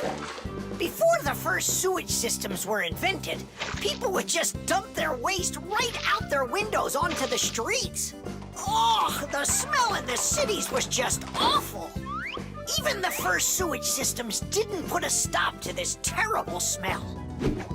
Before the first sewage systems were invented, people would just dump their waste right out their windows onto the streets. Oh, the smell in the cities was just awful. Even the first sewage systems didn't put a stop to this terrible smell.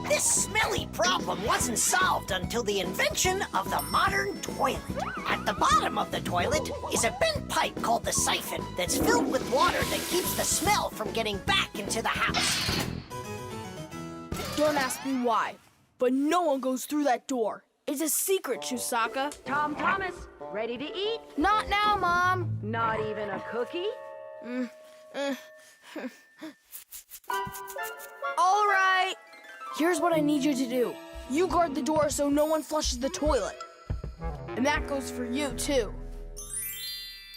This smelly problem wasn't solved until the invention of the modern toilet. At the bottom of the toilet is a bent pipe called the siphon that's filled with water that keeps the smell from getting back into the house. Don't ask me why, but no one goes through that door. It's a secret, Chusaka. Tom Thomas, ready to eat? Not now, Mom. Not even a cookie? All right. Here's what I need you to do. You guard the door so no one flushes the toilet. And that goes for you, too.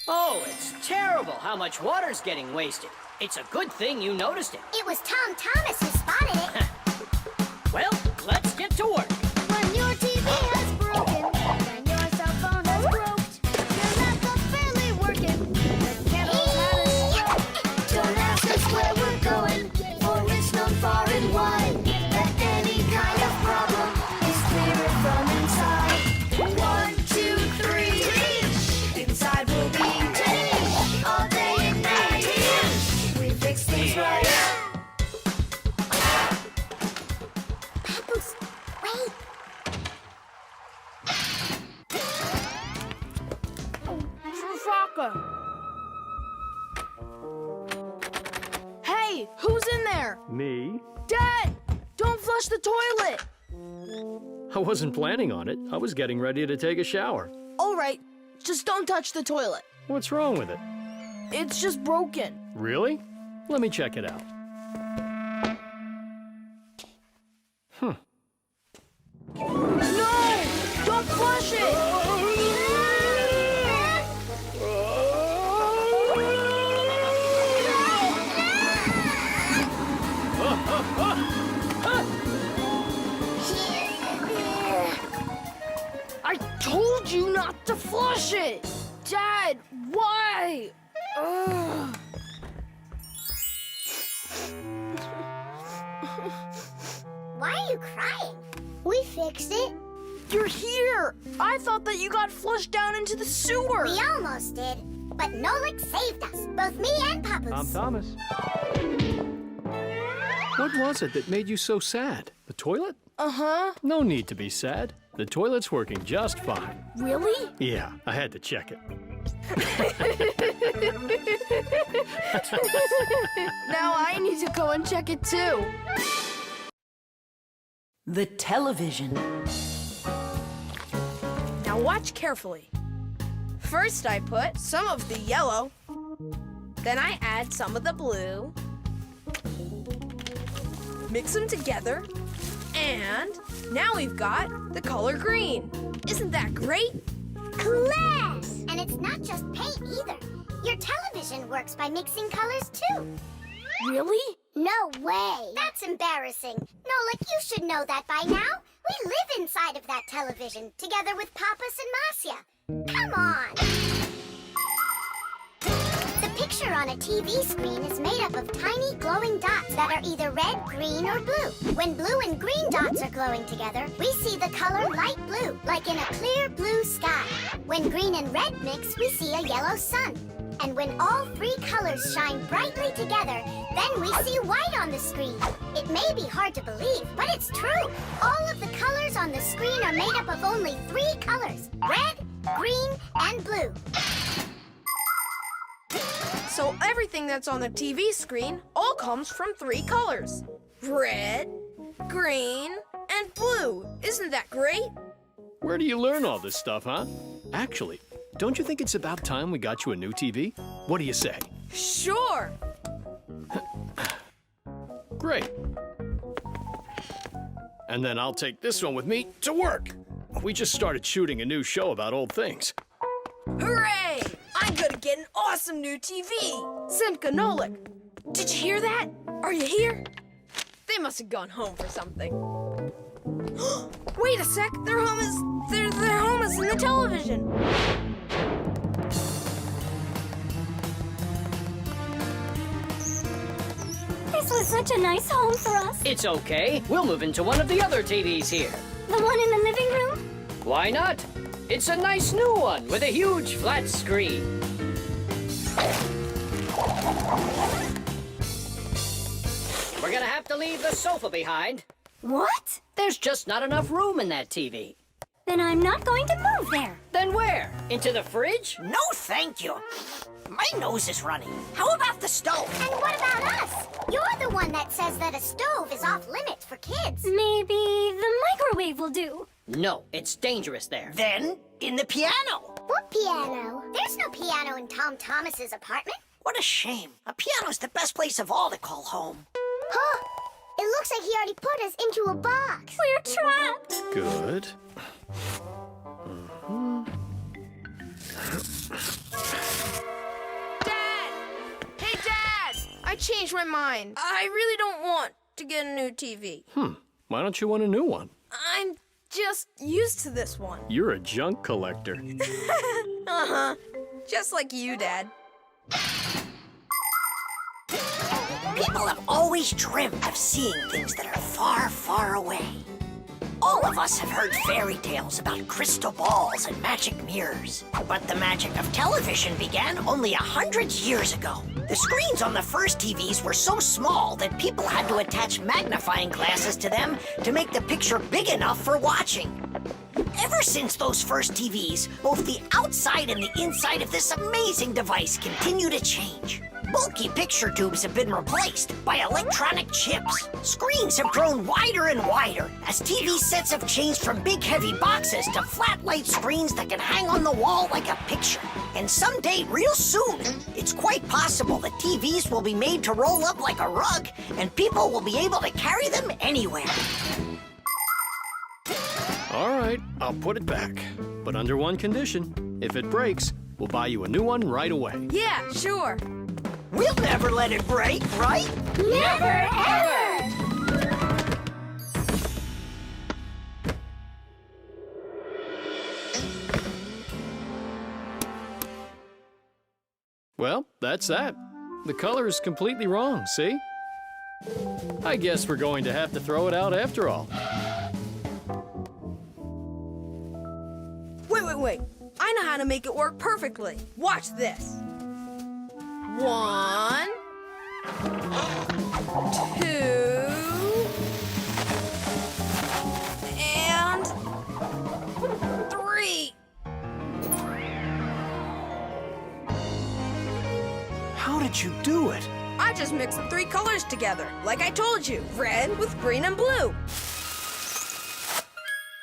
Oh, it's terrible how much water's getting wasted. It's a good thing you noticed it. It was Tom Thomas who spotted it. Well, let's get to work. When your TV has broken, when your cell phone has broke, your laptop's barely working, the candles had a stroke. Don't ask us where we're going, for it's known far and wide that any kind of problem is clearer from inside. 1, 2, 3, inside we'll be all day and night. We fix things right. America. Hey, who's in there? Me? Dad, don't flush the toilet. I wasn't planning on it. I was getting ready to take a shower. All right, just don't touch the toilet. What's wrong with it? It's just broken. Really? Let me check it out. No! Don't flush it! I told you not to flush it! Dad, why? Ugh. Why are you crying? We fixed it. You're here! I thought that you got flushed down into the sewer! We almost did, but Nolik saved us, both me and Papa's. I'm Thomas. What was it that made you so sad? The toilet? Uh-huh. No need to be sad. The toilet's working just fine. Really? Yeah, I had to check it. Now I need to go and check it too. The television. Now watch carefully. First I put some of the yellow, then I add some of the blue, mix them together, and now we've got the color green. Isn't that great? Class! And it's not just paint either. Your television works by mixing colors too. Really? No way. That's embarrassing. Nolik, you should know that by now. We live inside of that television, together with Papas and Masya. Come on. The picture on a TV screen is made up of tiny glowing dots that are either red, green, or blue. When blue and green dots are glowing together, we see the color light blue, like in a clear blue sky. When green and red mix, we see a yellow sun. And when all three colors shine brightly together, then we see white on the screen. It may be hard to believe, but it's true. All of the colors on the screen are made up of only three colors: red, green, and blue. So everything that's on the TV screen all comes from three colors: red, green, and blue. Isn't that great? Where do you learn all this stuff, huh? Actually, don't you think it's about time we got you a new TV? What do you say? Sure. Great. And then I'll take this one with me to work. We just started shooting a new show about old things. Hooray! I'm gonna get an awesome new TV. Simka, Nolik, did you hear that? Are you here? They must have gone home for something. Wait a sec, their home is in the television. This was such a nice home for us. It's okay. We'll move into one of the other TVs here. The one in the living room? Why not? It's a nice new one with a huge flat screen. We're gonna have to leave the sofa behind. What? There's just not enough room in that TV. Then I'm not going to move there. Then where? Into the fridge? No, thank you. My nose is running. How about the stove? And what about us? You're the one that says that a stove is off limits for kids. Maybe the microwave will do. No, it's dangerous there. Then, in the piano. What piano? There's no piano in Tom Thomas's apartment. What a shame. A piano's the best place of all to call home. Huh? It looks like he already put us into a box. We're trapped. Good. Dad! Hey, Dad! I changed my mind. I really don't want to get a new TV. Why don't you want a new one? I'm just used to this one. You're a junk collector. Uh-huh. Just like you, Dad. People have always dreamt of seeing things that are far, far away. All of us have heard fairy tales about crystal balls and magic mirrors. But the magic of television began only 100 years ago. The screens on the first TVs were so small that people had to attach magnifying glasses to them to make the picture big enough for watching. Ever since those first TVs, both the outside and the inside of this amazing device continue to change. Bulky picture tubes have been replaced by electronic chips. Screens have grown wider and wider as TV sets have changed from big heavy boxes to flat light screens that can hang on the wall like a picture. And someday, real soon, it's quite possible that TVs will be made to roll up like a rug and people will be able to carry them anywhere. All right, I'll put it back. But under one condition. If it breaks, we'll buy you a new one right away. Yeah, sure. We'll never let it break, right? Never ever! Well, that's that. The color is completely wrong, see? I guess we're going to have to throw it out after all. Wait. I know how to make it work perfectly. Watch this. 1, 2, and 3. How did you do it? I just mixed the 3 colors together, like I told you. Red with green and blue.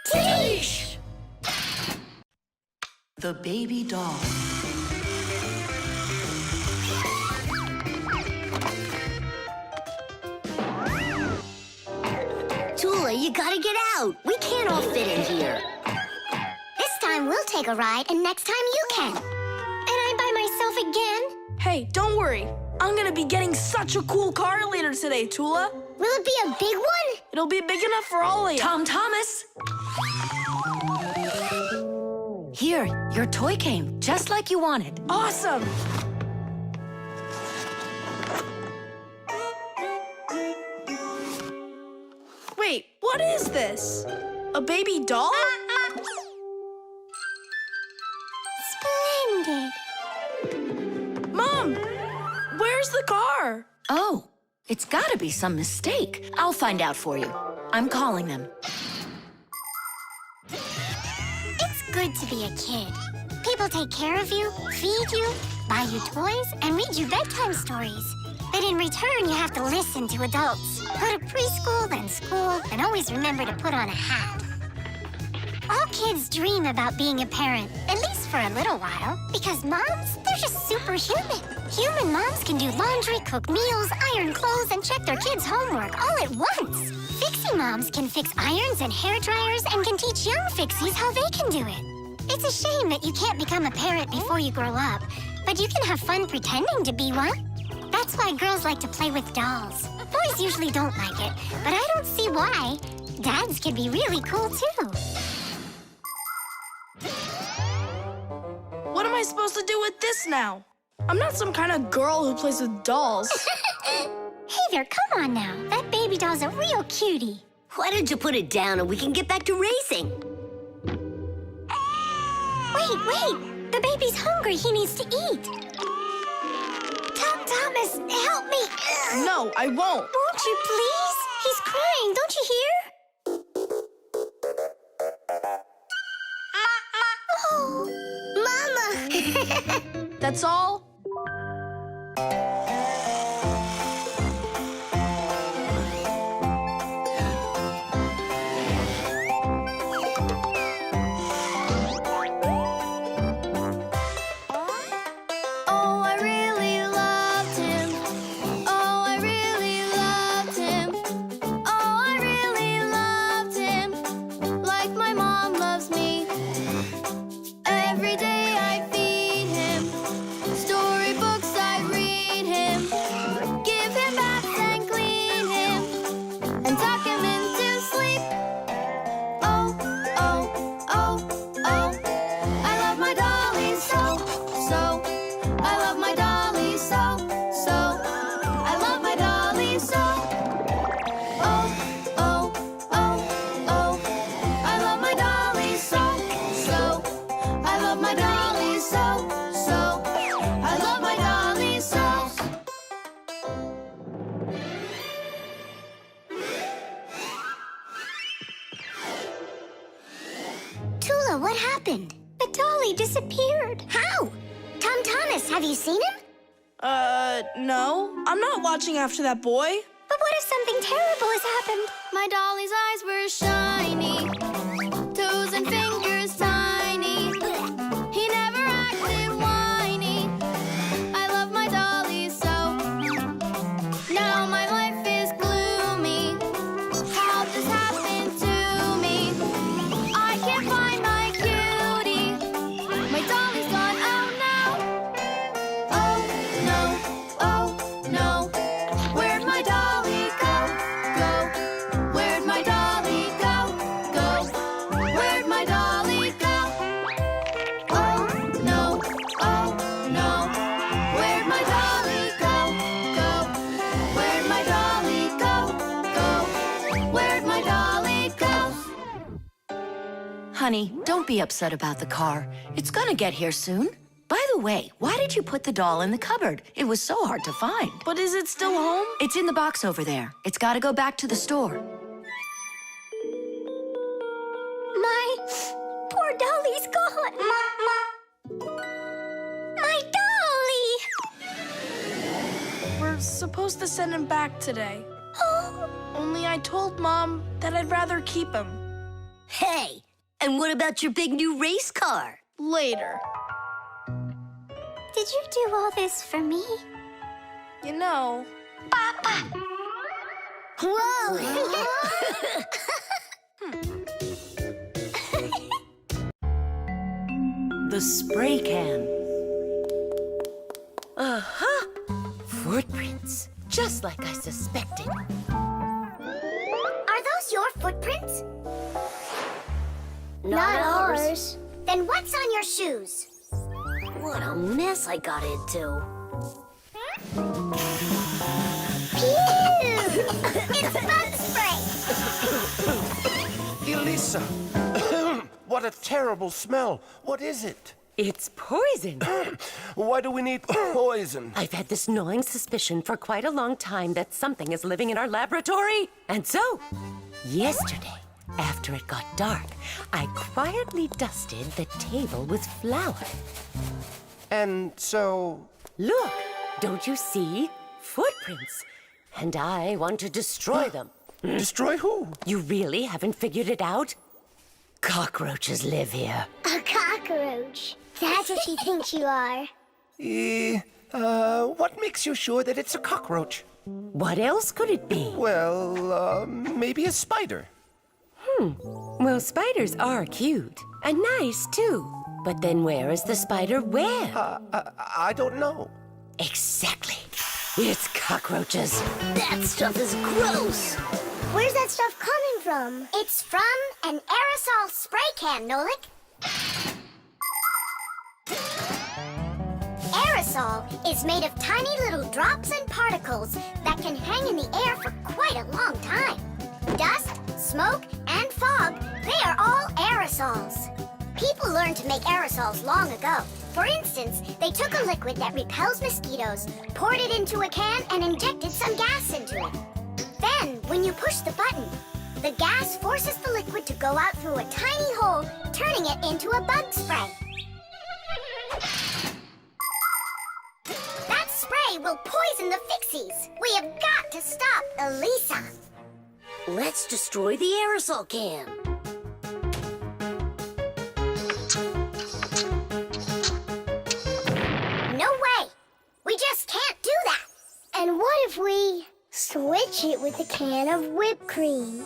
Teach! The baby doll. Tula, you gotta get out. We can't all fit in here. This time we'll take a ride, and next time you can. And I'm by myself again? Hey, don't worry. I'm gonna be getting such a cool car later today, Tula. Will it be a big one? It'll be big enough for all of you. Tom Thomas! Here, your toy came, just like you wanted. Awesome! Wait, what is this? A baby doll? Splendid. Mom, where's the car? Oh, it's gotta be some mistake. I'll find out for you. I'm calling them. It's good to be a kid. People take care of you, feed you, buy you toys, and read you bedtime stories. But in return, you have to listen to adults. Go to preschool, then school, and always remember to put on a hat. All kids dream about being a parent, at least for a little while. Because moms, they're just superhuman. Human moms can do laundry, cook meals, iron clothes, and check their kids' homework all at once. Fixie moms can fix irons and hair dryers and can teach young fixies how they can do it. It's a shame that you can't become a parent before you grow up, but you can have fun pretending to be one. That's why girls like to play with dolls. Boys usually don't like it, but I don't see why. Dads can be really cool, too. What am I supposed to do with this now? I'm not some kind of girl who plays with dolls. Hey there, come on now. That baby doll's a real cutie. Why don't you put it down and we can get back to racing? Wait. The baby's hungry. He needs to eat. Tom Thomas, help me. No, I won't. Won't you please? He's crying. Don't you hear? Mama! That's all? Every day I feed him. happened? The dolly disappeared. How? Tom Thomas, have you seen him? No. I'm not watching after that boy. But what if something terrible has happened? My dolly's eyes were shiny, toes and fingers tiny. He never acted whiny. I love my dolly so. Now my life is gloomy. How this happened to me? I can't find my cutie. My dolly's gone. Oh no! Oh no! Oh no! Where'd my dolly go? Go! Where'd my dolly go? Go! Where'd my dolly go? Oh no! Oh no! Where'd my dolly go? Go! Where'd my dolly go? Go! Where'd my dolly go? Honey, don't be upset about the car. It's gonna get here soon. By the way, why did you put the doll in the cupboard? It was so hard to find. But is it still home? It's in the box over there. It's gotta go back to the store. My poor dolly's gone. My dolly! We're supposed to send him back today. Oh, Only I told Mom that I'd rather keep him. Hey, and what about your big new race car? Later. did you do all this for me? You know, Whoa! The spray can. Uh-huh. Footprints, just like I suspected. Are those your footprints? Not ours. Then what's on your shoes? What a mess I got into. Pew! It's bug spray! Elisa! What a terrible smell. What is it? It's poison. Why do we need poison? I've had this gnawing suspicion for quite a long time that something is living in our laboratory. And so, yesterday, after it got dark, I quietly dusted the table with flour. And so... Look, don't you see? Footprints. And I want to destroy them. Destroy who? You really haven't figured it out? Cockroaches live here. A cockroach. That's what she thinks you are. What makes you sure that it's a cockroach? What else could it be? Well, maybe a spider. Well, spiders are cute. And nice, too. But then where is the spider web? I don't know. Exactly. It's cockroaches. That stuff is gross. Where's that stuff coming from? It's from an aerosol spray can, Nolik. Aerosol is made of tiny little drops and particles that can hang in the air for quite a long time. Dust, smoke, and fog, they are all aerosols. People learned to make aerosols long ago. For instance, they took a liquid that repels mosquitoes, poured it into a can, and injected some gas into it. Then, when you push the button, the gas forces the liquid to go out through a tiny hole, turning it into a bug spray. That spray will poison the Fixies. We have got to stop Elisa. Let's destroy the aerosol can. No way. We just can't do that. And what if we switch it with a can of whipped cream?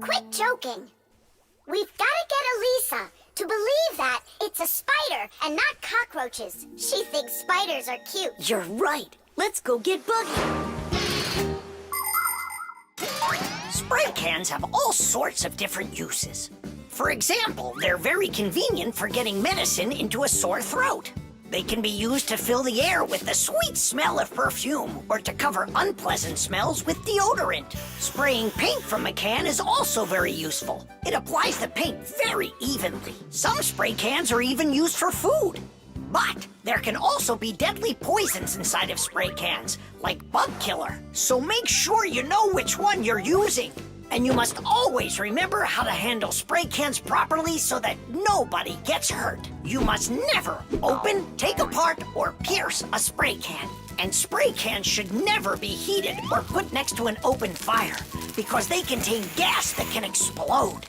Quit joking. We've got to get Elisa to believe that it's a spider and not cockroaches. She thinks spiders are cute. You're right. Let's go get Buggy. Spray cans have all sorts of different uses. For example, they're very convenient for getting medicine into a sore throat. They can be used to fill the air with the sweet smell of perfume or to cover unpleasant smells with deodorant. Spraying paint from a can is also very useful. It applies the paint very evenly. Some spray cans are even used for food. But there can also be deadly poisons inside of spray cans, like bug killer. So make sure you know which one you're using. And you must always remember how to handle spray cans properly so that nobody gets hurt. You must never open, take apart, or pierce a spray can. And spray cans should never be heated or put next to an open fire because they contain gas that can explode.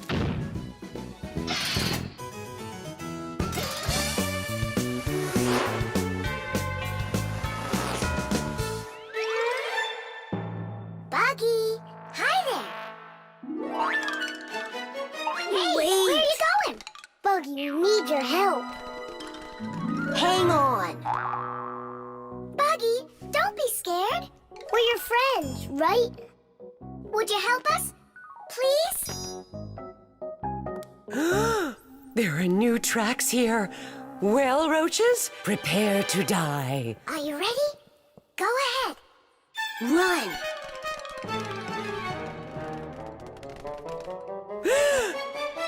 Buggy, hi there. Hey, where are you going? Buggy, we need your help. Hang on. Buggy, don't be scared. We're your friends, right? Would you help us? Please? There are new tracks here. Well, roaches, prepare to die. Are you ready? Go ahead. Run.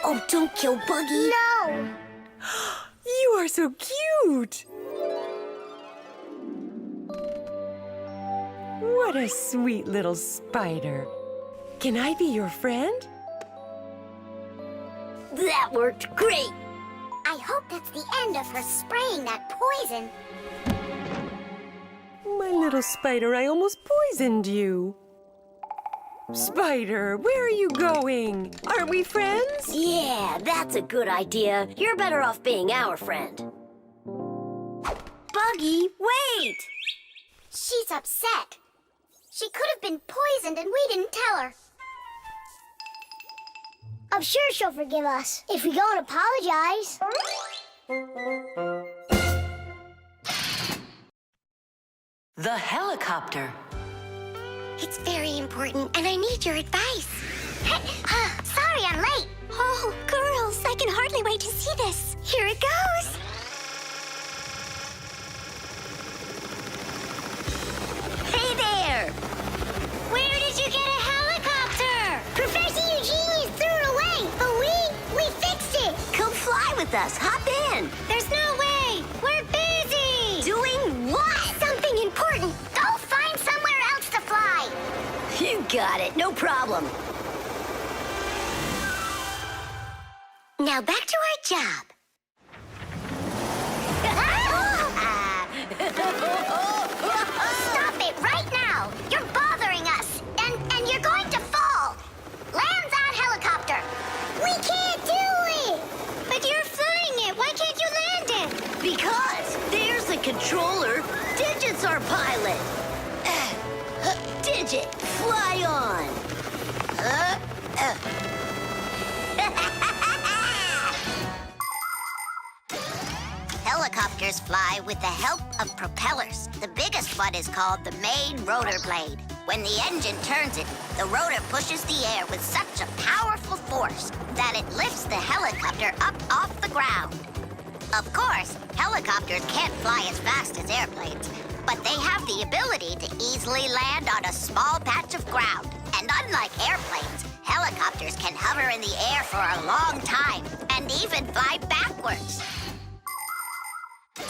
Oh, don't kill Buggy. No. You are so cute. What a sweet little spider. Can I be your friend? That worked great. I hope that's the end of her spraying that poison. My little spider, I almost poisoned you. Spider, where are you going? Aren't we friends? Yeah, that's a good idea. You're better off being our friend. Buggy, wait! She's upset. She could have been poisoned and we didn't tell her. I'm sure she'll forgive us if we go and apologize. The helicopter. It's very important and I need your advice. Sorry I'm late. Oh, girls, I can hardly wait to see this. Here it goes. Hey there! Where did you get a helicopter? Professor Eugenius threw it away, but we fixed it. Come fly with us. Hop in. There's no way. We're busy. Doing what? Something important. Go find somewhere else to fly. You got it. No problem. Now back to our job. Stop it right now! You're bothering us, and you're going to fall. Land that helicopter. We can't do it. But you're flying it. Why can't you land it? Because there's the controller. Digit's our pilot. Digit, fly on. Helicopters fly with the help of propellers. The biggest one is called the main rotor blade. When the engine turns it, the rotor pushes the air with such a powerful force that it lifts the helicopter up off the ground. Of course, helicopters can't fly as fast as airplanes, but they have the ability to easily land on a small patch of ground. And unlike airplanes, helicopters can hover in the air for a long time and even fly backwards.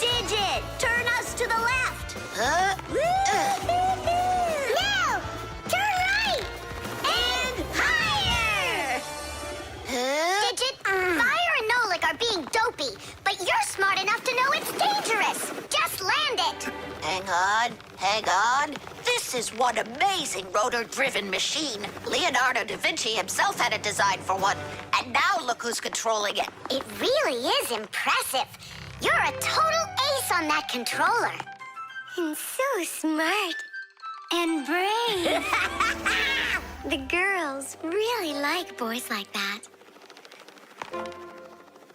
Digit, turn us to the left. No! Turn right! And higher! Digit, Fire and Nolik are being dopey, but you're smart enough to know it's dangerous. Just land it. Hang on. This is one amazing rotor-driven machine. Leonardo da Vinci himself had a design for one, and now look who's controlling it. It really is impressive. You're a total ace on that controller. And so smart. And brave. The girls really like boys like that.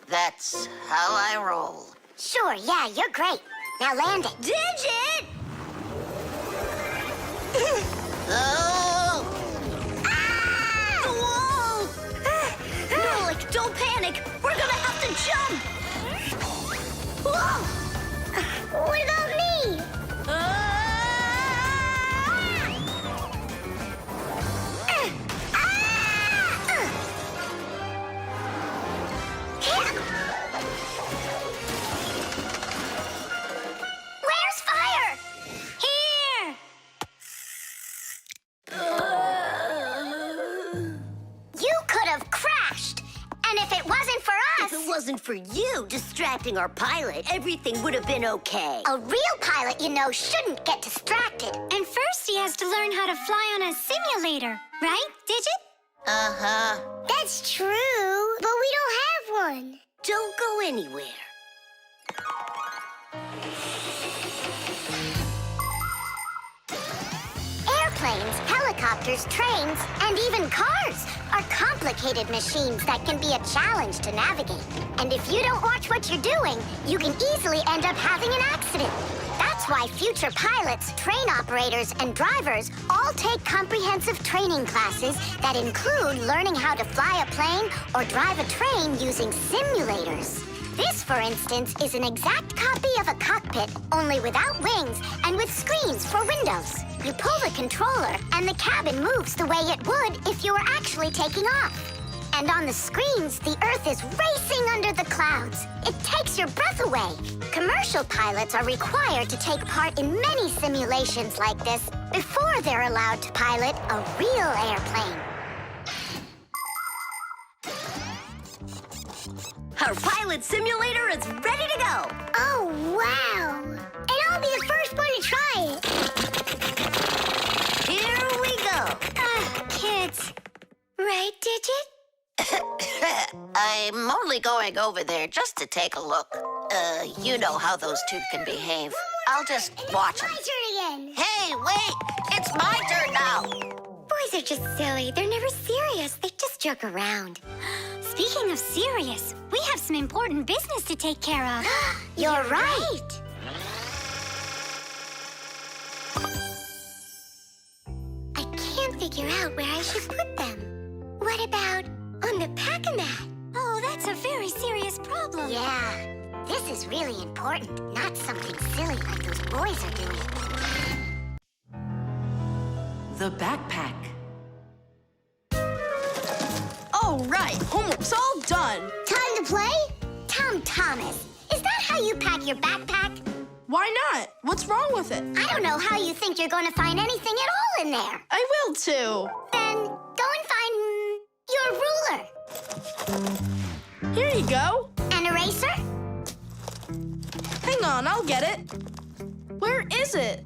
That's how I roll. Sure, yeah, you're great. Now land it. Digit! Oh! Whoa! Nolik, don't panic. We're gonna have to jump. Whoa! What about me? You could have crashed. And if it wasn't for us... If it wasn't for you distracting our pilot, everything would have been okay. A real pilot, you know, shouldn't get distracted. And first he has to learn how to fly on a simulator, right, Digit? Uh-huh. That's true, but we don't have one. Don't go anywhere. Airplanes, helicopters, trains, and even cars are complicated machines that can be a challenge to navigate. And if you don't watch what you're doing, you can easily end up having an accident. That's why future pilots, train operators, and drivers all take comprehensive training classes that include learning how to fly a plane or drive a train using simulators. This, for instance, is an exact copy of a cockpit, only without wings and with screens for windows. You pull the controller, and the cabin moves the way it would if you were actually taking off. And on the screens, the Earth is racing under the clouds. It takes your breath away. Commercial pilots are required to take part in many simulations like this before they're allowed to pilot a real airplane. Our pilot simulator is ready to go. Oh, wow. And I'll be the first one to try it. Here we go. Kids. Right, Digit? I'm only going over there just to take a look. You know how those two can behave. I'll just watch them. My turn again. Hey, wait! It's my turn now! Boys are just silly. They're never serious. They just joke around. Speaking of serious, we have some important business to take care of. You're right. I can't figure out where I should put them. What about on the pack-a-mat? Oh, that's a very serious problem. Yeah, this is really important, not something silly like those boys are doing. The backpack. All right, homework's all done. Time to play? Tom Thomas, is that how you pack your backpack? Why not? What's wrong with it? I don't know how you think you're going to find anything at all in there. I will too. Then go and find your ruler. Here you go. An eraser? Hang on, I'll get it. Where is it?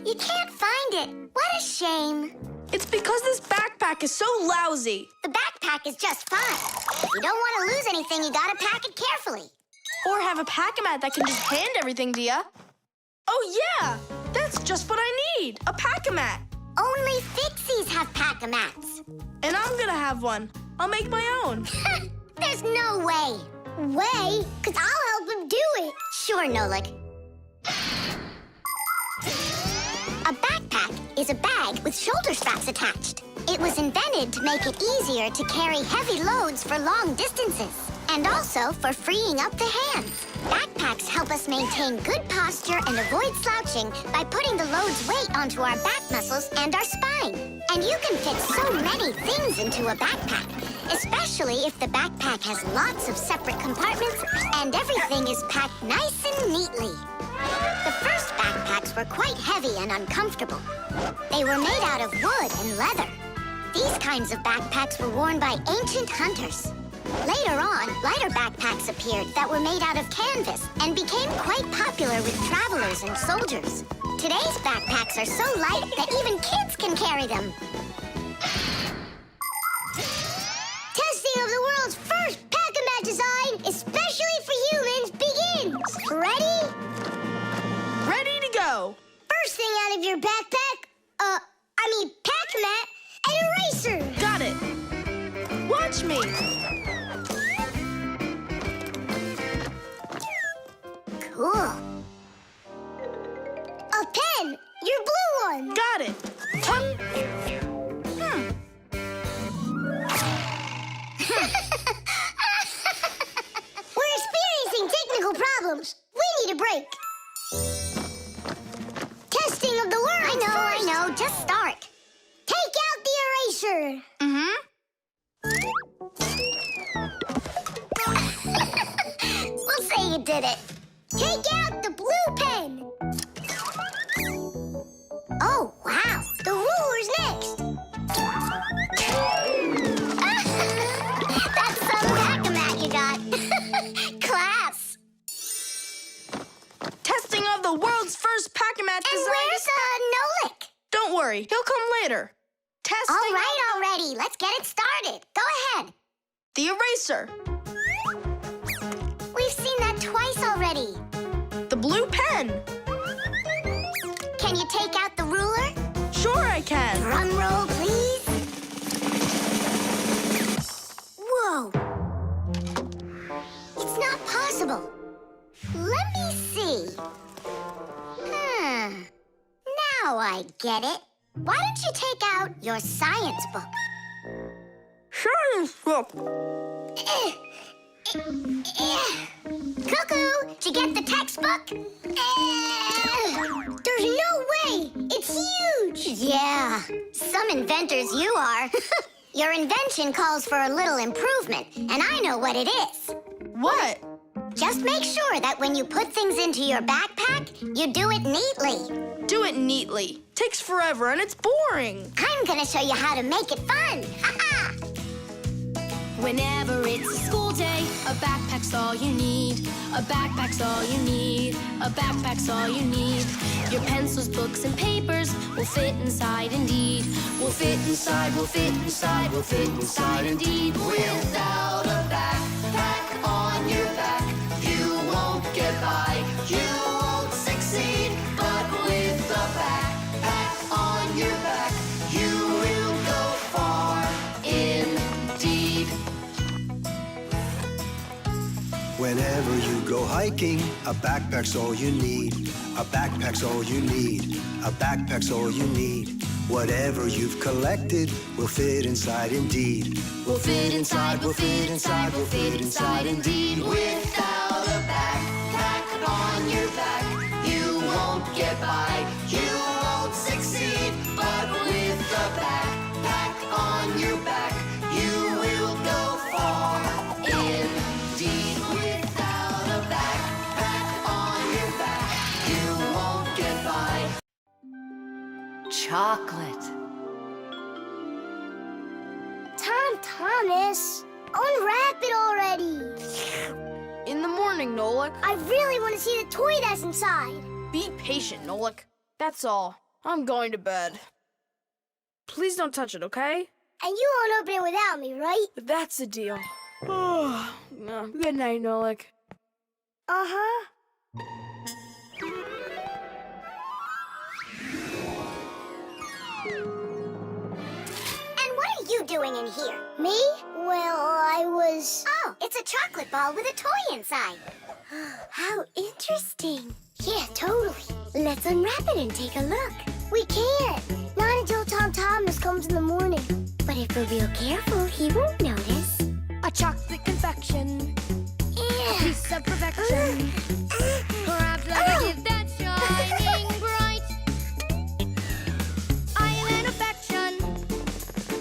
You can't find it. What a shame. It's because this backpack is so lousy. The backpack is just fine. If you don't want to lose anything, you gotta pack it carefully. Or have a pack-a-mat that can just hand everything to you. Oh, yeah! That's just what I need, a pack-a-mat. Only Fixies have pack-a-mats. And I'm gonna have one. I'll make my own. There's no way. Way? Because I'll help him do it. Sure, Nolik. A backpack is a bag with shoulder straps attached. It was invented to make it easier to carry heavy loads for long distances, and also for freeing up the hands. Backpacks help us maintain good posture and avoid slouching by putting the load's weight onto our back muscles and our spine. And you can fit so many things into a backpack, especially if the backpack has lots of separate compartments and everything is packed nice and neatly. The first backpacks were quite heavy and uncomfortable. They were made out of wood and leather. These kinds of backpacks were worn by ancient hunters. Later on, lighter backpacks appeared that were made out of canvas and became quite popular with travelers and soldiers. Today's backpacks are so light that even kids can carry them. Testing of the world's first pack-a-mat design, especially for humans, begins. Ready? Ready to go. First thing out of your backpack, pack-a-mat, an eraser. Got it. Watch me. Cool. A pen, your blue one. Got it. We're experiencing technical problems. We need a break. Testing of the world. I know. Just start. Take out the eraser. We'll say you did it. Take out the blue pen. Oh, wow. The ruler's next. worry. He'll come later. Testing. All right already. Let's get it started. Go ahead. The eraser. We've seen that twice already. The blue pen. Can you take out the ruler? Sure I can. Drum roll, please. Whoa. It's not possible. Let me see. Now I get it. Why don't you take out your science book? Science book. Cuckoo, did you get the textbook? There's no way. It's huge. Yeah, some inventors you are. Your invention calls for a little improvement, and I know what it is. What? Just make sure that when you put things into your backpack, you do it neatly. Do it neatly. Takes forever and it's boring. I'm gonna show you how to make it fun. Ha-ha! Whenever it's a school day, a backpack's all you need. A backpack's all you need. A backpack's all you need. Your pencils, books, and papers will fit inside indeed. Will fit inside, will fit inside, will fit inside indeed. Without a backpack on your back, you won't get by, you won't succeed. But with a backpack on your back, you will go far indeed. Whenever you go hiking, a backpack's all you need. A backpack's all you need. A backpack's all you need. Whatever you've collected will fit inside indeed. Will fit inside, will fit inside, will fit inside indeed. Without a backpack on your back, you won't get by, you won't succeed. But with a backpack on your back, you will go far indeed. Without a backpack on your back, you won't get by. Chocolate. Thomas, unwrap it already. In the morning, Nolik. I really want to see the toy that's inside. Be patient, Nolik. That's all. I'm going to bed. Please don't touch it, okay? And you won't open it without me, right? That's the deal. Good night, Nolik. Uh-huh. You doing in here? Me? Well, I was... Oh, it's a chocolate ball with a toy inside. How interesting. Yeah, totally. Let's unwrap it and take a look. We can't. Not until Tom Thomas comes in the morning. But if we're real careful, he won't notice. A chocolate confection. A piece of perfection. Perhaps like a gift that's shining bright. I am an affection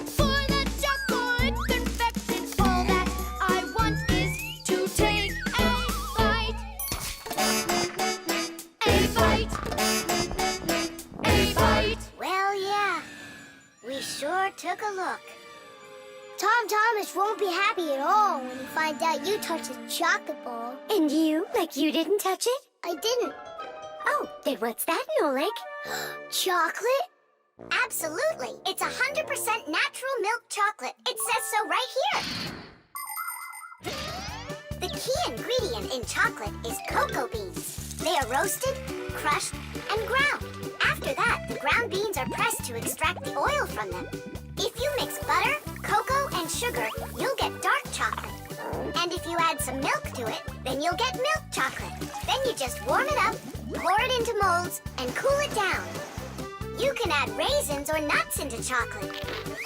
for the chocolate confection. All that I want is to take a bite. A bite. A bite. Well, yeah. We sure took a look. Tom Thomas won't be happy at all when he finds out you touched the chocolate ball. And you? Like you didn't touch it? I didn't. Oh, then what's that, Nolik? Chocolate? Absolutely. It's 100% natural milk chocolate. It says so right here. The key ingredient in chocolate is cocoa beans. They are roasted, crushed, and ground. After that, the ground beans are pressed to extract the oil from them. If you mix butter, cocoa, and sugar, you'll get dark chocolate. And if you add some milk to it, then you'll get milk chocolate. Then you just warm it up, pour it into molds, and cool it down. You can add raisins or nuts into chocolate.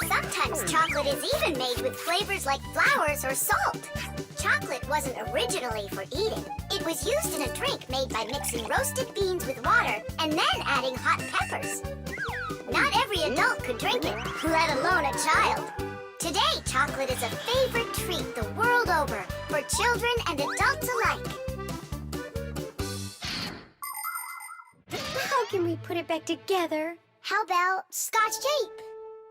Sometimes chocolate is even made with flavors like flowers or salt. Chocolate wasn't originally for eating. It was used in a drink made by mixing roasted beans with water and then adding hot peppers. Not every adult could drink it, let alone a child. Today, chocolate is a favorite treat the world over for children and adults alike. How can we put it back together? How about Scotch tape?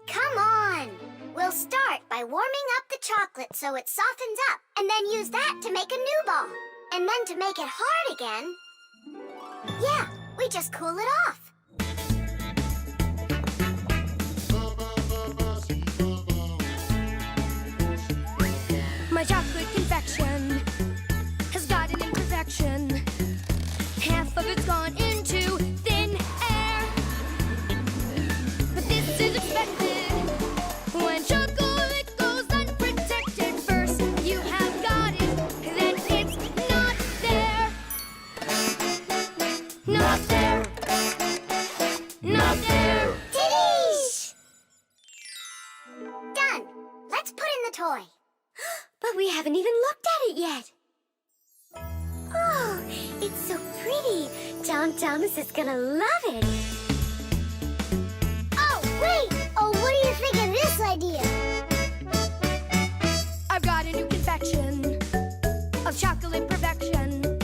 Come on! We'll start by warming up the chocolate so it softens up, and then use that to make a new ball. And then to make it hard again, yeah, we just cool it off. let's put in the toy. But we haven't even looked at it yet. Oh, it's so pretty. Tom Thomas is gonna love it. Oh, wait! Oh, what do you think of this idea? I've got a new confection of chocolate perfection.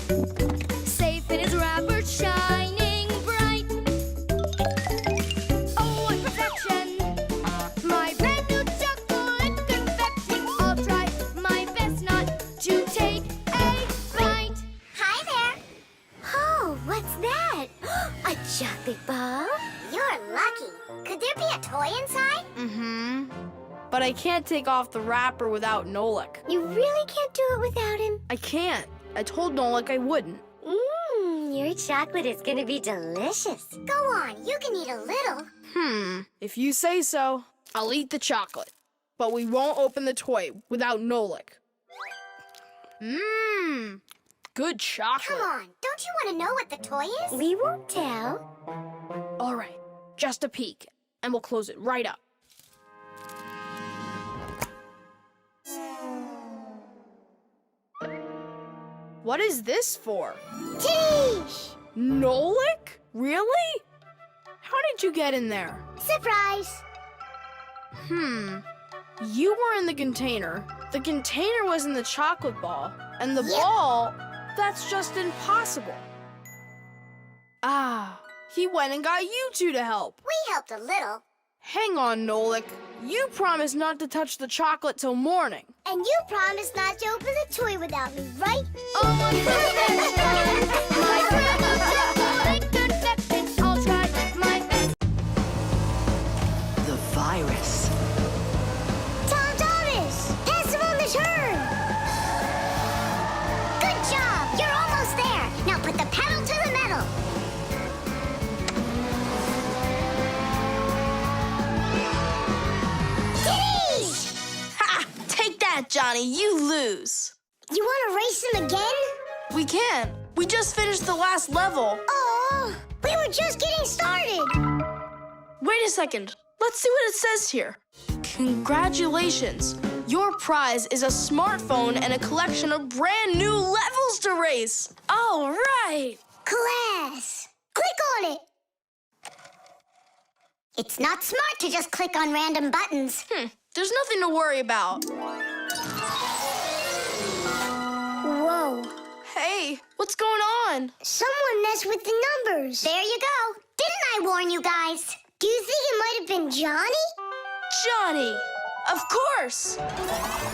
Safe in its wrapper, shining bright. Oh, what perfection! My brand new chocolate confection. I'll try my best not to take a bite. Hi there. Oh, what's that? A chocolate ball? You're lucky. Could there be a toy inside? Mm-hmm. But I can't take off the wrapper without Nolik. You really can't do it without him? I can't. I told Nolik I wouldn't. Your chocolate is gonna be delicious. Go on, you can eat a little. If you say so, I'll eat the chocolate. But we won't open the toy without Nolik. Good chocolate. Come on, don't you want to know what the toy is? We won't tell. All right, just a peek, and we'll close it right up. What is this for? Tish! Nolik? Really? How did you get in there? Surprise! You were in the container. The container was in the chocolate ball. And the ball, that's just impossible. Ah, he went and got you two to help. We helped a little. Hang on, Nolik. You promised not to touch the chocolate till morning. And you promised not to open the toy without me, right? Oh, what perfection! My brand new chocolate confection. I'll try my best. The virus. Tom Thomas! Pass him on the turn! Good job! You're almost there. Now put the pedal to the metal. Ha! Take that, Johnny. You lose. You want to race him again? We can. We just finished the last level. Oh, we were just getting started. Wait a second. Let's see what it says here. Congratulations. Your prize is a smartphone and a collection of brand new levels to race. All right. Class. Click on it. It's not smart to just click on random buttons. There's nothing to worry about. Whoa. Hey, what's going on? Someone messed with the numbers. There you go. Didn't I warn you guys? Do you think it might have been Johnny? Johnny! Of course!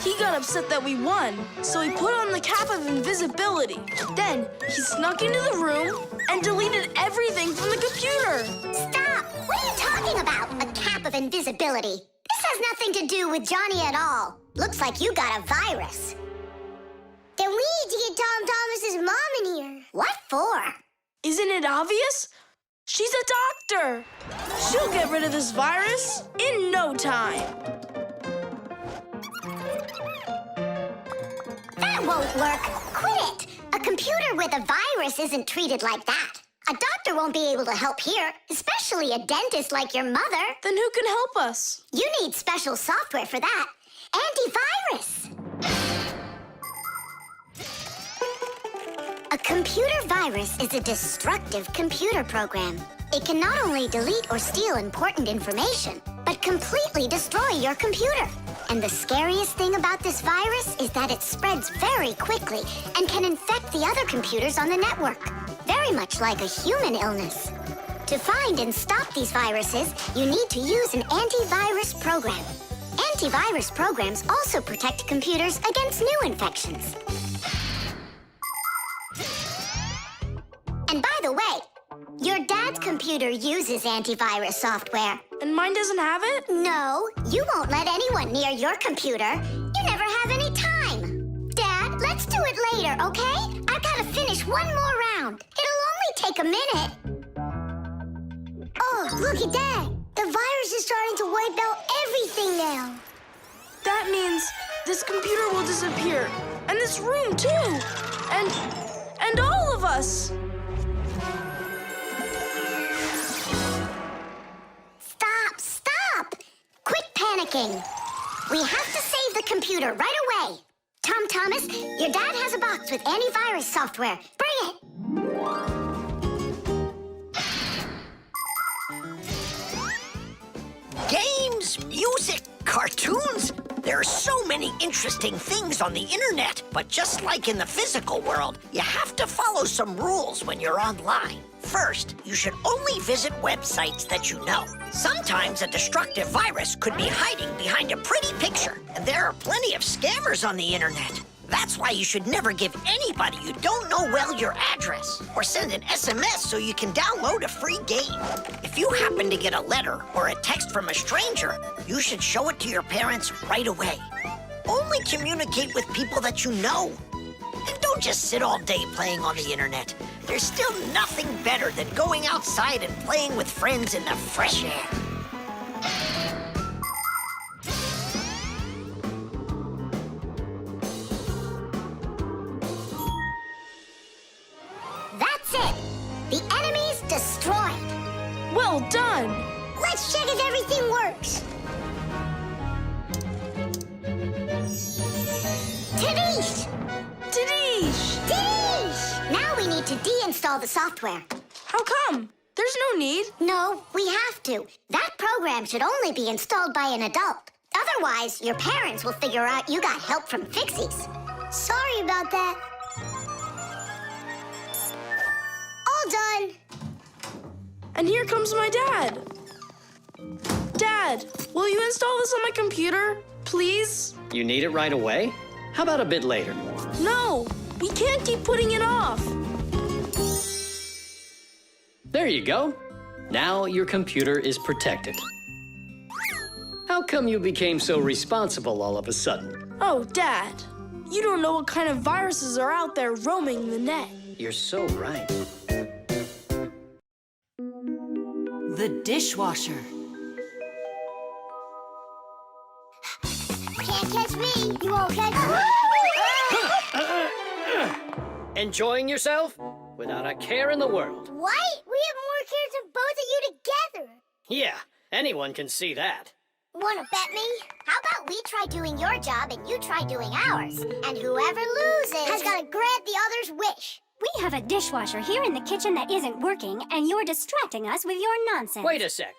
He got upset that we won, so he put on the cap of invisibility. Then he snuck into the room and deleted everything from the computer. Stop! What are you talking about? A cap of invisibility. This has nothing to do with Johnny at all. Looks like you got a virus. Then we need to get Tom Thomas's mom in here. What for? Isn't it obvious? She's a doctor. She'll get rid of this virus in no time. That won't work. Quit it. A computer with a virus isn't treated like that. A doctor won't be able to help here, especially a dentist like your mother. Then who can help us? You need special software for that. Antivirus. A computer virus is a destructive computer program. It can not only delete or steal important information, but completely destroy your computer. And the scariest thing about this virus is that it spreads very quickly and can infect the other computers on the network, very much like a human illness. To find and stop these viruses, you need to use an antivirus program. Antivirus programs also protect computers against new infections. And by the way, your dad's computer uses antivirus software. And mine doesn't have it? No, you won't let anyone near your computer. You never have any time. Dad, let's do it later, okay? I've got to finish one more round. It'll only take a minute. Oh, look at that. The virus is starting to wipe out everything now. That means this computer will disappear. And this room, too. And all of us. Stop! Quit panicking. We have to save the computer right away. Tom Thomas, your dad has a box with antivirus software. Bring it. Games, music, cartoons. There are so many interesting things on the internet, but just like in the physical world, you have to follow some rules when you're online. First, you should only visit websites that you know. Sometimes a destructive virus could be hiding behind a pretty picture, and there are plenty of scammers on the internet. That's why you should never give anybody you don't know well your address, or send an SMS so you can download a free game. If you happen to get a letter or a text from a stranger, you should show it to your parents right away. Only communicate with people that you know. And don't just sit all day playing on the internet. There's still nothing better than going outside and playing with friends in the fresh air. That's it. The enemy's destroyed. Well done. Let's check if everything works. Tadish! Tadish! Tadish! Now we need to deinstall the software. How come? There's no need. No, we have to. That program should only be installed by an adult. Otherwise, your parents will figure out you got help from Fixies. Sorry about that. All done. And here comes my dad. Dad, will you install this on my computer, please? You need it right away? How about a bit later? No, we can't keep putting it off. There you go. Now your computer is protected. How come you became so responsible all of a sudden? Oh, Dad, you don't know what kind of viruses are out there roaming the net. You're so right. The dishwasher. Can't catch me. You won't catch me. Enjoying yourself? Without a care in the world. What? We have more cares than both of you together. Yeah, anyone can see that. Wanna bet me? How about we try doing your job and you try doing ours? And whoever loses Has got to grant the other's wish. We have a dishwasher here in the kitchen that isn't working, and you're distracting us with your nonsense. Wait a sec.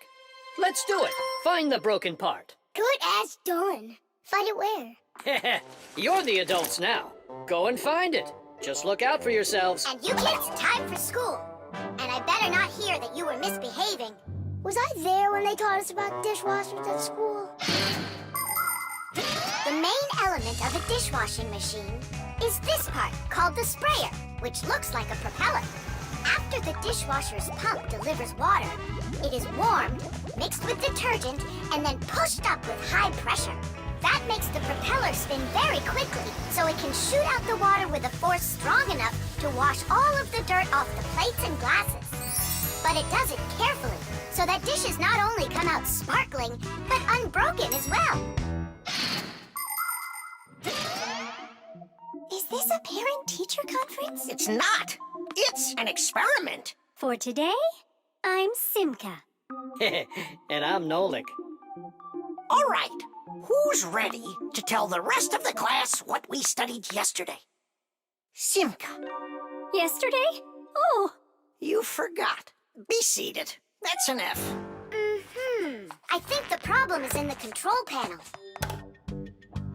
Let's do it. Find the broken part. Good as done. Find it where? You're the adults now. Go and find it. Just look out for yourselves. And you kids, time for school. And I better not hear that you were misbehaving. Was I there when they taught us about dishwashers at school? The main element of a dishwashing machine is this part called the sprayer, which looks like a propeller. After the dishwasher's pump delivers water, it is warmed, mixed with detergent, and then pushed up with high pressure. That makes the propeller spin very quickly, so it can shoot out the water with a force strong enough to wash all of the dirt off the plates and glasses. But it does it carefully, so that dishes not only come out sparkling, but unbroken as well. Is this a parent-teacher conference? It's not. It's an experiment. For today, I'm Simka. And I'm Nolik. All right. Who's ready to tell the rest of the class what we studied yesterday? Simka. Yesterday? Oh. You forgot. Be seated. That's an F. I think the problem is in the control panel.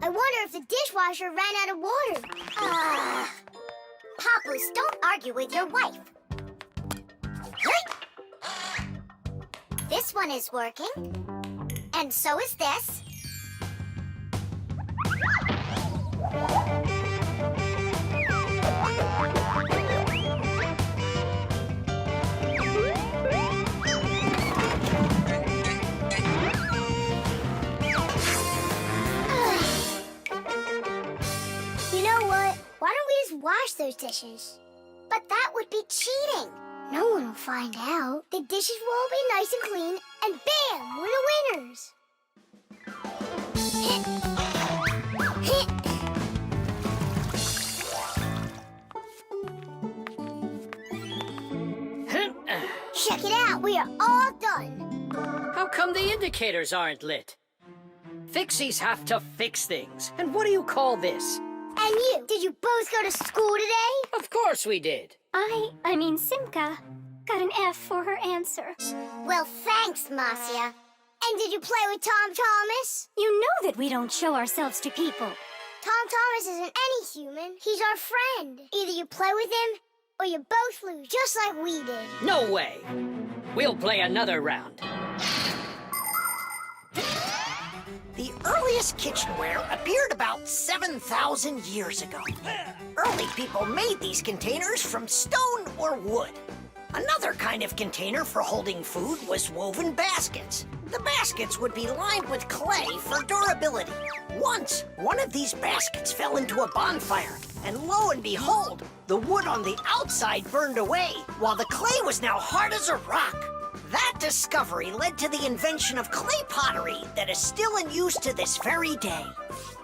I wonder if the dishwasher ran out of water. Papoose, don't argue with your wife. This one is working. And so is this. You know what? Why don't we just wash those dishes? But that would be cheating. No one will find out. The dishes will all be nice and clean, and bam, we're the winners. Check it out, we are all done. How come the indicators aren't lit? Fixies have to fix things. And what do you call this? And you, did you both go to school today? Of course we did. I mean Simka, got an F for her answer. Well, thanks, Marcia. And did you play with Tom Thomas? You know that we don't show ourselves to people. Tom Thomas isn't any human. He's our friend. Either you play with him, or you both lose, just like we did. No way. We'll play another round. The earliest kitchenware appeared about 7,000 years ago. Early people made these containers from stone or wood. Another kind of container for holding food was woven baskets. The baskets would be lined with clay for durability. Once, one of these baskets fell into a bonfire, and lo and behold, the wood on the outside burned away, while the clay was now hard as a rock. That discovery led to the invention of clay pottery that is still in use to this very day.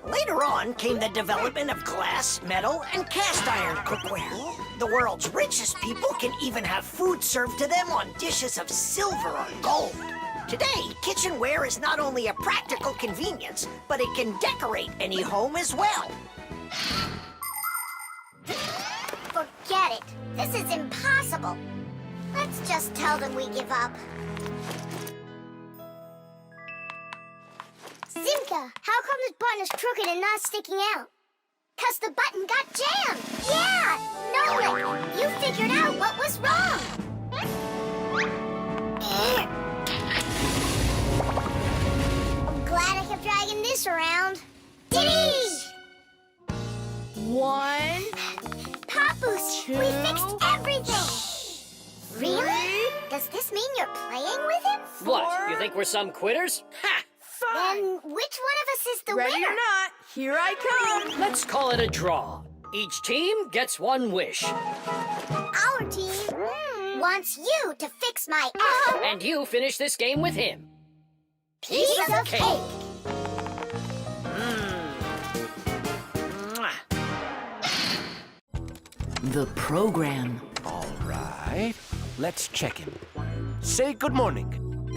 Later on came the development of glass, metal, and cast iron cookware. The world's richest people can even have food served to them on dishes of silver or gold. Today, kitchenware is not only a practical convenience, but it can decorate any home as well. Forget it. This is impossible. Let's just tell them we give up. Simka, how come this button is crooked and not sticking out? 'Cause the button got jammed. Yeah, Nolan, you figured out what was wrong. I'm glad I kept dragging this around. Diddy! 1, Papoose, 2, we fixed everything. Really? Does this mean you're playing with him? What, you think we're some quitters? Ha! Then which one of us is the Ready winner? or not, here I come. Let's call it a draw. Each team gets one wish. Our team wants you to fix my And you finish this game with him. piece of cake. Mwah. The program. All right. Let's check in. Say good morning.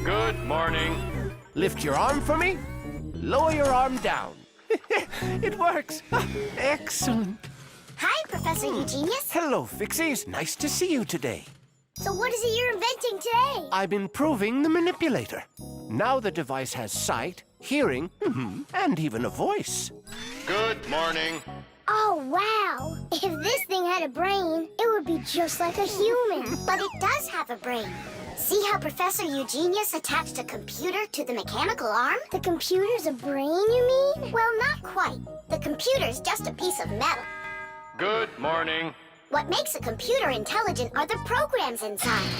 Good morning. Lift your arm for me. Lower your arm down. It works. Excellent. Hi, Professor Eugenius. Hello, Fixies. Nice to see you today. So what is it you're inventing today? I'm improving the manipulator. Now the device has sight, hearing, and even a voice. Good morning. Oh, wow. If this thing had a brain, it would be just like a human. But it does have a brain. See how Professor Eugenius attached a computer to the mechanical arm? The computer's a brain, you mean? Well, not quite. The computer's just a piece of metal. Good morning. What makes a computer intelligent are the programs inside.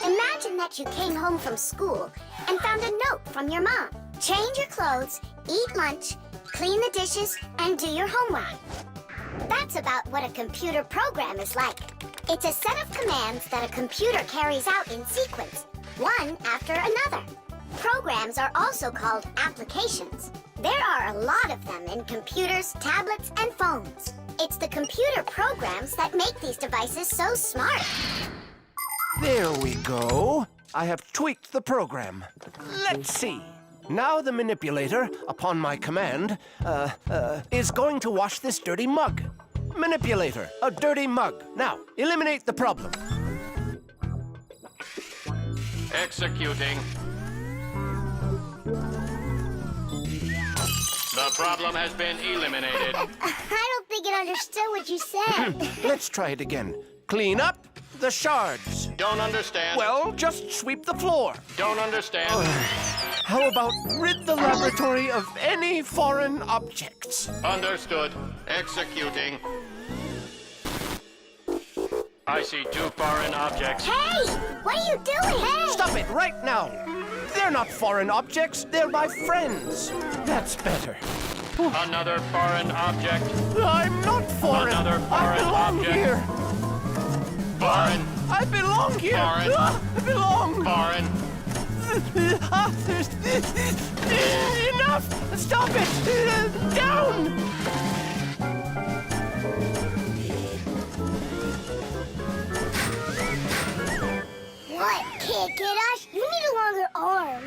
Imagine that you came home from school and found a note from your mom. Change your clothes, eat lunch, clean the dishes, and do your homework. That's about what a computer program is like. It's a set of commands that a computer carries out in sequence, one after another. Programs are also called applications. There are a lot of them in computers, tablets, and phones. It's the computer programs that make these devices so smart. There we go. I have tweaked the program. Let's see. Now the manipulator, upon my command, is going to wash this dirty mug. Manipulator, a dirty mug. Now, eliminate the problem. Executing. The problem has been eliminated. I don't think it understood what you said. Let's try it again. Clean up the shards. Don't understand. Well, just sweep the floor. Don't understand. How about rid the laboratory of any foreign objects? Understood. Executing. I see 2 foreign objects. Hey! What are you doing? Hey! Stop it right now. They're not foreign objects. They're my friends. That's better. Another foreign object. I'm not foreign. Another I foreign belong object. here. Foreign. I belong here. Foreign. I belong. Foreign. Enough! Stop it! Down! What? Can't get us? You need a longer arm.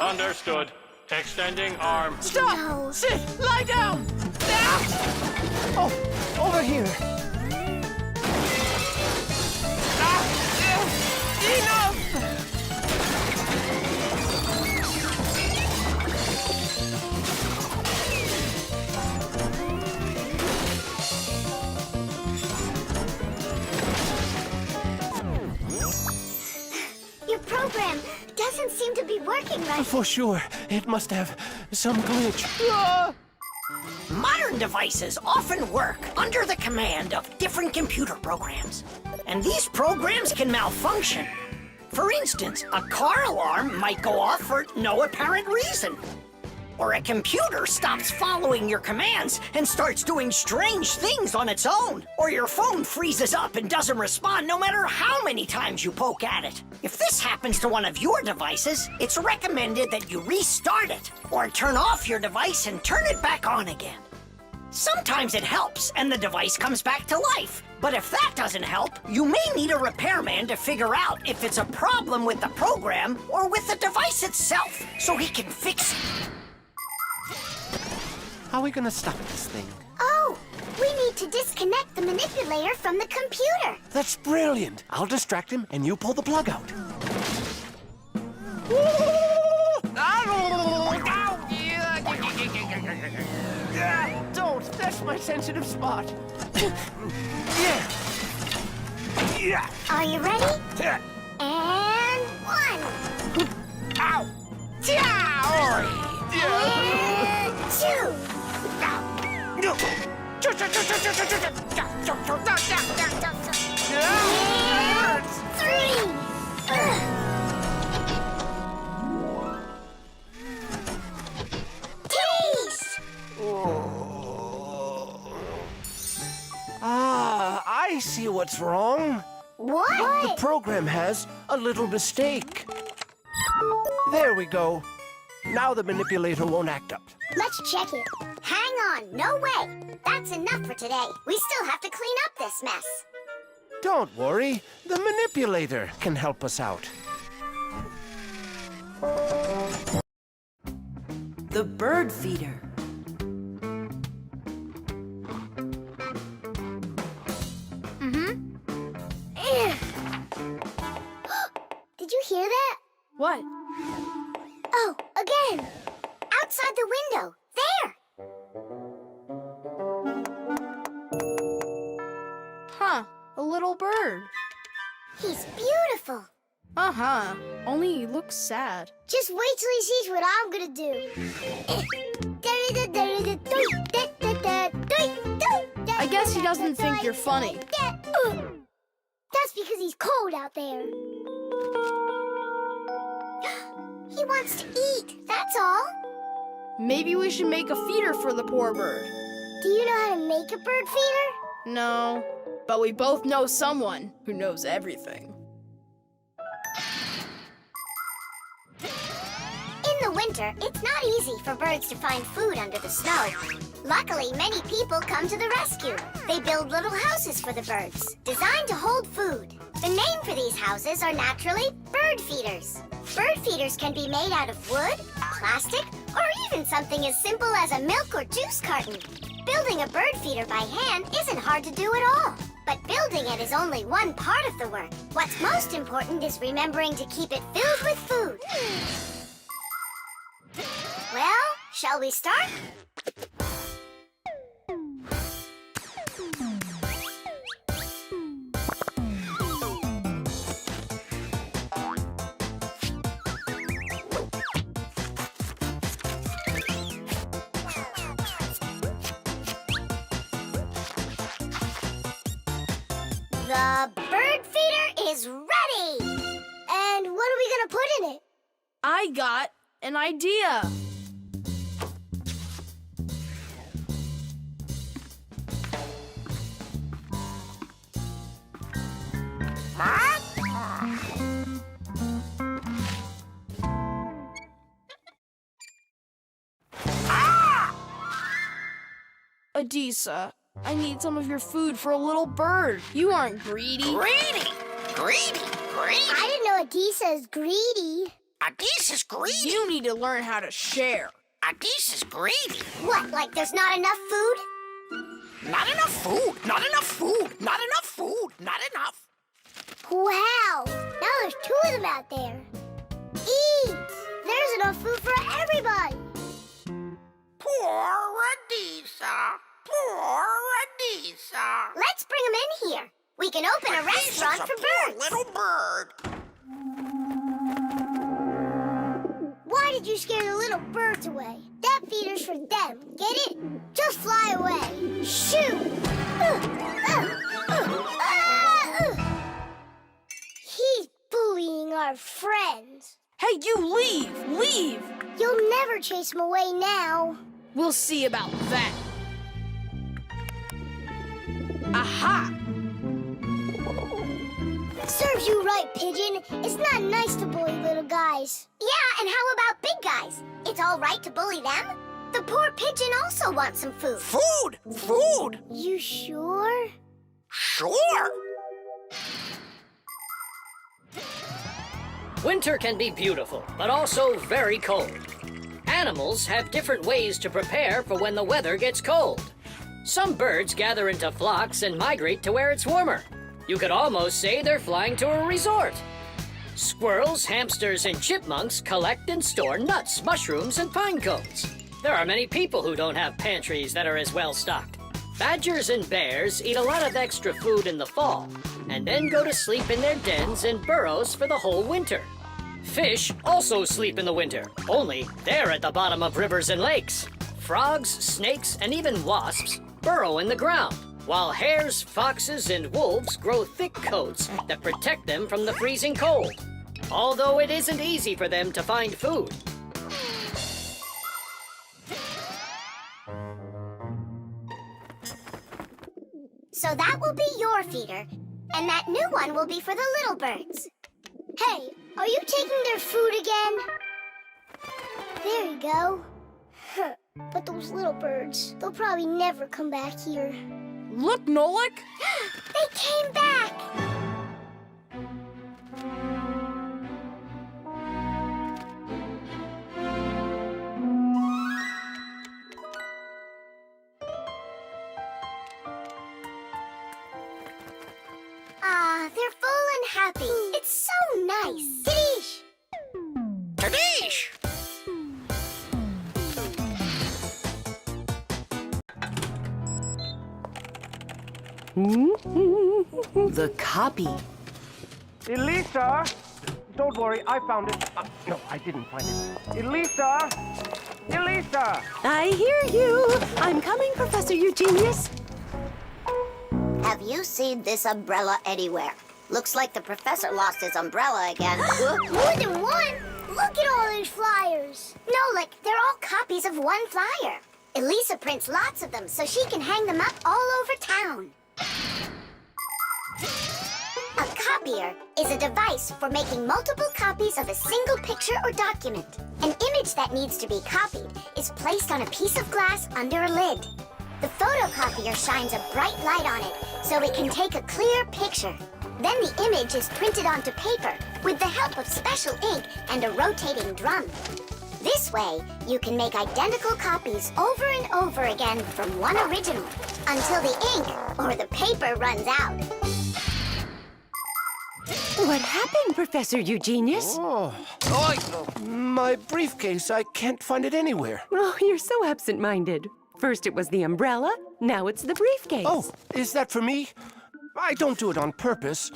Understood. Extending arm. Stop! No. Sit! Lie down! Oh, over here. Enough! Your program doesn't seem to be working right. For sure. It must have some glitch. Modern devices often work under the command of different computer programs. And these programs can malfunction. For instance, a car alarm might go off for no apparent reason. Or a computer stops following your commands and starts doing strange things on its own. Or your phone freezes up and doesn't respond no matter how many times you poke at it. If this happens to one of your devices, it's recommended that you restart it or turn off your device and turn it back on again. Sometimes it helps and the device comes back to life. But if that doesn't help, you may need a repairman to figure out if it's a problem with the program or with the device itself so he can fix it. How are we gonna stop this thing? Oh, we need to disconnect the manipulator from the computer. That's brilliant. I'll distract him and you pull the plug out. Don't. That's my sensitive spot. Yeah. Are you ready? And 1. Ow! And 2. And 3. Taste! Ah, I see what's wrong. What? The program has a little mistake. There we go. Now the manipulator won't act up. Let's check it. Hang on, no way. That's enough for today. We still have to clean up this mess. Don't worry, the manipulator can help us out. The bird feeder. Did you hear that? What? Oh, again. Outside the window. There. Huh, a little bird. He's beautiful. Uh-huh, only he looks sad. Just wait till he sees what I'm gonna do. I guess he doesn't think you're funny. That's because he's cold out there. He wants to eat, that's all. Maybe we should make a feeder for the poor bird. Do you know how to make a bird feeder? No, but we both know someone who knows everything. In the winter, it's not easy for birds to find food under the snow. Luckily, many people come to the rescue. They build little houses for the birds, designed to hold food. The name for these houses are naturally bird feeders. Bird feeders can be made out of wood, plastic, or even something as simple as a milk or juice carton. Building a bird feeder by hand isn't hard to do at all. But building it is only one part of the work. What's most important is remembering to keep it filled with food. Well, shall we start? The bird feeder is ready! And what are we gonna put in it? I got an idea. Adisa, I need some of your food for a little bird. You aren't greedy. Greedy! Greedy! Greedy! I didn't know Adisa is greedy. Adisa's greedy. You need to learn how to share. Adisa's greedy. What, like there's not enough food? Not enough food. Not enough food. Not enough food. Not enough. Wow! Now there's 2 of them out there. Eat! There's enough food for everybody. Poor Adisa. Poor Adisa. Let's bring them in here. We can open a restaurant for birds. Little bird. Why did you scare the little birds away? That feeder's for them. Get it? Just fly away. Shoot! He's bullying our friends. Hey, you leave! Leave! You'll never chase him away now. We'll see about that. Aha! Serves you right, Pigeon. It's not nice to bully little guys. Yeah, and how about big guys? It's all right to bully them. The poor pigeon also wants some food. Food! Food! You sure? Sure! Winter can be beautiful, but also very cold. Animals have different ways to prepare for when the weather gets cold. Some birds gather into flocks and migrate to where it's warmer. You could almost say they're flying to a resort. Squirrels, hamsters, and chipmunks collect and store nuts, mushrooms, and pine cones. There are many people who don't have pantries that are as well stocked. Badgers and bears eat a lot of extra food in the fall, and then go to sleep in their dens and burrows for the whole winter. Fish also sleep in the winter, only they're at the bottom of rivers and lakes. Frogs, snakes, and even wasps burrow in the ground, while hares, foxes, and wolves grow thick coats that protect them from the freezing cold. Although it isn't easy for them to find food. So that will be your feeder, and that new one will be for the little birds. Hey, are you taking their food again? There you go. But those little birds, they'll probably never come back here. Look, Nolik! They came back! Ah, they're full and happy. It's so nice. Tidish! Tadish! The copy. Elisa! Don't worry, I found it. No, I didn't find it. Elisa! Elisa! I hear you. I'm coming, Professor Eugenius. Have you seen this umbrella anywhere? Looks like the professor lost his umbrella again. More than one? Look at all these flyers. No, like, they're all copies of one flyer. Elisa prints lots of them so she can hang them up all over town. A copier is a device for making multiple copies of a single picture or document. An image that needs to be copied is placed on a piece of glass under a lid. The photocopier shines a bright light on it so it can take a clear picture. Then the image is printed onto paper with the help of special ink and a rotating drum. This way, you can make identical copies over and over again from one original until the ink or the paper runs out. What happened, Professor Eugenius? My briefcase. I can't find it anywhere. Oh, you're so absent-minded. First it was the umbrella, now it's the briefcase. Oh, is that for me? I don't do it on purpose.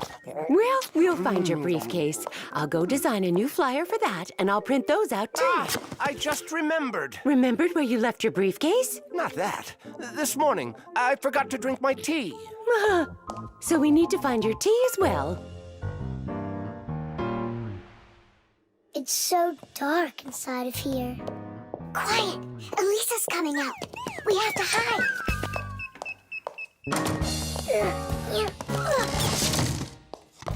Well, we'll find your briefcase. I'll go design a new flyer for that, and I'll print those out too. I just remembered. Remembered where you left your briefcase? Not that. This morning, I forgot to drink my tea. So we need to find your tea as well. It's so dark inside of here. Quiet! Elisa's coming out. We have to hide.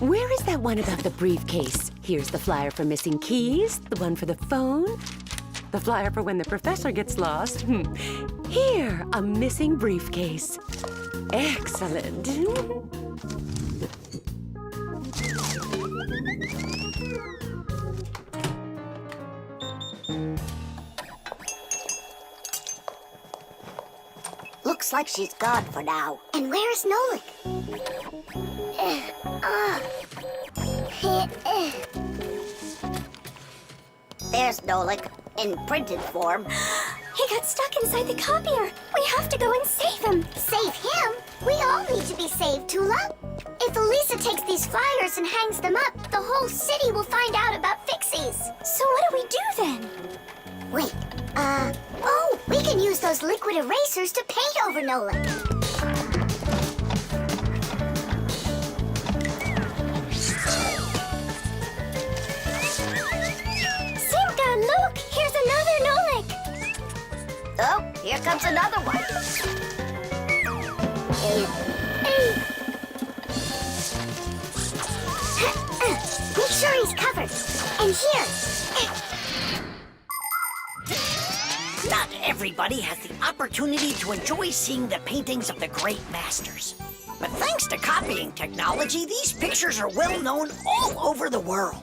Where is that one about the briefcase? Here's the flyer for missing keys, the one for the phone, the flyer for when the professor gets lost. Here, a missing briefcase. Excellent. Looks like she's gone for now. And where's Nolik? There's Nolik, in printed form. He got stuck inside the copier. We have to go and save him. Save him? We all need to be saved, Tula. If Elisa takes these flyers and hangs them up, the whole city will find out about Fixies. So what do we do then? Wait, oh, we can use those liquid erasers to paint over Nolik. Simka, look! Here's another Nolik! Oh, here comes another one. Make sure he's covered. And here. Not everybody has the opportunity to enjoy seeing the paintings of the great masters. But thanks to copying technology, these pictures are well known all over the world.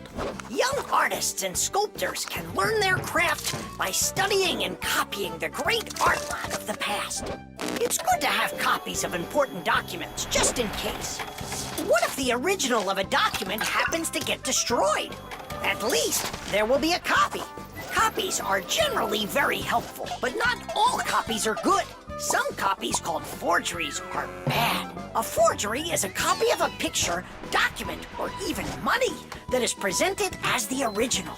Young artists and sculptors can learn their craft by studying and copying the great artwork of the past. It's good to have copies of important documents, just in case. What if the original of a document happens to get destroyed? At least there will be a copy. Copies are generally very helpful, but not all copies are good. Some copies called forgeries are bad. A forgery is a copy of a picture, document, or even money that is presented as the original.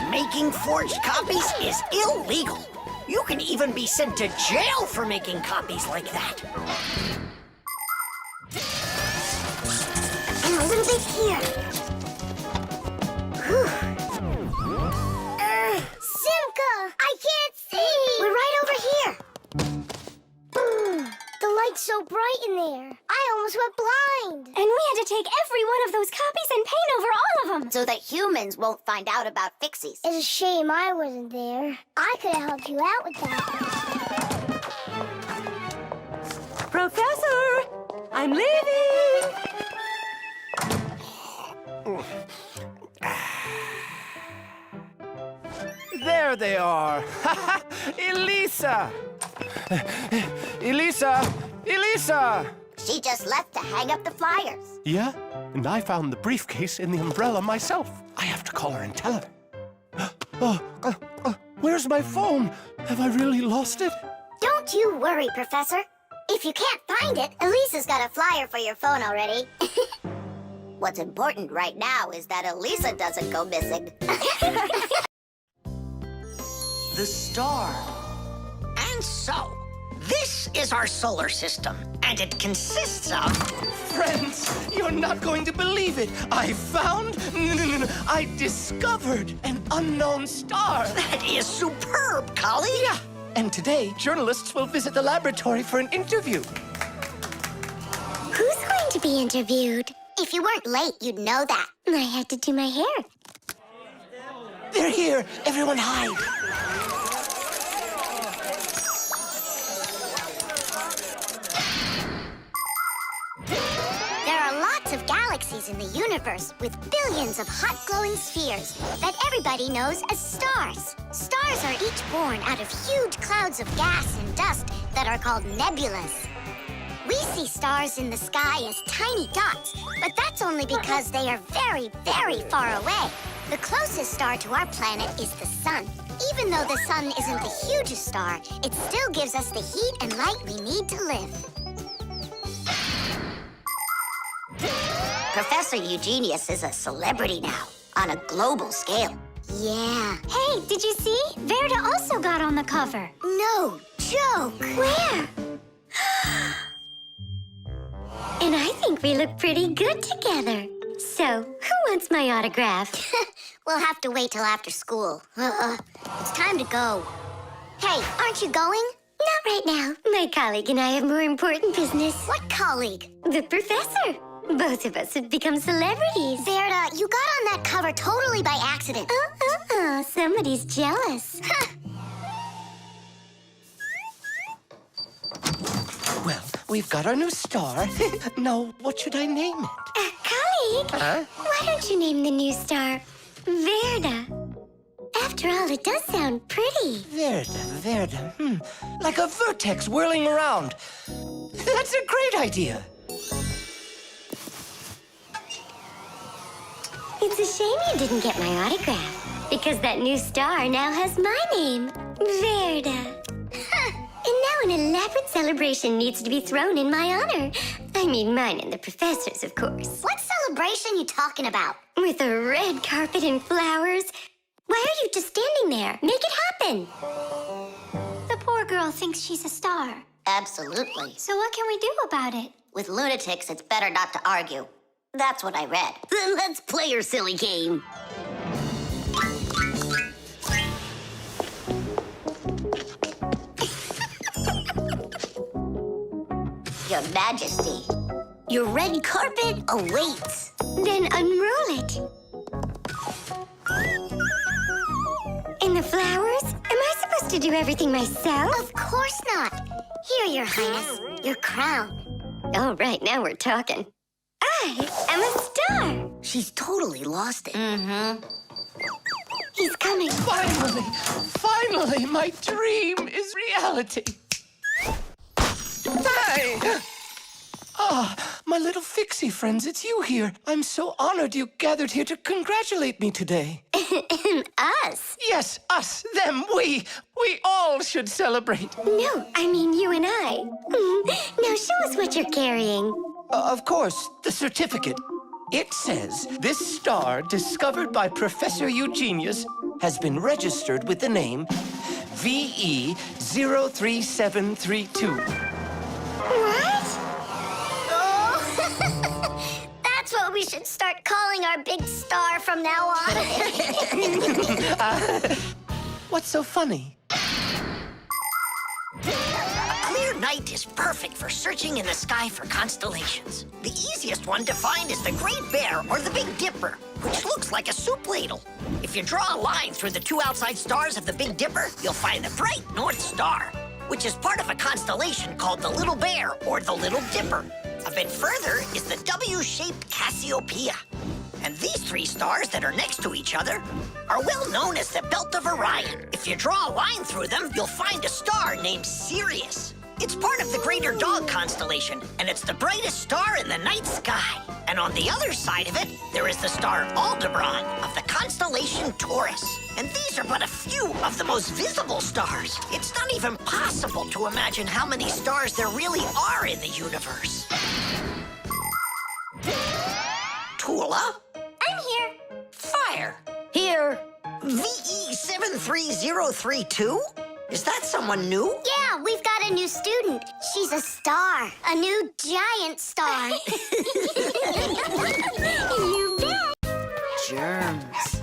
Making forged copies is illegal. You can even be sent to jail for making copies like that. And a little bit here. Whew. Simka! I can't see! We're right over here. The light's so bright in there. I almost went blind. And we had to take every one of those copies and paint over all of them. So that humans won't find out about Fixies. It's a shame I wasn't there. I could have helped you out with that. Professor! I'm leaving! There they are. Elisa! Elisa! Elisa! She just left to hang up the flyers. Yeah? And I found the briefcase in the umbrella myself. I have to call her and tell her. Where's my phone? Have I really lost it? Don't you worry, Professor. If you can't find it, Elisa's got a flyer for your phone already. What's important right now is that Elisa doesn't go missing. The star. And so, this is our solar system, and it consists of... Friends, you're not going to believe it. I found... I discovered an unknown star. That is superb, colleague. Yeah, and today, journalists will visit the laboratory for an interview. Who's going to be interviewed? If you weren't late, you'd know that. I had to do my hair. They're here. Everyone hide. There are lots of galaxies in the universe with billions of hot glowing spheres that everybody knows as stars. Stars are each born out of huge clouds of gas and dust that are called nebulas. We see stars in the sky as tiny dots, but that's only because they are very, very far away. The closest star to our planet is the sun. Even though the sun isn't the hugest star, it still gives us the heat and light we need to live. Professor Eugenius is a celebrity now, on a global scale. Yeah. Hey, did you see? Verda also got on the cover. No joke. Where? And I think we look pretty good together. So, who wants my autograph? We'll have to wait till after school. It's time to go. Hey, aren't you going? Not right now. My colleague and I have more important business. What colleague? The professor. Both of us have become celebrities. Verda, you got on that cover totally by accident. Somebody's jealous. Well, we've got our new star. Now, what should I name it? Colleague, Huh? why don't you name the new star Verda? After After all, it does sound pretty. Verde. Like a vertex whirling around. That's a great idea. It's a shame you didn't get my autograph, because that new star now has my name, Verda. And now an elaborate celebration needs to be thrown in my honor. I mean mine and the professor's, of course. What celebration you talking about? With a red carpet and flowers. Why are you just standing there? Make it happen. The poor girl thinks she's a star. Absolutely. So what can we do about it? With lunatics, it's better not to argue. That's what I read. Then let's play your silly game. Your Majesty, your red carpet awaits. Then unroll it. And the flowers? Am I supposed to do everything myself? Of course not. Here, Your Highness, your crown. All right, now we're talking. I am a star. She's totally lost it. He's coming. Finally, my dream is reality. Hi! My little Fixie friends, it's you here. I'm so honored you gathered here to congratulate me today. Us? Yes, us, them, we all should celebrate. No, I mean you and I. Now show us what you're carrying. Of course, the certificate. It says, this star, discovered by Professor Eugenius, has been registered with the name VE03732. What? Oh, that's what we should start calling our big star from now on. What's so funny? A clear night is perfect for searching in the sky for constellations. The easiest one to find is the Great Bear or the Big Dipper, which looks like a soup ladle. If you draw a line through the two outside stars of the Big Dipper, you'll find the bright North Star, which is part of a constellation called the Little Bear or the Little Dipper. A bit further is the W-shaped Cassiopeia. And these three stars that are next to each other are well known as the Belt of Orion. If you draw a line through them, you'll find a star named Sirius. It's part of the Greater Dog constellation, and it's the brightest star in the night sky. And on the other side of it, there is the star Aldebaran of the constellation Taurus. And these are but a few of the most visible stars. It's not even possible to imagine how many stars there really are in the universe. Tula? I'm here. Fire. Here. VE73032? Is that someone new? Yeah, we've got a new student. She's a star. A new giant star. You bet. Germs.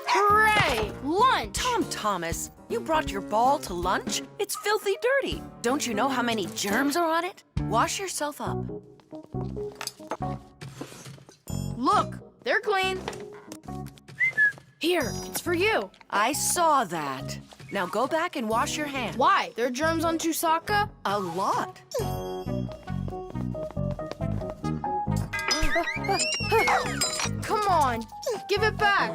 Hooray! Lunch! Tom Thomas, you brought your ball to lunch? It's filthy dirty. Don't you know how many germs are on it? Wash yourself up. Look, they're clean. Here, it's for you. I saw that. Now go back and wash your hands. Why? There are germs on Tusaka? A lot. Come on, give it back.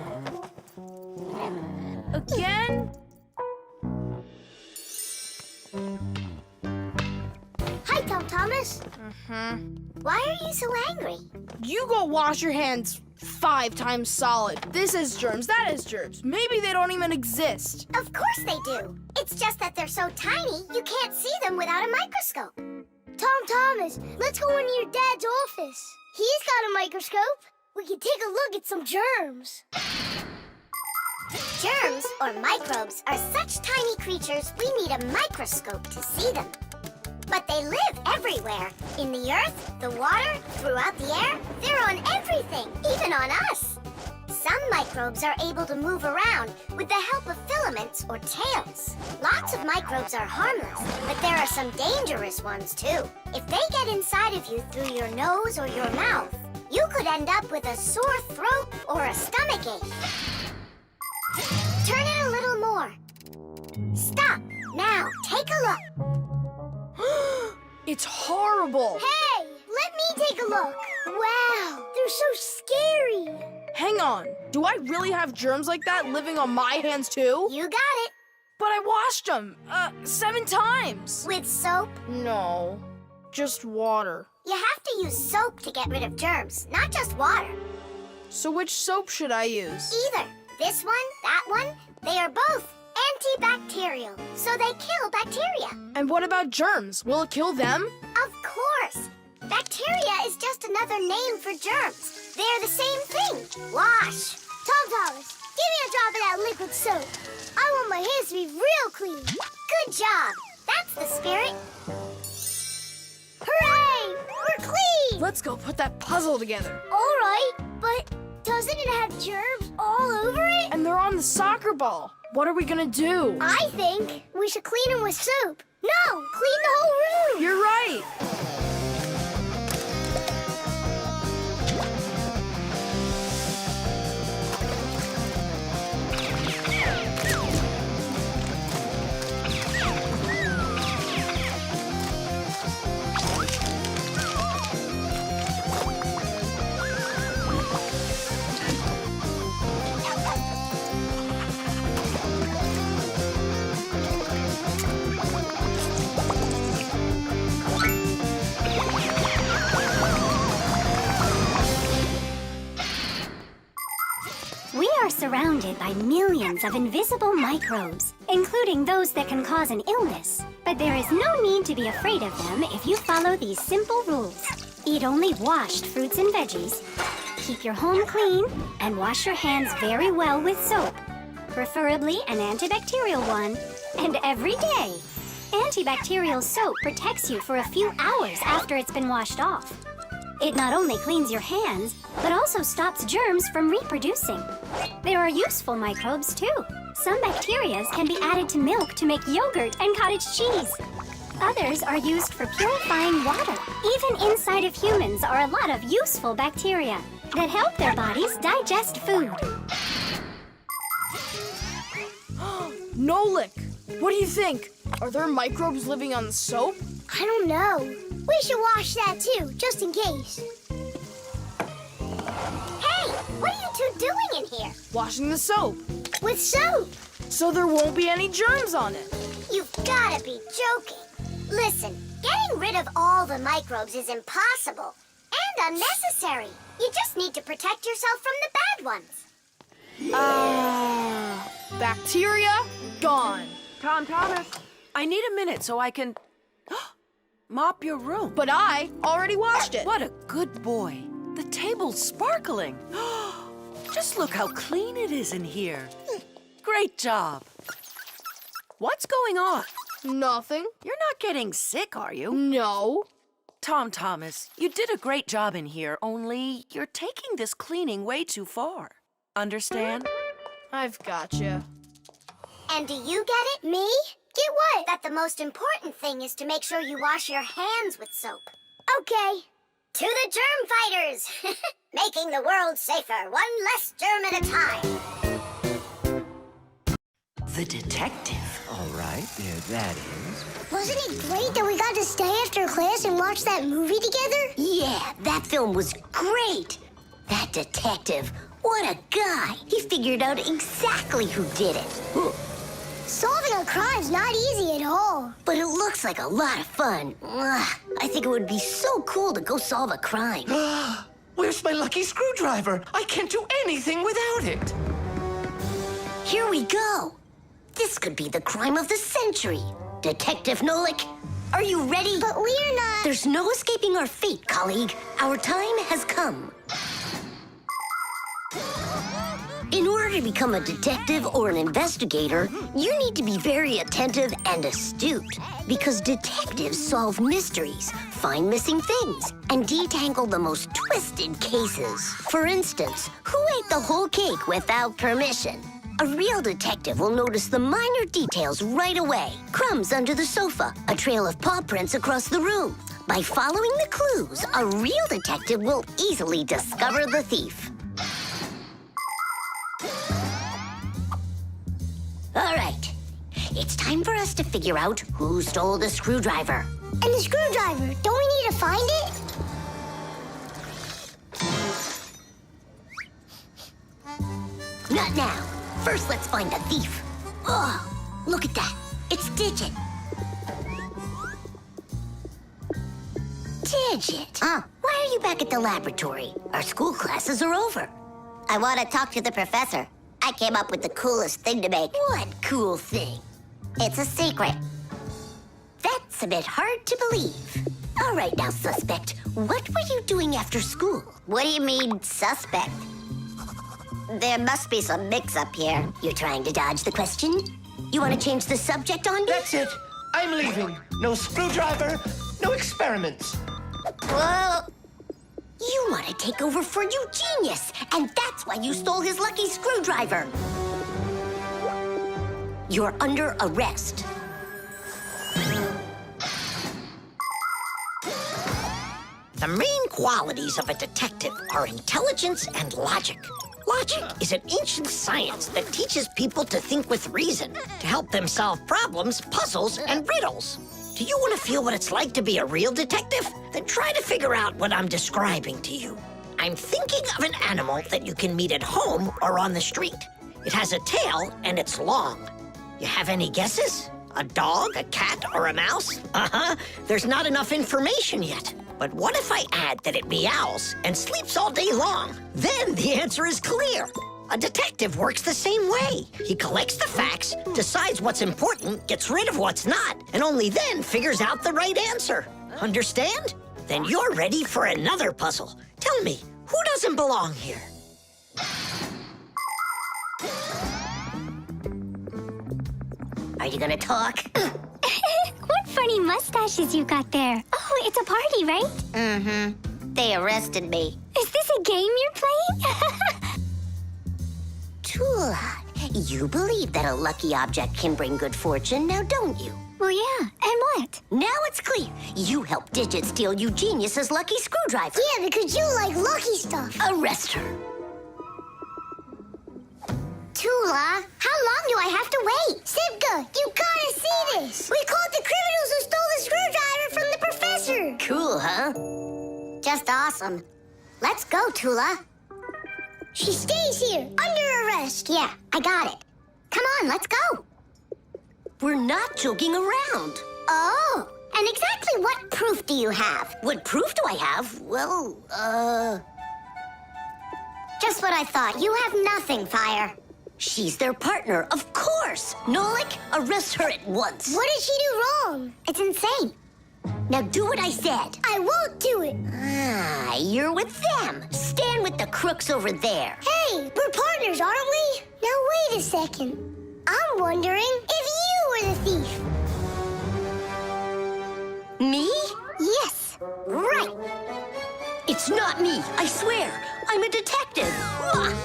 Again? Hi, Tom Thomas. Why are you so angry? You go wash your hands 5 times solid. This is germs, that is germs. Maybe they don't even exist. Of course they do. It's just that they're so tiny, you can't see them without a microscope. Tom Thomas, let's go into your dad's office. He's got a microscope. We can take a look at some germs. Germs, or microbes, are such tiny creatures we need a microscope to see them. But they live everywhere. In the earth, the water, throughout the air. They're on everything, even on us. Some microbes are able to move around with the help of filaments or tails. Lots of microbes are harmless, but there are some dangerous ones too. If they get inside of you through your nose or your mouth, you could end up with a sore throat or a stomachache. Turn it a little more. Stop. Now, take a look. It's horrible. Hey, let me take a look. Wow, they're so scary. Hang on. Do I really have germs like that living on my hands too? You got it. But I washed them 7 times. With soap? No, just water. You have to use soap to get rid of germs, not just water. So which soap should I use? Either this one, that one, they are both antibacterial, so they kill bacteria. And what about germs? Will it kill them? Of course. Bacteria is just another name for germs. They're the same thing. Wash. Tom Thomas, give me a drop of that liquid soap. I want my hands to be real clean. Good job. That's the spirit. Hooray! We're clean! Let's go put that puzzle together. All right, but doesn't it have germs all over it? And they're on the soccer ball. What are we gonna do? I think we should clean them with soap. No, clean the whole room. You're right. We are surrounded by millions of invisible microbes, including those that can cause an illness. But there is no need to be afraid of them if you follow these simple rules. Eat only washed fruits and veggies. Keep your home clean and wash your hands very well with soap, preferably an antibacterial one, and every day. Antibacterial soap protects you for a few hours after it's been washed off. It not only cleans your hands, but also stops germs from reproducing. There are useful microbes, too. Some bacteria can be added to milk to make yogurt and cottage cheese. Others are used for purifying water. Even inside of humans are a lot of useful bacteria that help their bodies digest food. Nolik, what do you think? Are there microbes living on the soap? I don't know. We should wash that too, just in case. Hey, what are you two doing in here? Washing the soap. With soap. So there won't be any germs on it. You've gotta be joking. Listen, getting rid of all the microbes is impossible and unnecessary. You just need to protect yourself from the bad ones. Bacteria gone. Tom Thomas, I need a minute so I can mop your room. But I already washed it. What a good boy. The table's sparkling. Just look how clean it is in here. Great job. What's going on? Nothing. You're not getting sick, are you? No. Tom Thomas, you did a great job in here, only you're taking this cleaning way too far. Understand? I've gotcha. And do you get it? Me? Get what? That the most important thing is to make sure you wash your hands with soap. Okay. To the germ fighters! Making the world safer, one less germ at a time. The detective. All right, there that is. Wasn't it great that we got to stay after class and watch that movie together? Yeah, that film was great. That detective, what a guy. He figured out exactly who did it. Solving a crime's not easy at all. But it looks like a lot of fun. Ugh, I think it would be so cool to go solve a crime. Where's my lucky screwdriver? I can't do anything without it. Here we go. This could be the crime of the century. Detective Nolik, are you ready? But we're not... There's no escaping our fate, colleague. Our time has come. In order to become a detective or an investigator, you need to be very attentive and astute. Because detectives solve mysteries, find missing things, and detangle the most twisted cases. For instance, who ate the whole cake without permission? A real detective will notice the minor details right away. Crumbs under the sofa, a trail of paw prints across the room. By following the clues, a real detective will easily discover the thief. All right, it's time for us to figure out who stole the screwdriver. And the screwdriver, don't we need to find it? Not now. First, let's find the thief. Oh, look at that. It's Digit. Digit. Why are you back at the laboratory? Our school classes are over. I want to talk to the professor. I came up with the coolest thing to make. What cool thing? It's a secret. That's a bit hard to believe. All right now, suspect. What were you doing after school? What do you mean, suspect? There must be some mix-up here. You're trying to dodge the question? You want to change the subject on me? That's it. I'm leaving. No screwdriver, no experiments. Well, you want to take over for Eugenius, and that's why you stole his lucky screwdriver. You're under arrest. The main qualities of a detective are intelligence and logic. Logic is an ancient science that teaches people to think with reason, to help them solve problems, puzzles, and riddles. Do you want to feel what it's like to be a real detective? Then try to figure out what I'm describing to you. I'm thinking of an animal that you can meet at home or on the street. It has a tail and it's long. You have any guesses? A dog, a cat, or a mouse? There's not enough information yet. But what if I add that it meows and sleeps all day long? Then the answer is clear. A detective works the same way. He collects the facts, decides what's important, gets rid of what's not, and only then figures out the right answer. Understand? Then you're ready for another puzzle. Tell me, who doesn't belong here? Are you gonna talk? What funny mustaches you got there. Oh, it's a party, right? Mm-hmm. They arrested me. Is this a game you're playing? Tula, you believe that a lucky object can bring good fortune, now don't you? Well, yeah. And what? Now it's clear. You helped Digit steal Eugenius's lucky screwdriver. Yeah, because you like lucky stuff. Arrest her. Tula, how long do I have to wait? Sipka, you gotta see this. We caught the criminals who stole the screwdriver from the professor. Cool, huh? Just awesome. Let's go, Tula. She stays here, under arrest. Yeah, I got it. Come on, let's go. We're not joking around. Oh, and exactly what proof do you have? What proof do I have? Well, Just what I thought. You have nothing, Fire. She's their partner, of course. Nolik, arrest her at once. What did she do wrong? It's insane. Now do what I said. I won't do it. Ah, you're with them. Stand with the crooks over there. Hey, we're partners, aren't we? Now wait a second. I'm wondering if you were the thief. Me? Yes, right. It's not me, I swear. I'm a detective.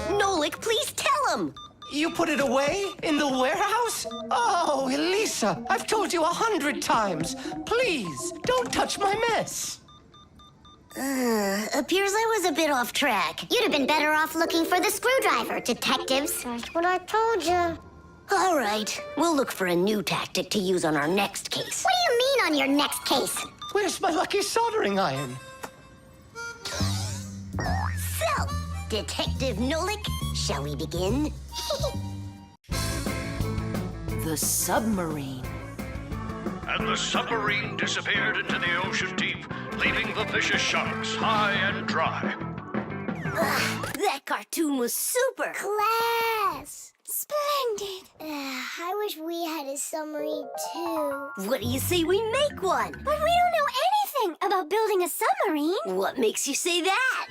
Nolik, please tell him. You put it away in the warehouse? Oh, Elisa, I've told you 100 times. Please, don't touch my mess. Appears I was a bit off track. You'd have been better off looking for the screwdriver, detectives. That's what I told you. All right, we'll look for a new tactic to use on our next case. What do you mean on your next case? Where's my lucky soldering iron? So, Detective Nolik, shall we begin? The submarine. And the submarine disappeared into the ocean deep, leaving the vicious sharks high and dry. That cartoon was super. Class. Splendid. I wish we had a submarine too. What do you say we make one? But we don't know anything about building a submarine. What makes you say that?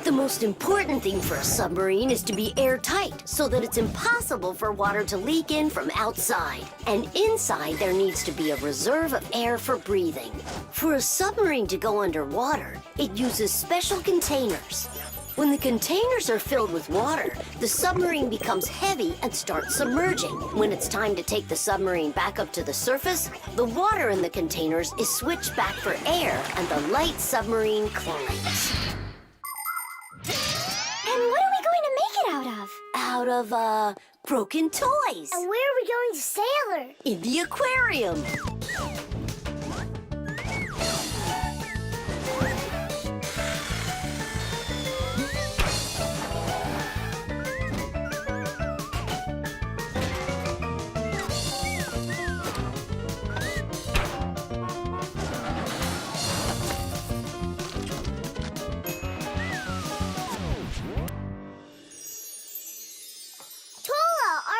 The most important thing for a submarine is to be airtight, so that it's impossible for water to leak in from outside. And inside, there needs to be a reserve of air for breathing. For a submarine to go underwater, it uses special containers. When the containers are filled with water, the submarine becomes heavy and starts submerging. When it's time to take the submarine back up to the surface, the water in the containers is switched back for air, and the light submarine climbs. And what are we going to make it out of? Out of, broken toys. And where are we going to sail her? In the aquarium.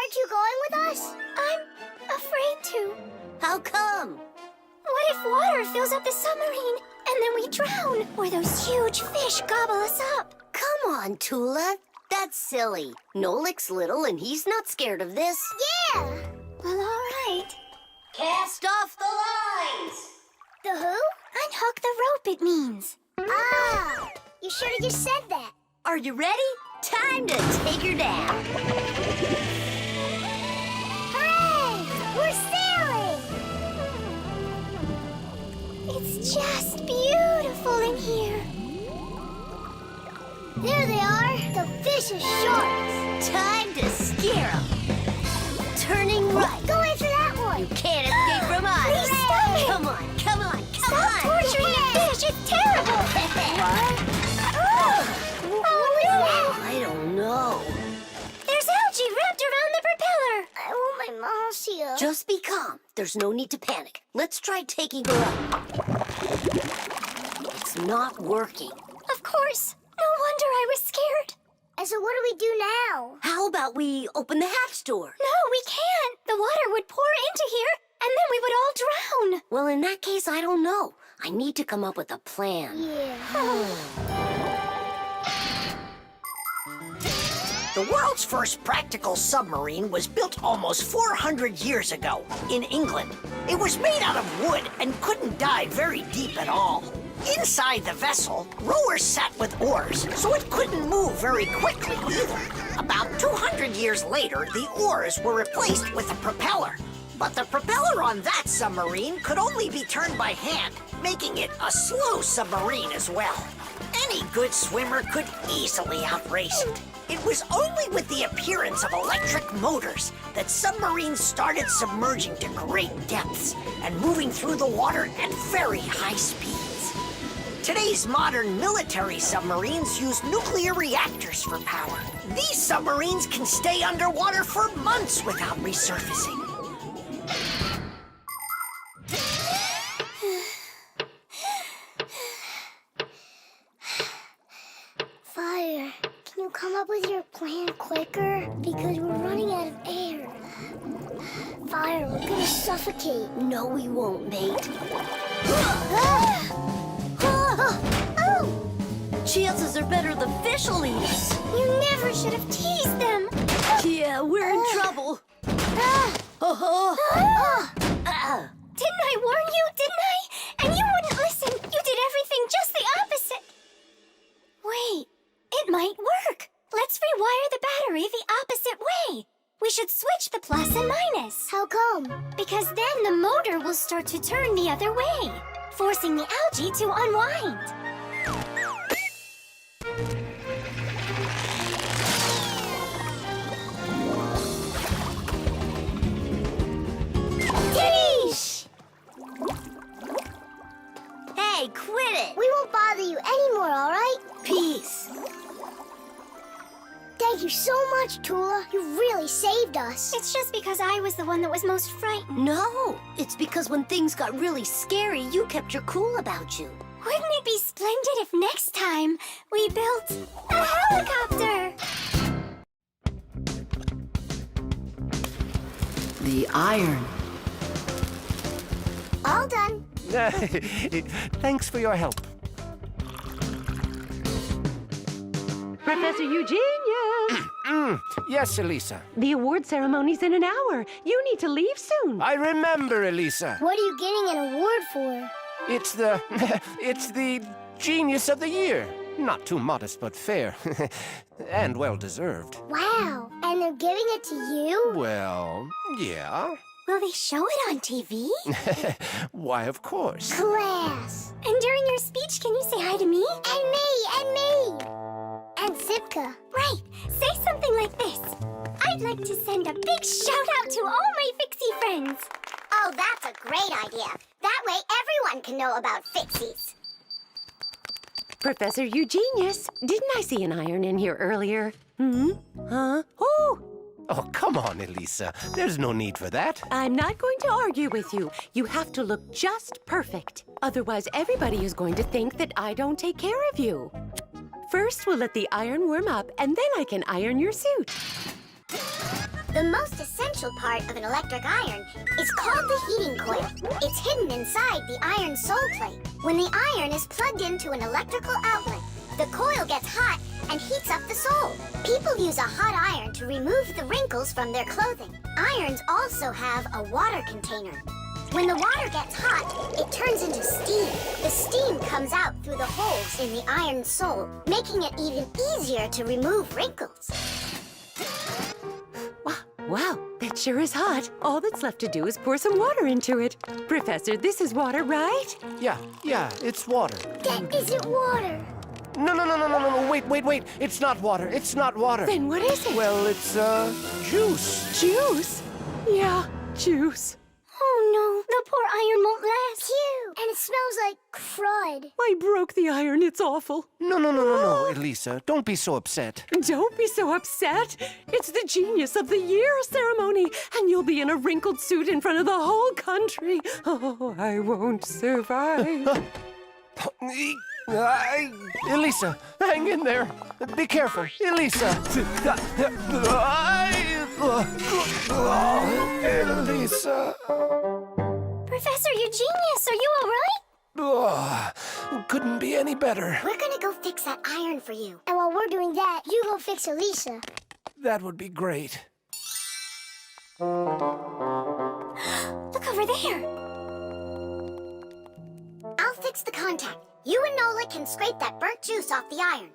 Aren't you going with us? I'm afraid to. How come? What if water fills up the submarine and then we drown? Or those huge fish gobble us up? Come on, Tula. That's silly. Nolik's little and he's not scared of this. Yeah! Well, all right. Cast off the lines! The who? Unhook the rope, it means. Ah! You should have just said that. Are you ready? Time to take her down. Hooray! We're sailing! It's just beautiful in here. There they are, the vicious sharks. Time to scare them. Turning right. Go after that one. You can't escape from us. Please stop it. Come on, come on, come Stop on. torturing the fish. It's terrible. Oh, no! I don't know. There's algae wrapped around the propeller. I want my mouse here. Just be calm. There's no need to panic. Let's try taking her up. It's not working. Of course. No wonder I was scared. And so what do we do now? How about we open the hatch door? No, we can't. The water would pour into here, and then we would all drown. Well, in that case, I don't know. I need to come up with a plan. Yeah. The world's first practical submarine was built almost 400 years ago in England. It was made out of wood and couldn't dive very deep at all. Inside the vessel, rowers sat with oars, so it couldn't move very quickly either. About 200 years later, the oars were replaced with a propeller. But the propeller on that submarine could only be turned by hand, making it a slow submarine as well. Any good swimmer could easily outrace it. It was only with the appearance of electric motors that submarines started submerging to great depths and moving through the water at very high speeds. Today's modern military submarines use nuclear reactors for power. These submarines can stay underwater for months without resurfacing. Fire, can you come up with your plan quicker? Because we're running out of air. Fire, we're gonna suffocate. No, we won't, mate. Chances are better the fish will eat us. You never should have teased them. Yeah, we're in trouble. Didn't I warn you, didn't I? And you wouldn't listen. You did everything just the opposite. Wait, it might work. Let's rewire the battery the opposite way. We should switch the plus and minus. How come? Because then the motor will start to turn the other way, forcing the algae to unwind. Tish! Hey, quit it! We won't bother you anymore, all right? Peace. Thank you so much, Tula. You really saved us. It's just because I was the one that was most frightened. No, it's because when things got really scary, you kept your cool about you. Wouldn't it be splendid if next time we built a helicopter? The iron. All done. Thanks for your help. Professor Eugenius! Yes, Elisa. The award ceremony's in an hour. You need to leave soon. I remember, Elisa. What are you getting an award for? It's the... it's the Genius of the Year. Not too modest, but fair. And well-deserved. Wow. And they're giving it to you? Well, yeah. Will they show it on TV? Why, of course. Class. And during your speech, can you say hi to me? And me, and me. And Sipka. Right. Say something like this. I'd like to send a big shout-out to all my Fixie friends. Oh, that's a great idea. That way everyone can know about Fixies. Professor Eugenius, didn't I see an iron in here earlier? Huh? Oh, come on, Elisa. There's no need for that. I'm not going to argue with you. You have to look just perfect. Otherwise, everybody is going to think that I don't take care of you. First, we'll let the iron warm up, and then I can iron your suit. The most essential part of an electric iron is called the heating coil. It's hidden inside the iron sole plate. When the iron is plugged into an electrical outlet, the coil gets hot and heats up the sole. People use a hot iron to remove the wrinkles from their clothing. Irons also have a water container. When the water gets hot, it turns into steam. The steam comes out through the holes in the iron sole, making it even easier to remove wrinkles. Wow, that sure is hot. All that's left to do is pour some water into it. Professor, this is water, right? Yeah, it's water. That isn't water. No, wait. It's not water. It's not water. Then what is it? Well, it's, juice. Juice? Yeah, juice. Oh no, the poor iron won't last. Phew, and it smells like crud. I broke the iron. It's awful. No, Elisa. Don't be so upset. Don't be so upset. It's the Genius of the Year ceremony, and you'll be in a wrinkled suit in front of the whole country. Oh, I won't survive. Elisa, hang in there. Be careful. Elisa. Elisa. Professor, you're genius. Are you all right? Couldn't be any better. We're gonna go fix that iron for you. And while we're doing that, you go fix Elisa. That would be great. Look over there. I'll fix the contact. You and Nola can scrape that burnt juice off the iron.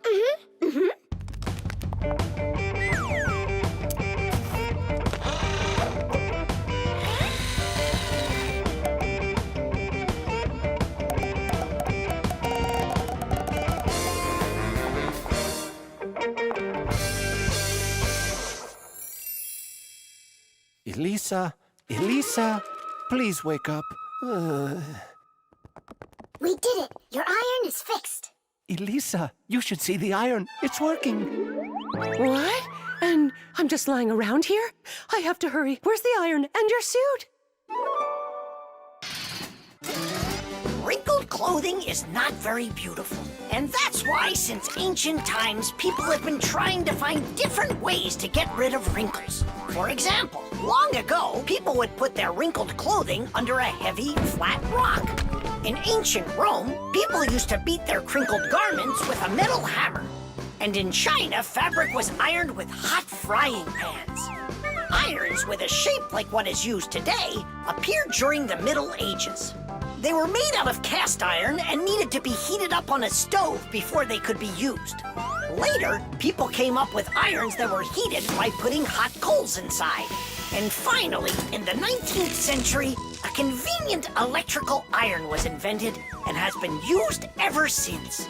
Elisa, please wake up. We did it. Your iron is fixed. Elisa, you should see the iron. It's working. What? And I'm just lying around here? I have to hurry. Where's the iron and your suit? Wrinkled clothing is not very beautiful. And that's why, since ancient times, people have been trying to find different ways to get rid of wrinkles. For example, long ago, people would put their wrinkled clothing under a heavy, flat rock. In ancient Rome, people used to beat their crinkled garments with a metal hammer. And in China, fabric was ironed with hot frying pans. Irons with a shape like what is used today appeared during the Middle Ages. They were made out of cast iron and needed to be heated up on a stove before they could be used. Later, people came up with irons that were heated by putting hot coals inside. And finally, in the 19th century, a convenient electrical iron was invented and has been used ever since.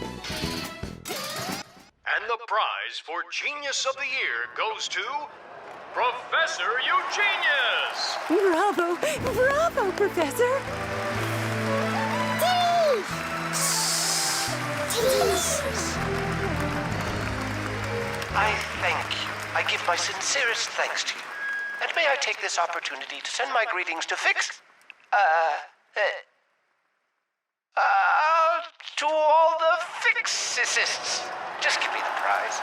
And the prize for Genius of the Year goes to Professor Eugenius! Bravo! Bravo, Professor! I thank you. I give my sincerest thanks to you. And may I take this opportunity to send my greetings to to all the Fixists. Just give me the prize.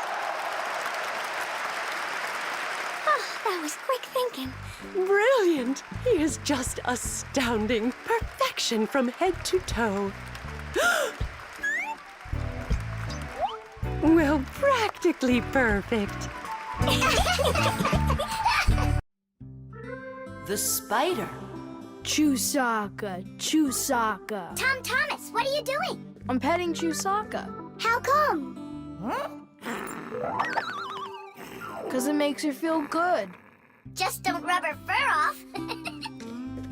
Oh, that was quick thinking. Brilliant! He is just astounding. Perfection from head to toe. Well, practically perfect. The spider. Chusaka. Tom Thomas, what are you doing? I'm petting Chusaka. How come? Because it makes her feel good. Just don't rub her fur off.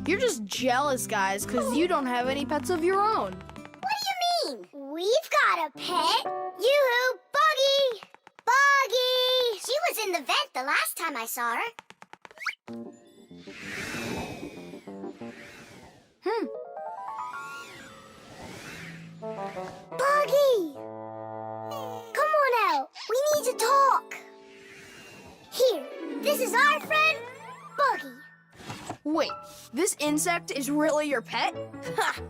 You're just jealous, guys, because you don't have any pets of your own. What do you mean? We've got a pet. Yoo-hoo, Buggy! Buggy! She was in the vent the last time I saw her. Buggy! Come on out. We need to talk. Here, this is our friend, Buggy. Wait, this insect is really your pet? Ha!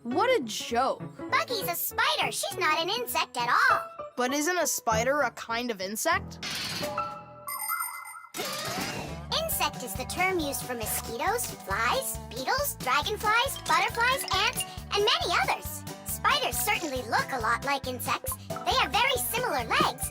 What a joke. Buggy's a spider. She's not an insect at all. But isn't a spider a kind of insect? Insects Insect is the term used for mosquitoes, flies, beetles, dragonflies, butterflies, ants, and many others. Spiders certainly look a lot like insects. They have very similar legs.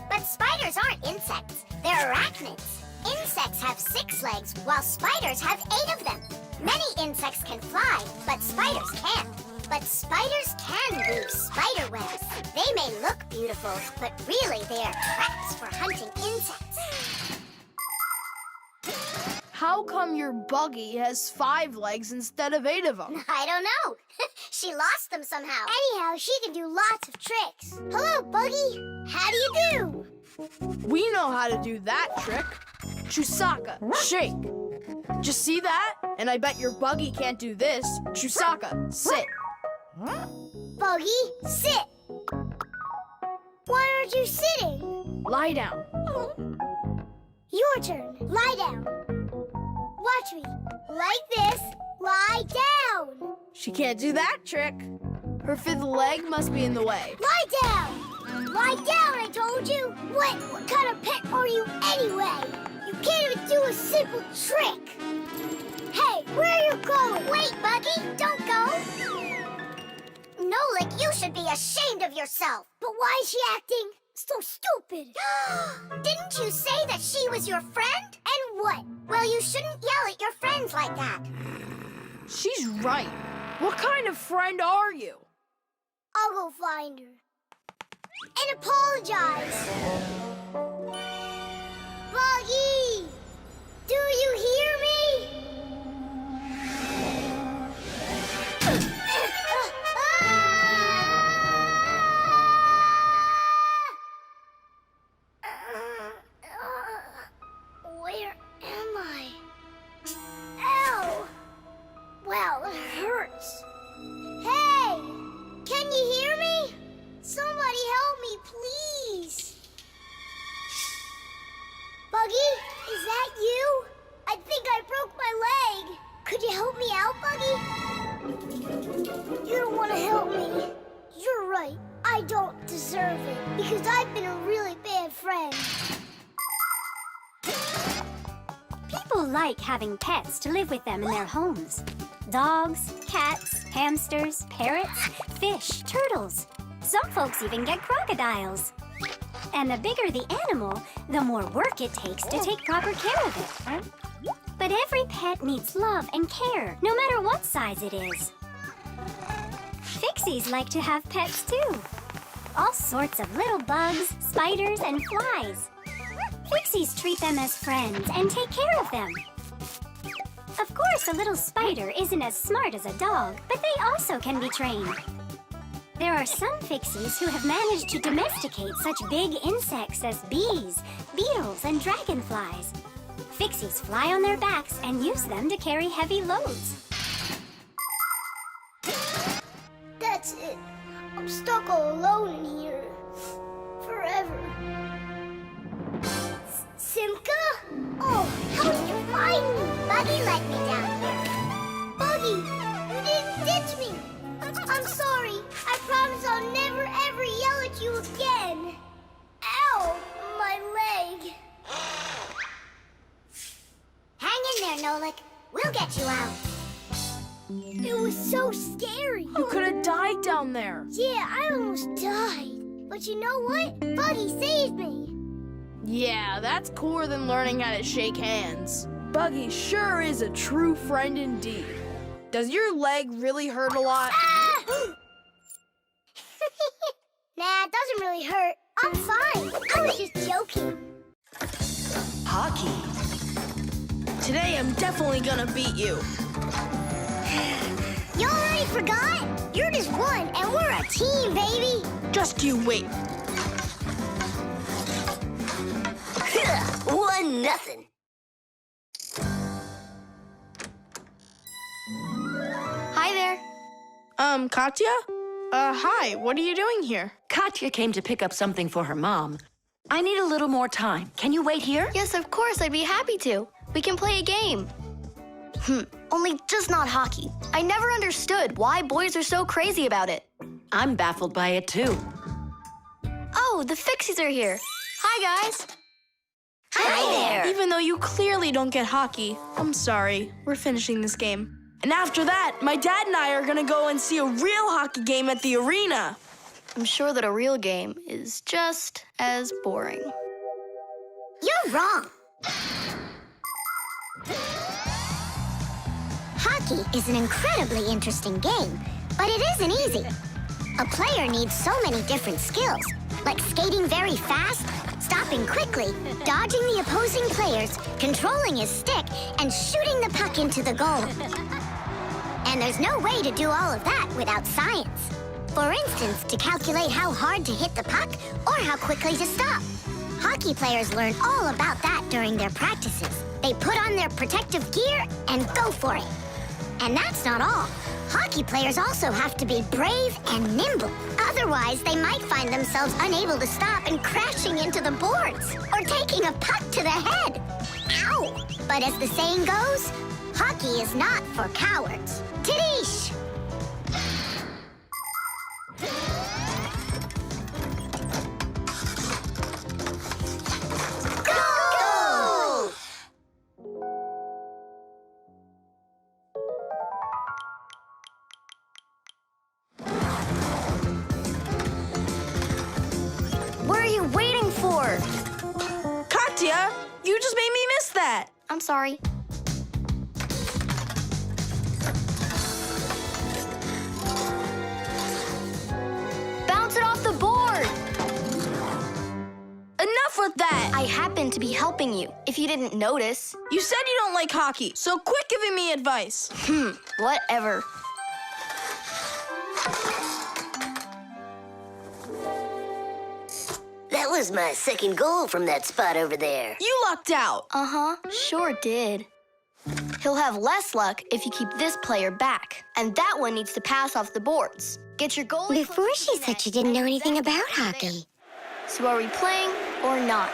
But spiders aren't insects. They're arachnids. Insects have 6 legs, while spiders have 8 of them. Many insects can fly, but spiders can't. But spiders can weave spider webs. They may look beautiful, but really they are traps for hunting insects. How come your buggy has 5 legs instead of 8 of them? I don't know. She lost them somehow. Anyhow, she can do lots of tricks. Hello, Buggy. How do you do? We know how to do that trick. Chusaka, shake. Just see that? And I bet your buggy can't do this. Chusaka, sit. Buggy, sit. Why aren't you sitting? Lie down. Your turn. Lie down. Watch me. Like this. Lie down. She can't do that trick. Her 5th leg must be in the way. Lie down. Lie down, I told you. What kind of pet are you anyway? You can't even do a simple trick. Hey, where are you going? Wait, Buggy, don't go. Nolik, you should be ashamed of yourself. But why is she acting so stupid? Didn't you say that she was your friend? And what? Well, you shouldn't yell at your friends like that. She's right. What kind of friend are you? I'll go find her. And apologize. Buggy! Do you hear me? Where am I? Ow! Well, it hurts. Hey! Can you hear me? Somebody help me, please. Buggy, is that you? I think I broke my leg. Could you help me out, Buggy? You don't want to help me. You're right. I don't deserve it because I've been a really bad friend. People like having pets to live with them in their homes. Dogs, cats, hamsters, parrots, fish, turtles. Some folks even get crocodiles. And the bigger the animal, the more work it takes to take proper care of it. But every pet needs love and care, no matter what size it is. Fixies like to have pets too. All sorts of little bugs, spiders, and flies. Fixies treat them as friends and take care of them. Of course, a little spider isn't as smart as a dog, but they also can be trained. There are some Fixies who have managed to domesticate such big insects as bees, beetles, and dragonflies. Fixies fly on their backs and use them to carry heavy loads. That's it. I'm stuck all alone in here. Forever. Simka? Oh, how did you find me? Buggy let me down here. Buggy, you didn't ditch me. I'm sorry. I promise I'll never ever yell at you again. Ow, my leg. Hang in there, Nolik. We'll get you out. It was so scary. You could have died down there. Yeah, I almost died. But you know what? Buggy saved me. Yeah, that's cooler than learning how to shake hands. Buggy sure is a true friend indeed. Does your leg really hurt a lot? Ah! Nah, it doesn't really hurt. I'm fine. I was just joking. Hockey. Today I'm definitely gonna beat you. You already forgot? You're just one, and we're a team, baby. Just you wait. 1-0. Hi there. Katya? Hi, what are you doing here? Katya came to pick up something for her mom. I need a little more time. Can you wait here? Yes, of course, I'd be happy to. We can play a game. Only just not hockey. I never understood why boys are so crazy about it. I'm baffled by it too. Oh, the Fixies are here. Hi, guys. Hi there! Even though you clearly don't get hockey, I'm sorry. We're finishing this game. And after that, my dad and I are gonna go and see a real hockey game at the arena. I'm sure that a real game is just as boring. You're wrong. Hockey is an incredibly interesting game, but it isn't easy. A player needs so many different skills, like skating very fast, stopping quickly, dodging the opposing players, controlling his stick, and shooting the puck into the goal. And there's no way to do all of that without science. For instance, to calculate how hard to hit the puck or how quickly to stop. Hockey players learn all about that during their practices. They put on their protective gear and go for it. And that's not all. Hockey players also have to be brave and nimble. Otherwise, they might find themselves unable to stop and crashing into the boards or taking a puck to the head. Ow! But as the saying goes, hockey is not for cowards. Tidish! Goal! What are you waiting for? Katya, you just made me miss that. I'm sorry. Bounce it off the board! Enough with that! I happen to be helping you, if you didn't notice. You said you don't like hockey, so quit giving me advice. Whatever. That was my second goal from that spot over there. You lucked out. Uh-huh, sure did. He'll have less luck if you keep this player back. And that one needs to pass off the boards. Get your goalie... Before she said she didn't know anything about hockey. So are we playing or not?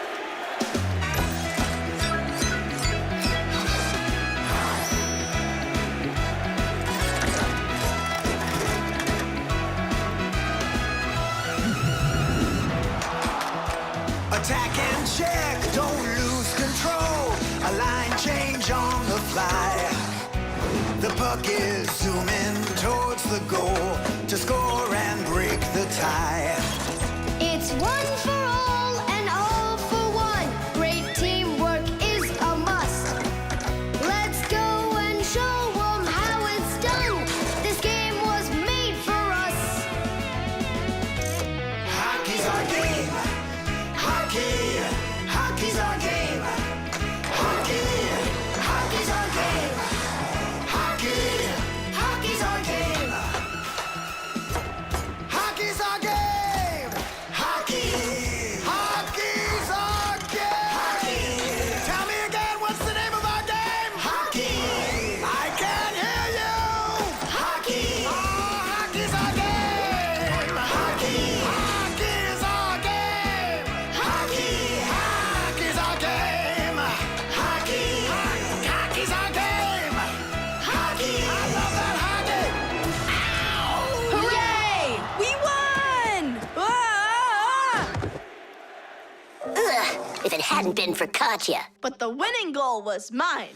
Attack and check, don't lose control. A line change on the fly. The puck is zooming towards the goal to score and break the tie. It's one for all and all for one. Great teamwork is a must. Let's go and show 'em how it's done. This game was made for us. Hockey's our game. Hockey, hockey's our game. Hockey, hockey's our game. Hockey, hockey's our game. Hockey's our game. Hockey, hockey's our game. Hockey. Tell me again, what's the name of our game? Hockey. I can't hear you. Hockey. Oh, hockey's our game. Hockey. Hockey's our game. Hockey. Hockey's our game. Hockey. Hockey's our game. Hockey. I love that hockey. Ow! Hooray! We won! Ugh, if it hadn't been for Katya. But the winning goal was mine.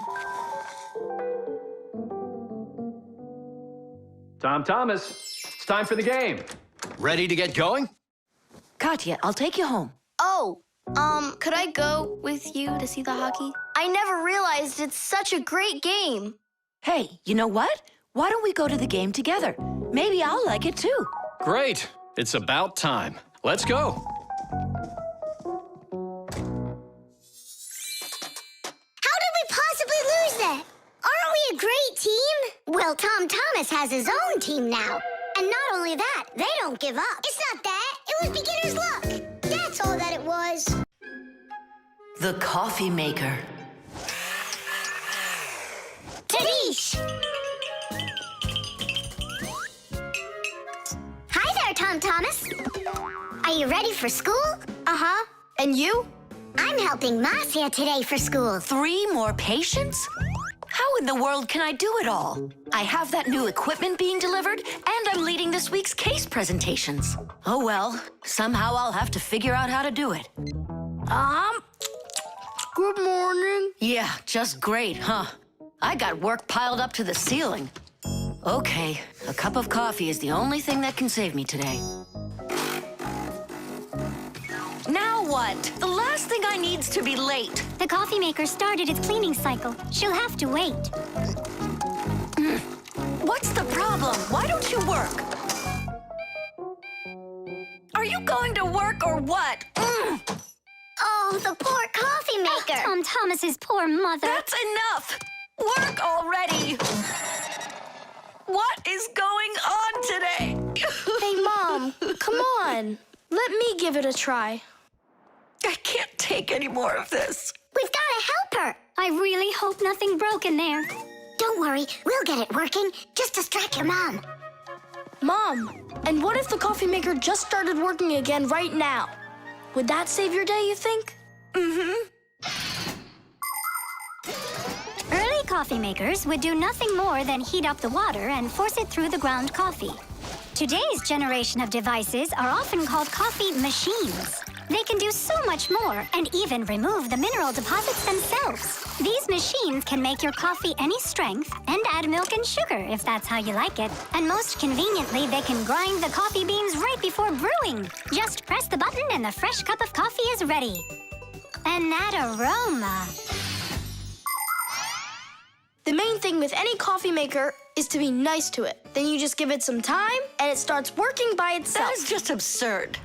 Tom Thomas, it's time for the game. Ready to get going? Katya, I'll take you home. Oh, could I go with you to see the hockey? I never realized it's such a great game. Hey, you know what? Why don't we go to the game together? Maybe I'll like it too. Great. It's about time. Let's go. How did we possibly lose that? Aren't we a great team? Well, Tom Thomas has his own team now. And not only that, they don't give up. It's not that. It was beginner's luck. That's all that it was. The coffee maker. Tidish! Hi there, Tom Thomas. Are you ready for school? Uh-huh. And you? I'm helping Marcia today for school. 3 more patients? How in the world can I do it all? I have that new equipment being delivered, and I'm leading this week's case presentations. Oh well, somehow I'll have to figure out how to do it. Good morning. Yeah, just great, huh? I got work piled up to the ceiling. Okay, a cup of coffee is the only thing that can save me today. Now what? The last thing I need's to be late. The coffee maker started its cleaning cycle. She'll have to wait. What's the problem? Why don't you work? Are you going to work or what? Oh, the poor coffee maker. Tom Thomas's poor mother. That's enough! Work already! What is going on today? Hey, Mom, come on. Let me give it a try. I can't take any more of this. We've got to help her. I really hope nothing broke in there. Don't worry, we'll get it working. Just distract your mom. Mom, and what if the coffee maker just started working again right now? Would that save your day, you think? Early coffee makers would do nothing more than heat up the water and force it through the ground coffee. Today's generation of devices are often called coffee machines. They can do so much more and even remove the mineral deposits themselves. These machines can make your coffee any strength and add milk and sugar if that's how you like it. And most conveniently, they can grind the coffee beans right before brewing. Just press the button and the fresh cup of coffee is ready. And that aroma. The main thing with any coffee maker is to be nice to it. Then you just give it some time and it starts working by itself. That is just absurd.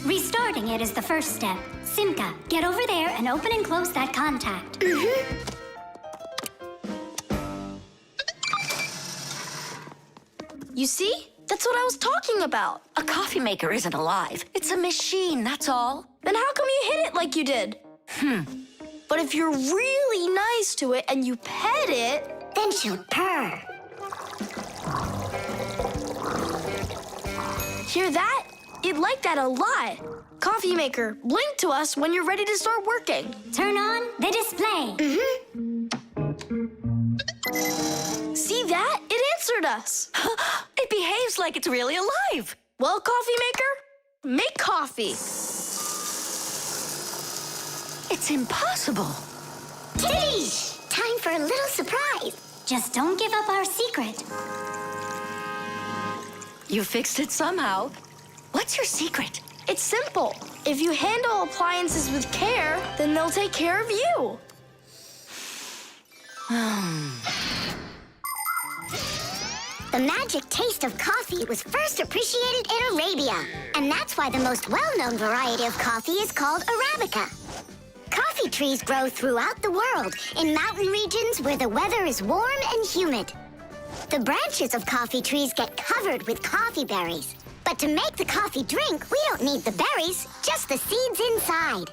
Restarting it is the first step. Simka, get over there and open and close that contact. You see? That's what I was talking about. A coffee maker isn't alive. It's a machine, that's all. Then how come you hit it like you did? But if you're really nice to it and you pet it, then she'll purr. Hear that? It liked that a lot. Coffee maker, blink to us when you're ready to start working. Turn on the display. See that? It answered us. It behaves like it's really alive. Well, coffee maker, make coffee. It's impossible. Kitty! Time for a little surprise. Just don't give up our secret. You fixed it somehow. What's your secret? It's simple. If you handle appliances with care, then they'll take care of you. The magic taste of coffee was first appreciated in Arabia. And that's why the most well-known variety of coffee is called Arabica. Coffee trees grow throughout the world in mountain regions where the weather is warm and humid. The branches of coffee trees get covered with coffee berries. But to make the coffee drink, we don't need the berries, just the seeds inside.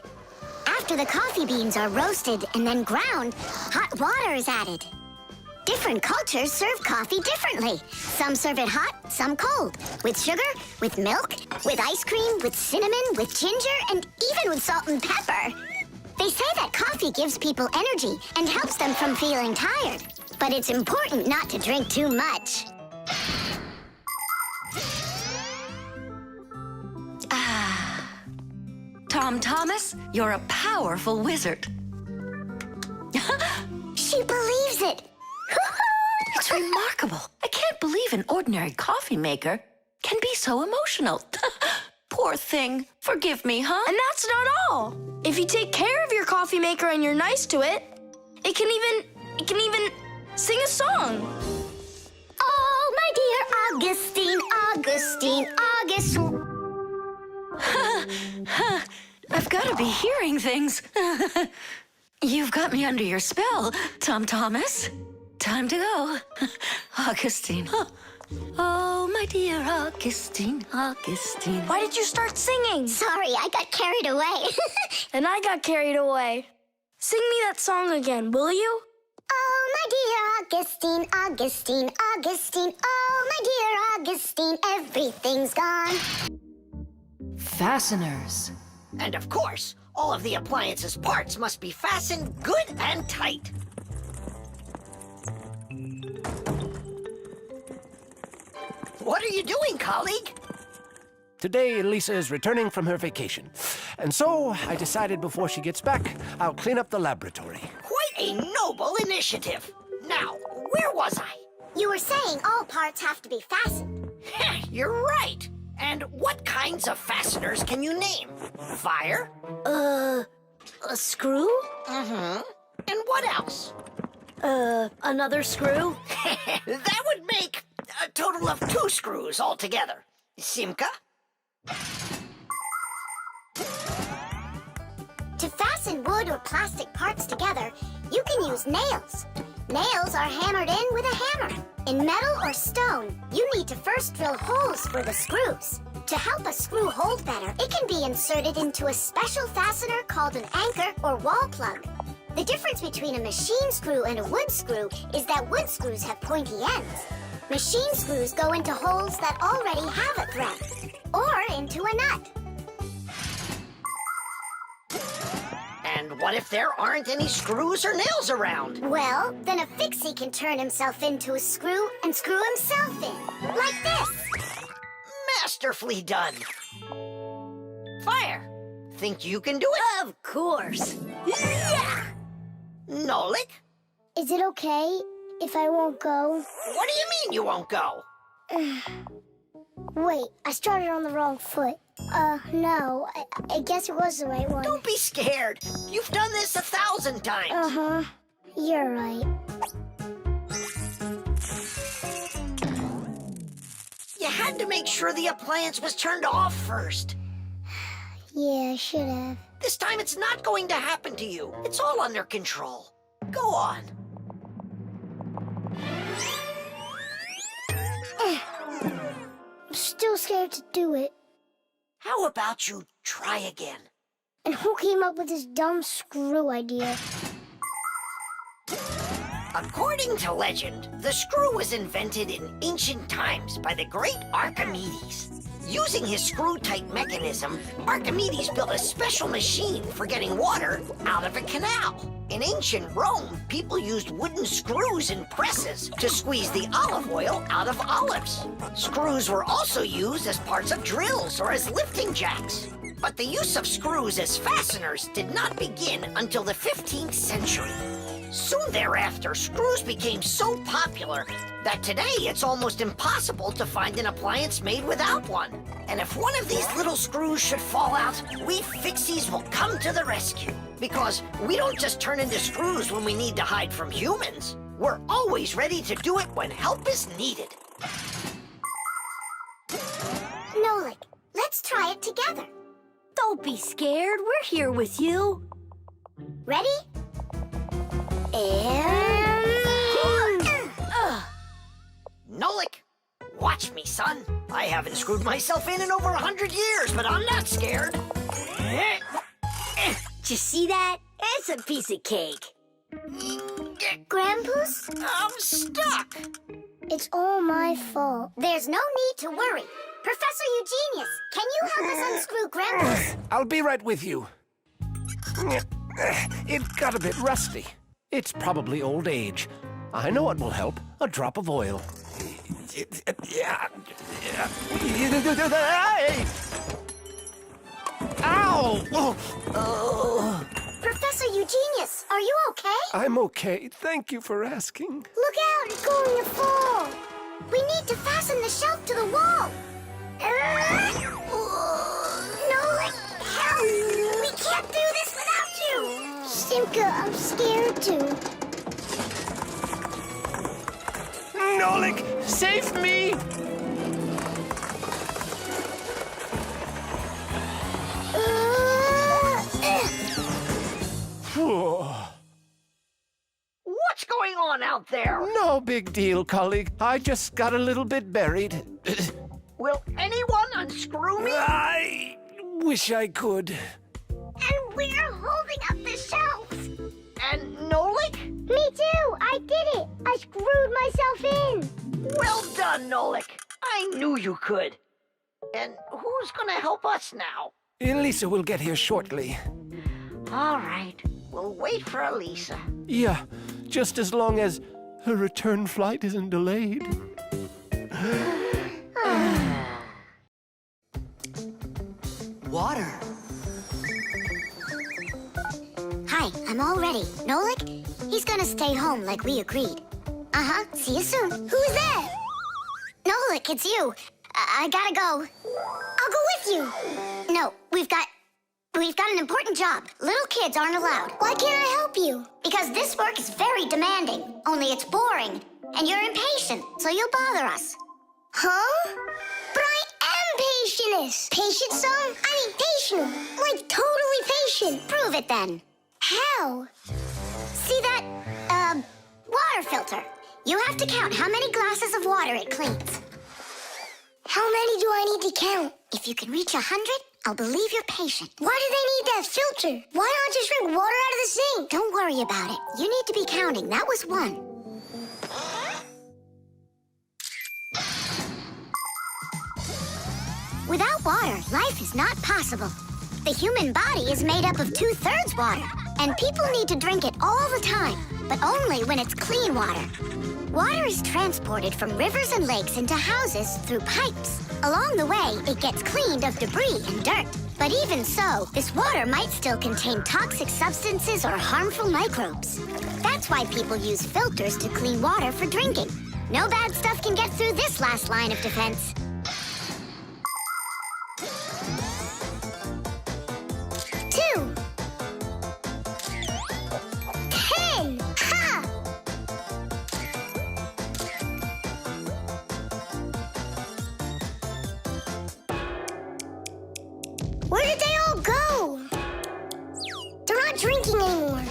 After the coffee beans are roasted and then ground, hot water is added. Different cultures serve coffee differently. Some serve it hot, some cold. With sugar, with milk, with ice cream, with cinnamon, with ginger, and even with salt and pepper. They say that coffee gives people energy and helps them from feeling tired. But it's important not to drink too much. Tom Thomas, you're a powerful wizard. She believes it. It's remarkable. I can't believe an ordinary coffee maker can be so emotional. Poor thing. Forgive me, huh? And that's not all. If you take care of your coffee maker and you're nice to it, it can even sing a song. Oh, my dear Augustine, Augustine, Augustine. I've got to be hearing things. You've got me under your spell, Tom Thomas. Time to go. Augustine. Oh, my dear Augustine, Augustine. Why did you start singing? Sorry, I got carried away. And I got carried away. Sing me that song again, will you? Oh, my dear Augustine, Augustine, Augustine. Oh, my dear Augustine, everything's gone. Fasteners. And of course, all of the appliance's parts must be fastened good and tight. What are you doing, colleague? Today, Lisa is returning from her vacation. And so I decided before she gets back, I'll clean up the laboratory. Quite a noble initiative. Now, where was I? You were saying all parts have to be fastened. You're right. And what kinds of fasteners can you name? Fire? A screw? Mm-hmm. And what else? Another screw? That would make a total of 2 screws altogether. Simka? To fasten wood or plastic parts together, you can use nails. Nails are hammered in with a hammer. In metal or stone, you need to first drill holes for the screws. To help a screw hold better, it can be inserted into a special fastener called an anchor or wall plug. The difference between a machine screw and a wood screw is that wood screws have pointy ends. Machine screws go into holes that already have a thread, or into a nut. And what if there aren't any screws or nails around? Well, then a fixie can turn himself into a screw and screw himself in, like this. Masterfully done. Fire, think you can do it? Of course. Yeah! Nolik? Is it okay if I won't go? What do you mean you won't go? Wait, I started on the wrong foot. No, I guess it was the right one. Don't be scared. You've done this 1,000 times. Uh-huh. You're right. You had to make sure the appliance was turned off first. Yeah, I should have. This time it's not going to happen to you. It's all under control. Go on. I'm still scared to do it. How about you try again? And who came up with this dumb screw idea? According to legend, the screw was invented in ancient times by the great Archimedes. Using his screw-type mechanism, Archimedes built a special machine for getting water out of a canal. In ancient Rome, people used wooden screws in presses to squeeze the olive oil out of olives. Screws were also used as parts of drills or as lifting jacks. But the use of screws as fasteners did not begin until the 15th century. Soon thereafter, screws became so popular that today it's almost impossible to find an appliance made without one. And if one of these little screws should fall out, we Fixies will come to the rescue. Because we don't just turn into screws when we need to hide from humans. We're always ready to do it when help is needed. Nolik, let's try it together. Don't be scared. We're here with you. Ready? And... Nolik, watch me, son. I haven't screwed myself in over 100 years, but I'm not scared. Did you see that? It's a piece of cake. Grandpa's? I'm stuck. It's all my fault. There's no need to worry. Professor Eugenius, can you help us unscrew Grandpa's? I'll be right with you. It got a bit rusty. It's probably old age. I know what will help. A drop of oil. Ow! Oh. Professor Eugenius, are you okay? I'm okay. Thank you for asking. Look out, it's going to fall. We need to fasten the shelf to the wall. Nolik, help! We can't do this without you. Simka, I'm scared too. Nolik, save me! What's going on out there? No big deal, colleague. I just got a little bit buried. Will anyone unscrew me? I wish I could. And we're holding up the shelf. And Nolik? Me too! I did it! I screwed myself in! Well done, Nolik. I knew you could. And who's gonna help us now? Elisa will get here shortly. All right. We'll wait for Elisa. Yeah, just as long as her return flight isn't delayed. Water. ready. Nolik, he's gonna stay home like we agreed. Uh-huh, see you soon. Who's that? Nolik, it's you. I gotta go. I'll go with you. No, we've got an important job. Little kids aren't allowed. Why can't I help you? Because this work is very demanding. Only it's boring. And you're impatient, so you'll bother us. Huh? But I am patientest. Patient some? I mean patient. Like totally patient. Prove it then. How? See that, water filter? You have to count how many glasses of water it cleans. How many do I need to count? If you can reach 100, I'll believe you're patient. Why do they need that filter? Why not just drink water out of the sink? Don't worry about it. You need to be counting. That was 1. Without water, life is not possible. The human body is made up of 2/3 water, and people need to drink it all the time, but only when it's clean water. Water is transported from rivers and lakes into houses through pipes. Along the way, it gets cleaned of debris and dirt. But even so, this water might still contain toxic substances or harmful microbes. That's why people use filters to clean water for drinking. No bad stuff can get through this last line of defense. 2. 10. Ha! Where did they all go? They're not drinking anymore.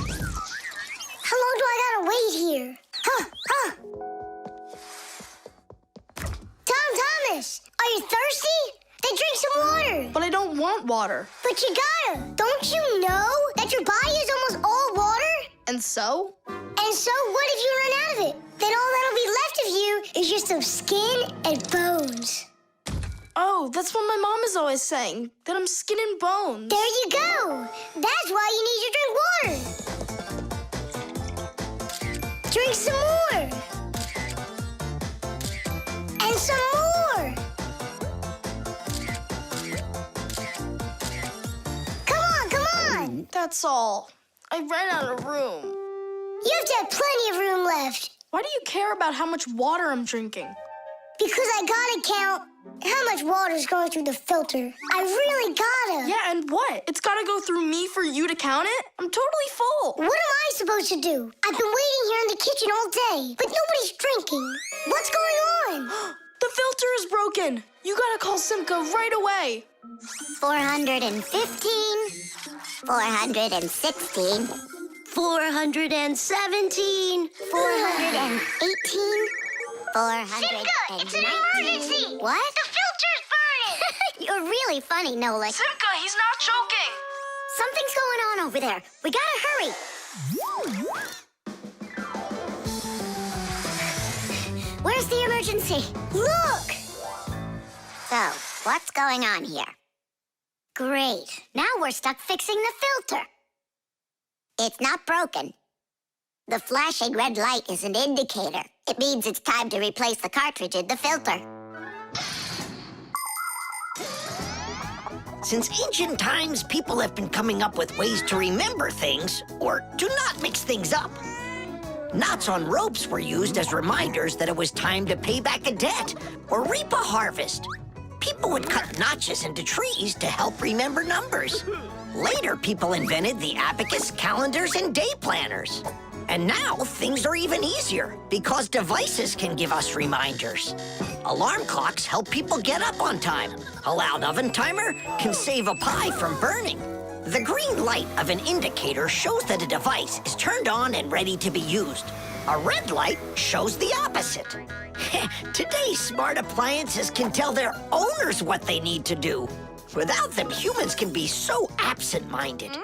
How long do I gotta wait here? Huh, huh. Thomas, are you thirsty? Then drink some water. But I don't want water. But you gotta. Don't you know that your body is almost all water? And so? And so what if you run out of it? Then all that'll be left of you is just some skin and bones. Oh, that's what my mom is always saying, that I'm skin and bones. There you go. That's why you need to drink water. Drink some more. And some more. Come on, come on. That's all. I ran out of room. You have to have plenty of room left. Why do you care about how much water I'm drinking? Because I gotta count how much water is going through the filter. I really gotta. Yeah, and what? It's gotta go through me for you to count it? I'm totally full. What am I supposed to do? I've been waiting here in the kitchen all day, but nobody's drinking. What's going on? The filter is broken. You gotta call Simca right away. 415, 416, 417, 418, 419. It's an emergency! What? The filter's burning! You're really funny, Nolik. Simca, he's not joking. Something's going on over there. We gotta hurry. Where's the emergency? Look! So, what's going on here? Great. Now we're stuck fixing the filter. It's not broken. The flashing red light is an indicator. It means it's time to replace the cartridge in the filter. Since ancient times, people have been coming up with ways to remember things or to not mix things up. Knots on ropes were used as reminders that it was time to pay back a debt or reap a harvest. People would cut notches into trees to help remember numbers. Later, people invented the abacus, calendars, and day planners. And now, things are even easier because devices can give us reminders. Alarm clocks help people get up on time. A loud oven timer can save a pie from burning. The green light of an indicator shows that a device is turned on and ready to be used. A red light shows the opposite. Today's smart appliances can tell their owners what they need to do. Without them, humans can be so absent-minded.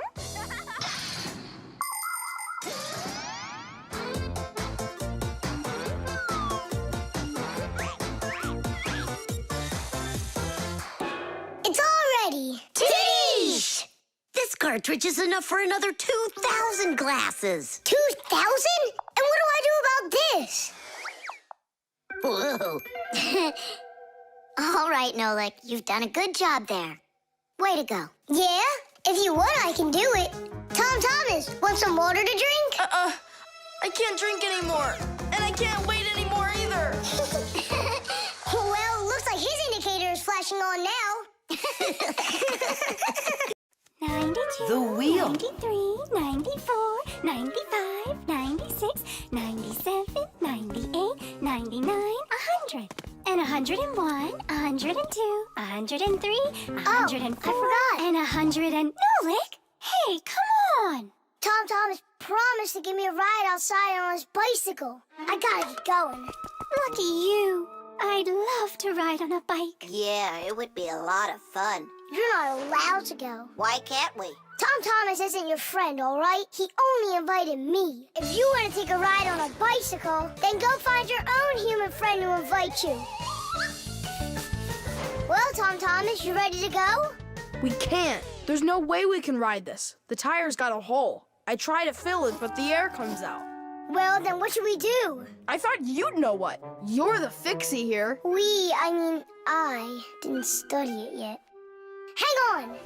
It's all ready. Teesh! This cartridge is enough for another 2,000 glasses. 2,000? And what do I do about this? Whoa. All right, Nolik, you've done a good job there. Way to go. Yeah? If you want, I can do it. Tom Thomas, want some water to drink? I can't drink anymore. And I can't wait anymore either. Well, looks like his indicator is flashing on now. 92, The wheel. 93, 94, 95, 96, 97, 98, 99, 100. And 101, 102, 103, 104, I forgot. and 100 and... No, Lick! Hey, come on! Tom Thomas promised to give me a ride outside on his bicycle. I gotta get going. Lucky you. I'd love to ride on a bike. Yeah, it would be a lot of fun. You're not allowed to go. Why can't we? Tom Thomas isn't your friend, all right? He only invited me. If you want to take a ride on a bicycle, then go find your own human friend to invite you. Well, Tom Thomas, you ready to go? We can't. There's no way we can ride this. The tire's got a hole. I try to fill it, but the air comes out. Well, then what should we do? I thought you'd know what. You're the fixie here. I didn't study it yet. Hang on!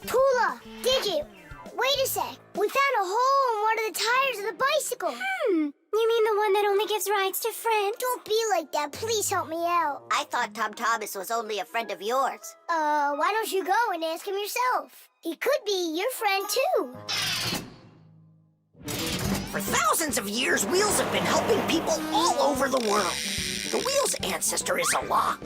Tula, Digit, wait a sec. We found a hole in one of the tires of the bicycle. You mean the one that only gives rides to friends? Don't be like that. Please help me out. I thought Tom Thomas was only a friend of yours. Why don't you go and ask him yourself? He could be your friend, too. For thousands of years, wheels have been helping people all over the world. The wheel's ancestor is a log.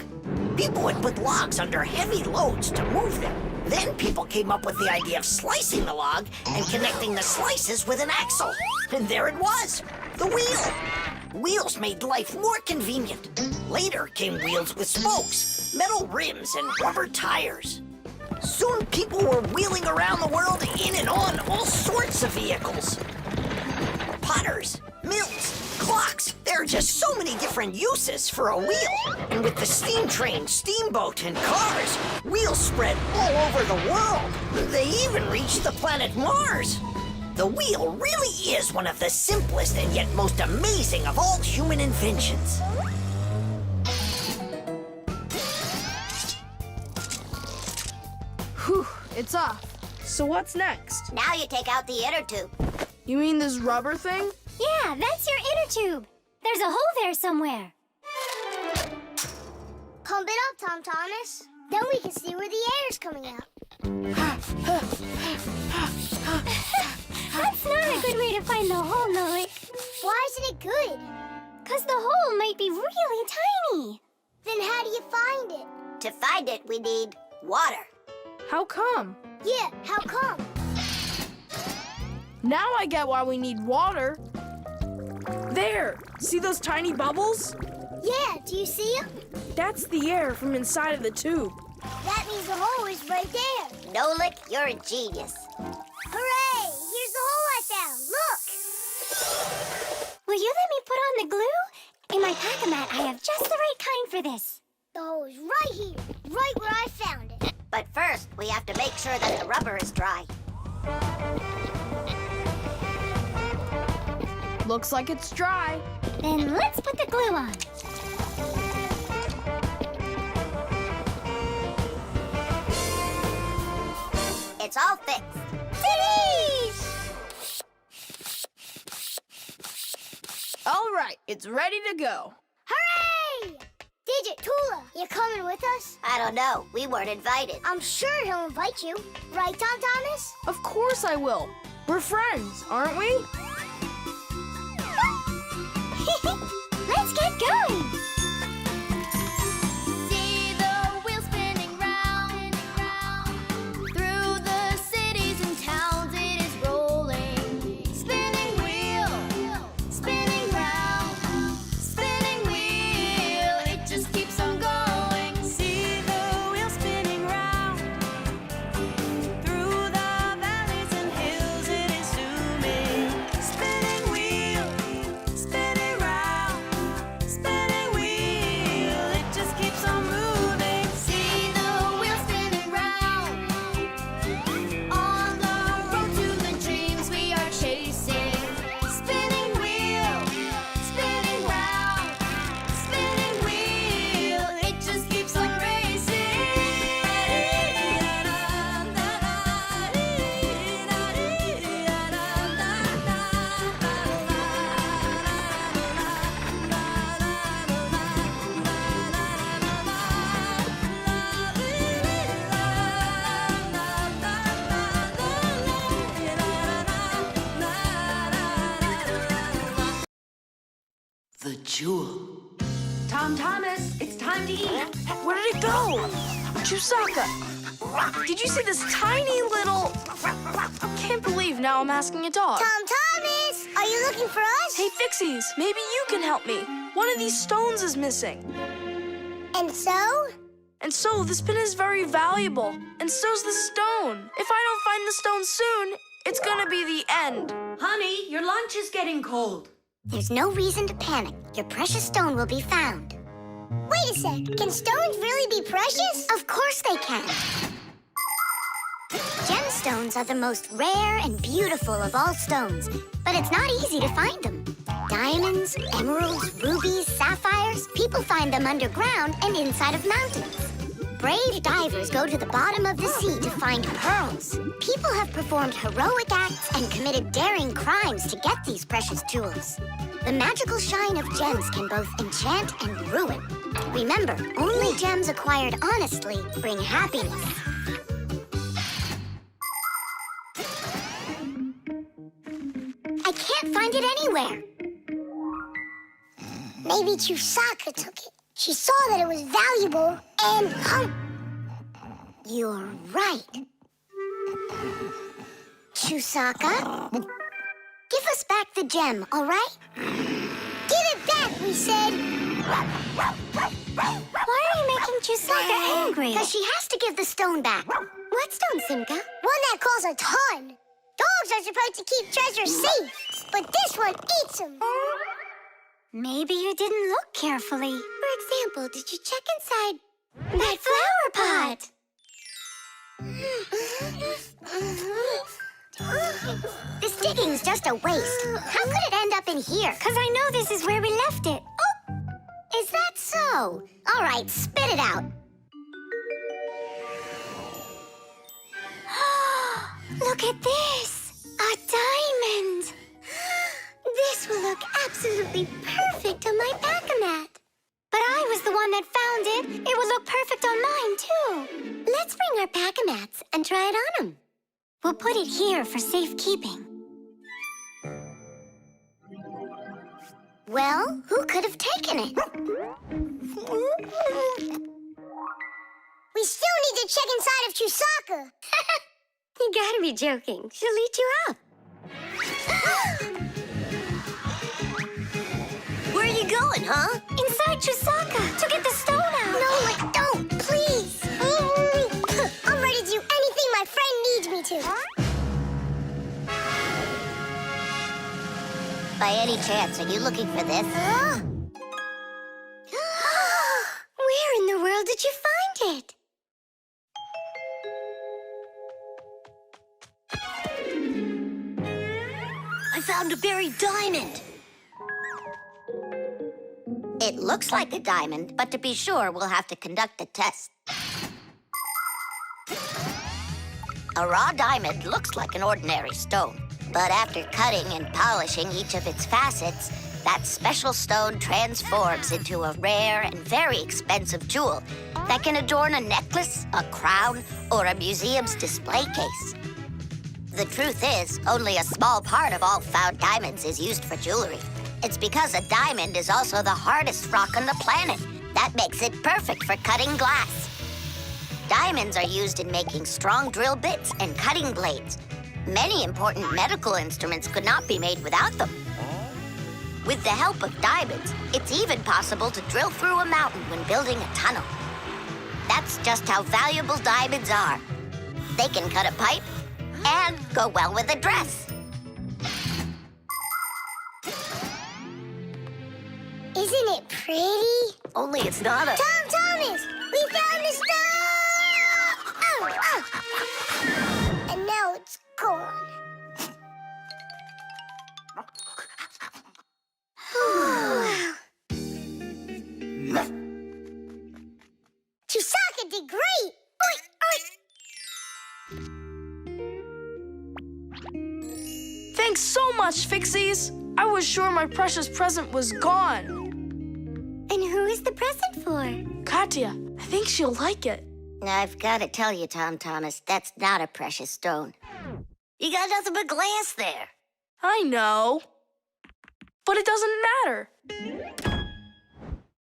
People would put logs under heavy loads to move them. Then people came up with the idea of slicing the log and connecting the slices with an axle. And there it was, the wheel. Wheels made life more convenient. Later came wheels with spokes, metal rims, and rubber tires. Soon people were wheeling around the world in and on all sorts of vehicles. Potters, mills, clocks. There are just so many different uses for a wheel. And with the steam train, steamboat, and cars, wheels spread all over the world. They even reached the planet Mars. The wheel really is one of the simplest and yet most amazing of all human inventions. Whew, it's off. So what's next? Now you take out the inner tube. You mean this rubber thing? Yeah, that's your inner tube. There's a hole there somewhere. Pump it up, Tom Thomas. Then we can see where the air's coming out. That's not a good way to find the hole, Loic. Why isn't it good? 'Cause the hole might be really tiny. Then how do you find it? To find it, we need water. How come? Yeah, how come? Now I get why we need water. There! See those tiny bubbles? Yeah, do you see them? That's the air from inside of the tube. That means the hole is right there. Nolik, you're a genius. Hooray! Here's the hole I found. Look! Will you let me put on the glue? In my pack-a-mat, I have just the right kind for this. The hole is right here, right where I found it. But first, we have to make sure that the rubber is dry. Looks like it's dry. Then let's put the glue on. It's all fixed. All right, it's ready to go. Hooray! Digit, Tula, you coming with us? I don't know. We weren't invited. I'm sure he'll invite you. Right, Tom Thomas? Of course I will. We're friends, aren't we? Let's get going. See the wheel spinning round, through the cities and towns it is rolling. Spinning wheel, spinning round, spinning wheel, it just keeps on going. See the wheel spinning round, through the valleys and hills it is zooming. the jewel. Tom Thomas, it's time to eat. Where did it go? Chusaka, did you see this tiny little... Can't believe now I'm asking a dog. Tom Thomas, are you looking for us? Hey, Fixies, maybe you can help me. One of these stones is missing. And so? And so, this pin is very valuable. And so's the stone. If I don't find the stone soon, it's gonna be the end. Honey, your lunch is getting cold. There's no reason to panic. Your precious stone will be found. Wait a sec, can stones really be precious? Of course they can. Gemstones are the most rare and beautiful of all stones, but it's not easy to find them. Diamonds, emeralds, rubies, sapphires, people find them underground and inside of mountains. Brave divers go to the bottom of the sea to find pearls. People have performed heroic acts and committed daring crimes to get these precious jewels. The magical shine of gems can both enchant and ruin. Remember, only gems acquired honestly bring happiness. I can't find it anywhere. Maybe Chusaka took it. She saw that it was valuable and... You're right. Chusaka? Give us back the gem, all right? Give it back, we said. Why are you making Chusaka angry? Because she has to give the stone back. What stone, Simka? One that costs a ton. Dogs are supposed to keep treasure safe, but this one eats them. Maybe you didn't look carefully. For example, did you check inside that flower pot? This digging's just a waste. How could it end up in here? Because I know this is where we left it. Oh, is that so? All right, spit it out. Look at this! A diamond! This will look absolutely perfect on my back-a-mat. But I was the one that found it. It will look perfect on mine, too. Let's bring our back-a-mats and try it on them. We'll put it here for safekeeping. Well, who could have taken it? We still need to check inside of Chusaka. You gotta be joking. She'll eat you up. Where are you going, huh? Inside Chusaka to get the stone out. No, don't, please. I'm ready to do anything my friend needs me to. By any chance, are you looking for this? Where in the world did you find it? I found a buried diamond. It looks like a diamond, but to be sure, we'll have to conduct a test. A raw diamond looks like an ordinary stone, but after cutting and polishing each of its facets, that special stone transforms into a rare and very expensive jewel that can adorn a necklace, a crown, or a museum's display case. The truth is, only a small part of all found diamonds is used for jewelry. It's because a diamond is also the hardest rock on the planet. That makes it perfect for cutting glass. Diamonds are used in making strong drill bits and cutting blades. Many important medical instruments could not be made without them. With the help of diamonds, it's even possible to drill through a mountain when building a tunnel. That's just how valuable diamonds are. They can cut a pipe and go well with a dress. Isn't it pretty? Only it's not a... Tom Thomas, we found the stone! And now it's gone. Chusaka did great! Oink, oink. Thanks so much, Fixies. I was sure my precious present was gone. And who is the present for? Katya, I think she'll like it. I've got to tell you, Tom Thomas, that's not a precious stone. You got nothing but glass there. I know. But it doesn't matter.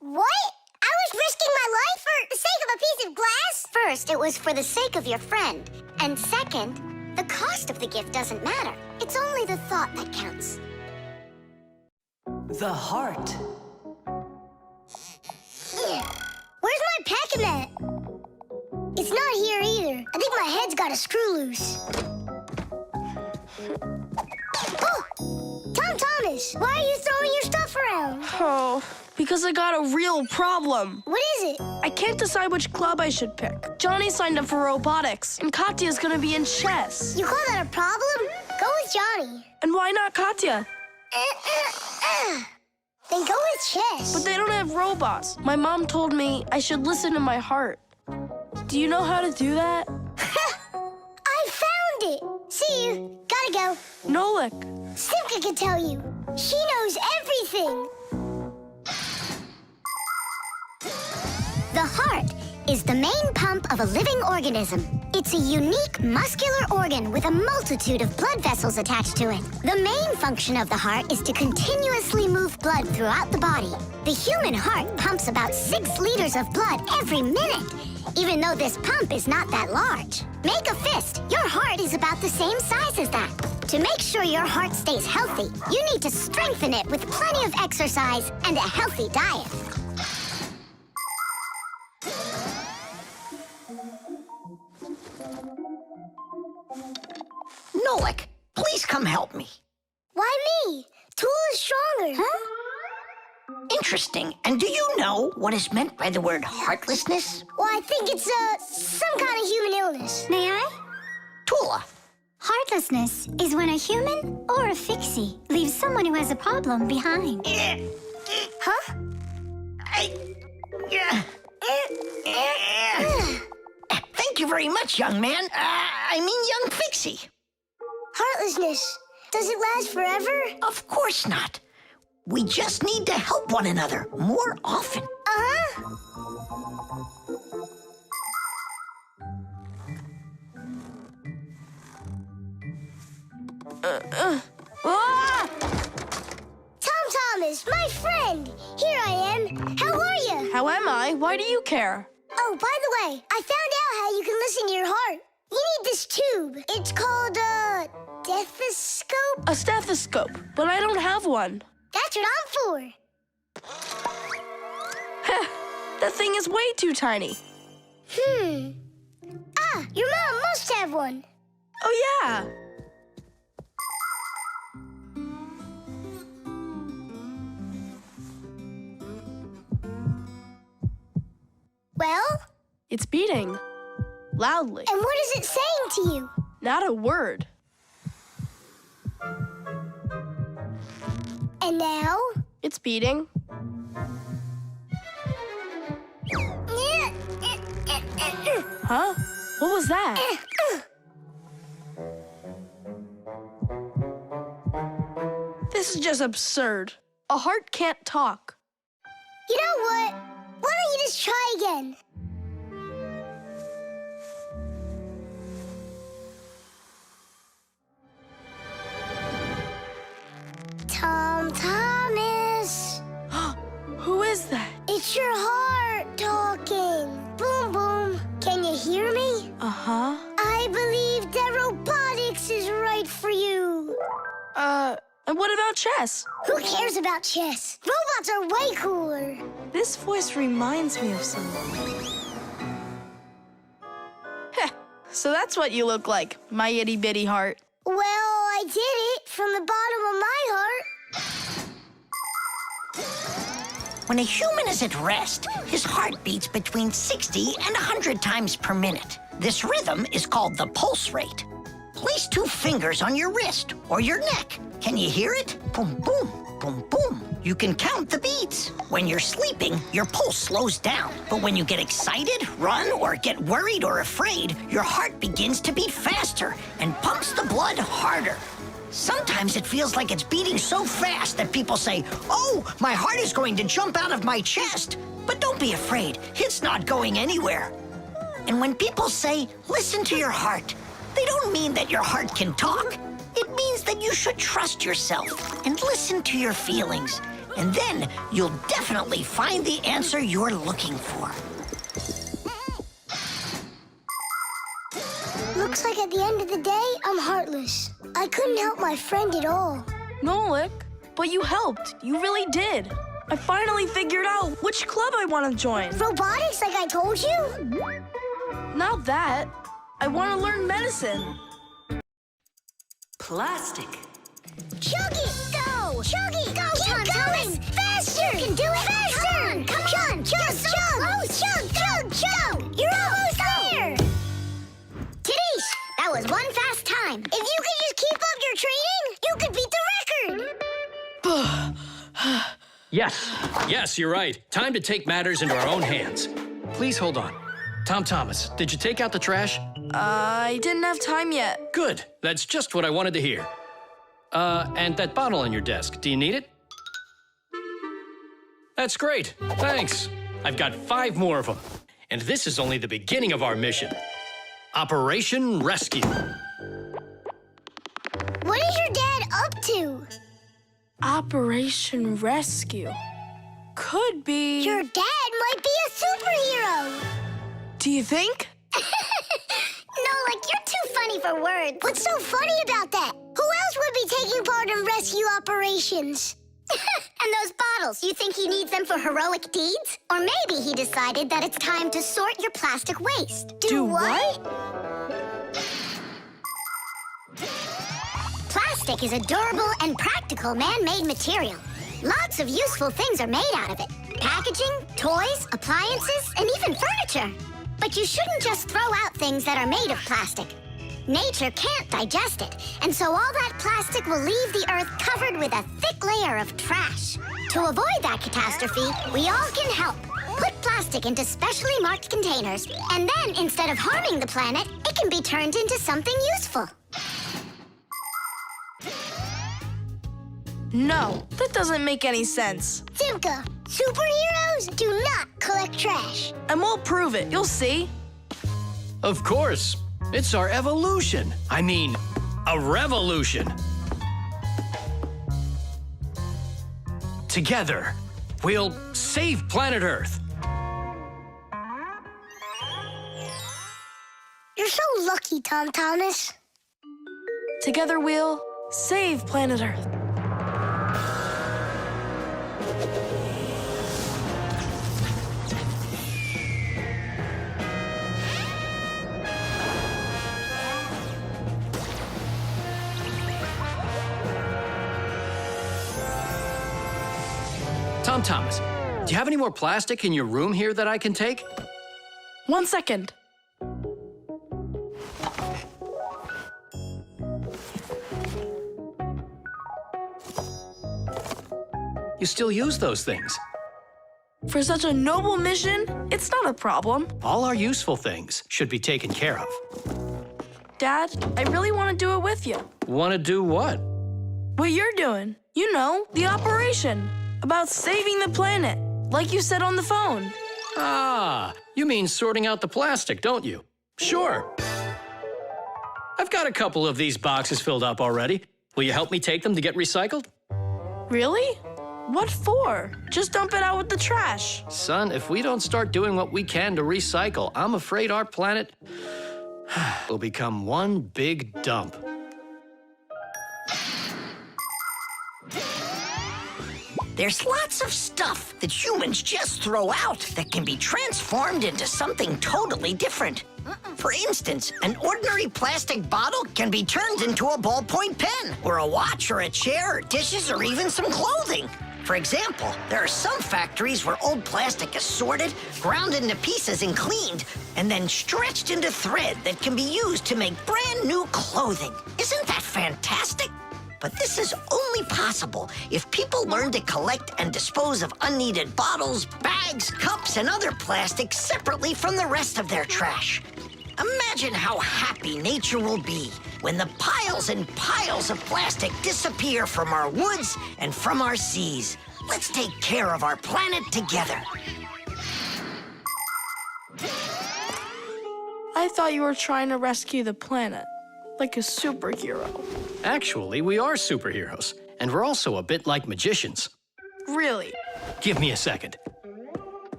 What? I was risking my life for the sake of a piece of glass? First, it was for the sake of your friend. And second, the cost of the gift doesn't matter. It's only the thought that counts. The heart. Where's my packing mat? It's not here either. I think my head's got a screw loose. Oh! Tom Thomas, why are you throwing your stuff around? Oh, because I got a real problem. What is it? I can't decide which club I should pick. Johnny signed up for robotics, and Katya's gonna be in chess. You call that a problem? Go with Johnny. And why not Katya? Then go with chess. But they don't have robots. My mom told me I should listen to my heart. Do you know how to do that? I found it. See you. Gotta go. Nolik. Simka can tell you. She knows everything. The heart is the main pump of a living organism. It's a unique muscular organ with a multitude of blood vessels attached to it. The main function of the heart is to continuously move blood throughout the body. The human heart pumps about 6 liters of blood every minute, even though this pump is not that large. Make a fist. Your heart is about the same size as that. To make sure your heart stays healthy, you need to strengthen it with plenty of exercise and a healthy diet. Nolik, please come help me. Why me? Tool is stronger. Huh? Interesting. And do you know what is meant by the word heartlessness? Well, I think it's some kind of human illness. May I? Tula. Heartlessness is when a human or a fixie leaves someone who has a problem behind. Huh? Thank you very much, young man. Young fixie. Heartlessness. Does it last forever? Of course not. We just need to help one another more often. Uh-huh. Tom Thomas, my friend. Here I am. How are you? How am I? Why do you care? Oh, by the way, I found out how you can listen to your heart. You need this tube. It's called a stethoscope. A stethoscope, but I don't have one. That's what I'm for. That thing is way too tiny. Your mom must have one. Oh, yeah. Well? It's beating. Loudly. And what is it saying to you? Not a word. And now? It's beating. Huh? What was that? This is just absurd. A heart can't talk. You know what? Why don't you just try again? Tom Thomas. Who is that? It's your heart talking. Boom, boom. Can you hear me? Uh-huh. I believe that robotics is right for you. And what about chess? Who cares about chess? Robots are way cooler. This voice reminds me of someone. Heh, so that's what you look like, my itty-bitty heart. Well, I did it from the bottom of my heart. When a human is at rest, his heart beats between 60 and 100 times per minute. This rhythm is called the pulse rate. Place 2 fingers on your wrist or your neck. Can you hear it? Boom, boom, boom, boom. You can count the beats. When you're sleeping, your pulse slows down. But when you get excited, run, or get worried or afraid, your heart begins to beat faster and pumps the blood harder. Sometimes it feels like it's beating so fast that people say, "Oh, my heart is going to jump out of my chest." But don't be afraid, it's not going anywhere. And when people say, "Listen to your heart," they don't mean that your heart can talk. It means that you should trust yourself and listen to your feelings. And then you'll definitely find the answer you're looking for. Looks like at the end of the day, I'm heartless. I couldn't help my friend at all. Nolik, but you helped. You really did. I finally figured out which club I want to join. Robotics, like I told you? Not that. I want to learn medicine. Plastic. Chug it! Go! Chug it! Go, Keep going! Faster! You can do it! Faster! Come on! Chug, chug! Chug, chug, chug! You're almost there! Tidish, that was one fast time. If you could just keep up your training, you could beat the record! Yes, you're right. Time to take matters into our own hands. Please hold on. Tom Thomas, did you take out the trash? I didn't have time yet. Good. That's just what I wanted to hear. And that bottle on your desk, do you need it? That's great. Thanks. I've got 5 more of them. And this is only the beginning of our mission. Operation Rescue. What is your dad up to? Operation Rescue. Could be... Your dad might be a superhero. Do you think? No, like, you're too funny for words. What's so funny about that? Who else would be taking part in rescue operations? And those bottles, you think he needs them for heroic deeds? Or maybe he decided that it's time to sort your plastic waste. Do what? Plastic is a durable and practical man-made material. Lots of useful things are made out of it. Packaging, toys, appliances, and even furniture. But you shouldn't just throw out things that are made of plastic. Nature can't digest it, and so all that plastic will leave the earth covered with a thick layer of trash. To avoid that catastrophe, we all can help. Put plastic into specially marked containers, and then instead of harming the planet, it can be turned into something useful. No, that doesn't make any sense. Simka, superheroes do not collect trash. And we'll prove it. You'll see. Of course. It's our evolution. I mean, a revolution. Together, we'll save planet Earth. You're so lucky, Tom Thomas. Together we'll save planet Earth. Tom Thomas, do you have any more plastic in your room here that I can take? 1 second. You still use those things? For such a noble mission, it's not a problem. All our useful things should be taken care of. Dad, I really want to do it with you. Want to do what? What you're doing. You know, the operation. About saving the planet, like you said on the phone. Ah, you mean sorting out the plastic, don't you? Sure. I've got a couple of these boxes filled up already. Will you help me take them to get recycled? Really? What for? Just dump it out with the trash. Son, if we don't start doing what we can to recycle, I'm afraid our planet will become one big dump. There's lots of stuff that humans just throw out that can be transformed into something totally different. For instance, an ordinary plastic bottle can be turned into a ballpoint pen, or a watch, or a chair, or dishes, or even some clothing. For example, there are some factories where old plastic is sorted, ground into pieces and cleaned, and then stretched into thread that can be used to make brand new clothing. Isn't that fantastic? But this is only possible if people learn to collect and dispose of unneeded bottles, bags, cups, and other plastics separately from the rest of their trash. Imagine how happy nature will be when the piles and piles of plastic disappear from our woods and from our seas. Let's take care of our planet together. I thought you were trying to rescue the planet. like a superhero. Actually, we are superheroes, and we're also a bit like magicians. Really? Give me a second.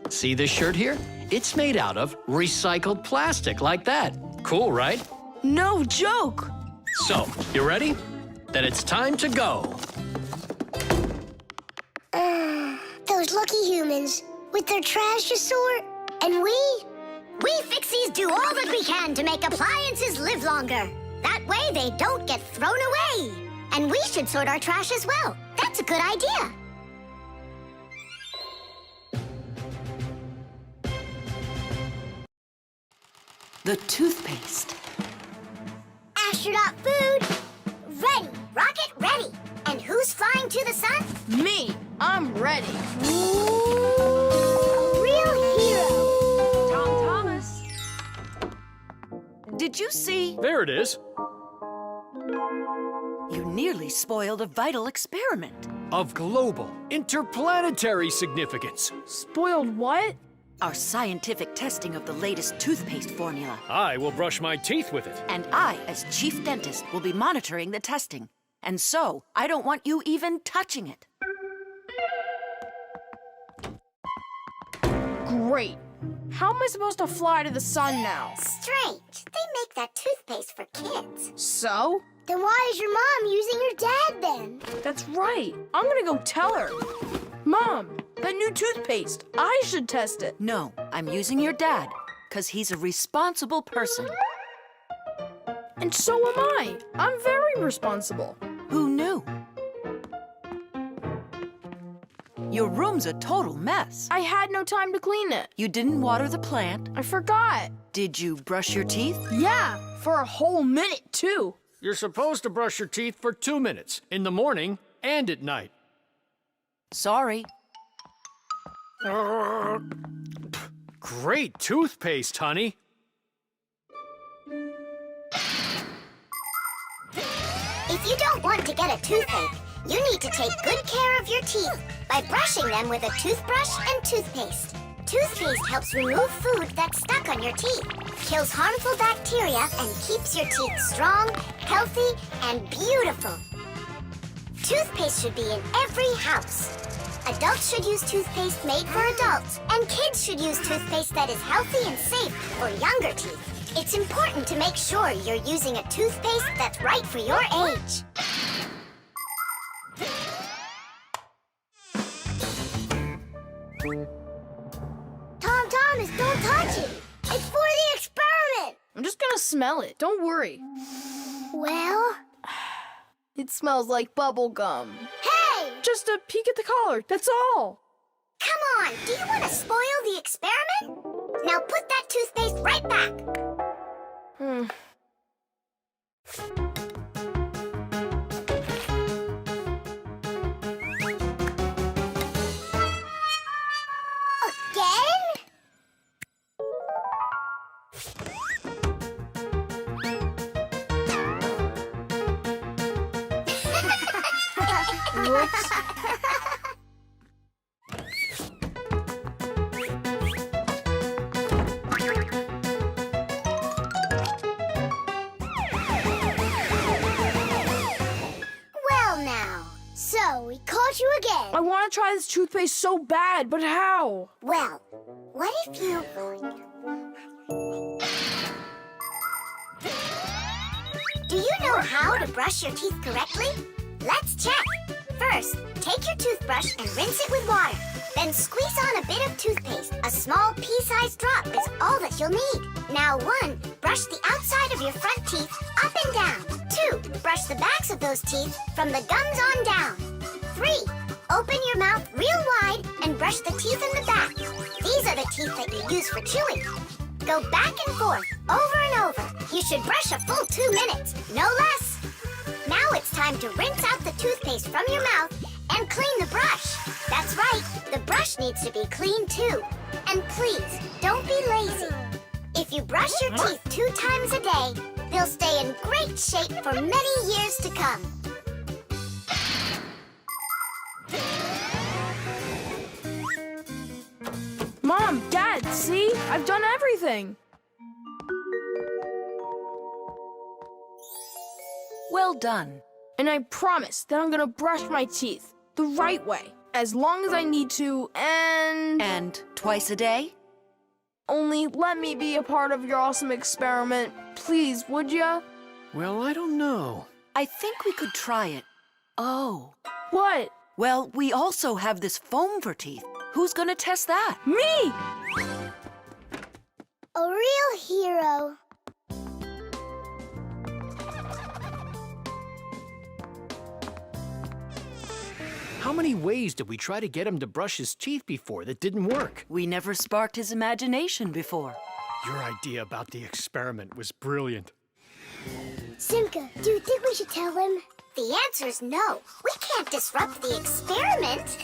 See this shirt here? It's made out of recycled plastic like that. Cool, right? No joke! So, you ready? Then it's time to go. Those lucky humans with their trash to sort, and we Fixies do all that we can to make appliances live longer. That way they don't get thrown away. And we should sort our trash as well. That's a good idea. The toothpaste. Astronaut food, ready. Rocket ready. And who's flying to the sun? Me. I'm ready. a real hero. Tom Thomas. Did you see? There it is. You nearly spoiled a vital experiment. Of global, interplanetary significance. Spoiled what? Our scientific testing of the latest toothpaste formula. I will brush my teeth with it. And I, as chief dentist, will be monitoring the testing. And so, I don't want you even touching it. Great. How am I supposed to fly to the sun now? Strange. They make that toothpaste for kids. So? Then why is your mom using your dad then? That's right. I'm gonna go tell her. Mom, that new toothpaste, I should test it. No, I'm using your dad, because he's a responsible person. And so am I. I'm very responsible. Who knew? Your room's a total mess. I had no time to clean it. You didn't water the plant. I forgot. Did you brush your teeth? Yeah, for a whole minute, too. You're supposed to brush your teeth for 2 minutes, in the morning and at night. Sorry. Great toothpaste, honey. If you don't want to get a toothache, you need to take good care of your teeth by brushing them with a toothbrush and toothpaste. Toothpaste helps remove food that's stuck on your teeth, kills harmful bacteria, and keeps your teeth strong, healthy, and beautiful. Toothpaste should be in every house. Adults should use toothpaste made for adults, and kids should use toothpaste that is healthy and safe for younger teeth. It's important to make sure you're using a toothpaste that's right for your age. Tom Thomas, don't touch it. It's for the experiment. I'm just gonna smell it. Don't worry. Well? It smells like bubble gum. Hey! Just a peek at the collar, that's all. Come on, do you want to spoil the experiment? Now put that toothpaste right back. Again? Whoops. Well now, so we caught you again. I want to try this toothpaste so bad, but how? Well, what if you... Do you know how to brush your teeth correctly? Let's check. First, take your toothbrush and rinse it with water. Then squeeze on a bit of toothpaste. A small pea-sized drop is all that you'll need. Now 1, brush the outside of your front teeth up and down. 2, brush the backs of those teeth from the gums on down. 3, open your mouth real wide and brush the teeth in the back. These are the teeth that you use for chewing. Go back and forth, over and over. You should brush a full 2 minutes, no less. Now it's time to rinse out the toothpaste from your mouth and clean the brush. That's right, the brush needs to be clean too. And please, don't be lazy. If you brush your teeth 2 times a day, they'll stay in great shape for many years to come. Mom, Dad, see? I've done everything. Well done. And I promise that I'm gonna brush my teeth the right way, as long as I need to, and... And twice a day? Only let me be a part of your awesome experiment. Please, would ya? Well, I don't know. I think we could try it. Oh. What? Well, we also have this foam for teeth. Who's gonna test that? Me! A real hero. How many ways did we try to get him to brush his teeth before that didn't work? We never sparked his imagination before. Your idea about the experiment was brilliant. Simka, do you think we should tell him? The answer's no. We can't disrupt the experiment.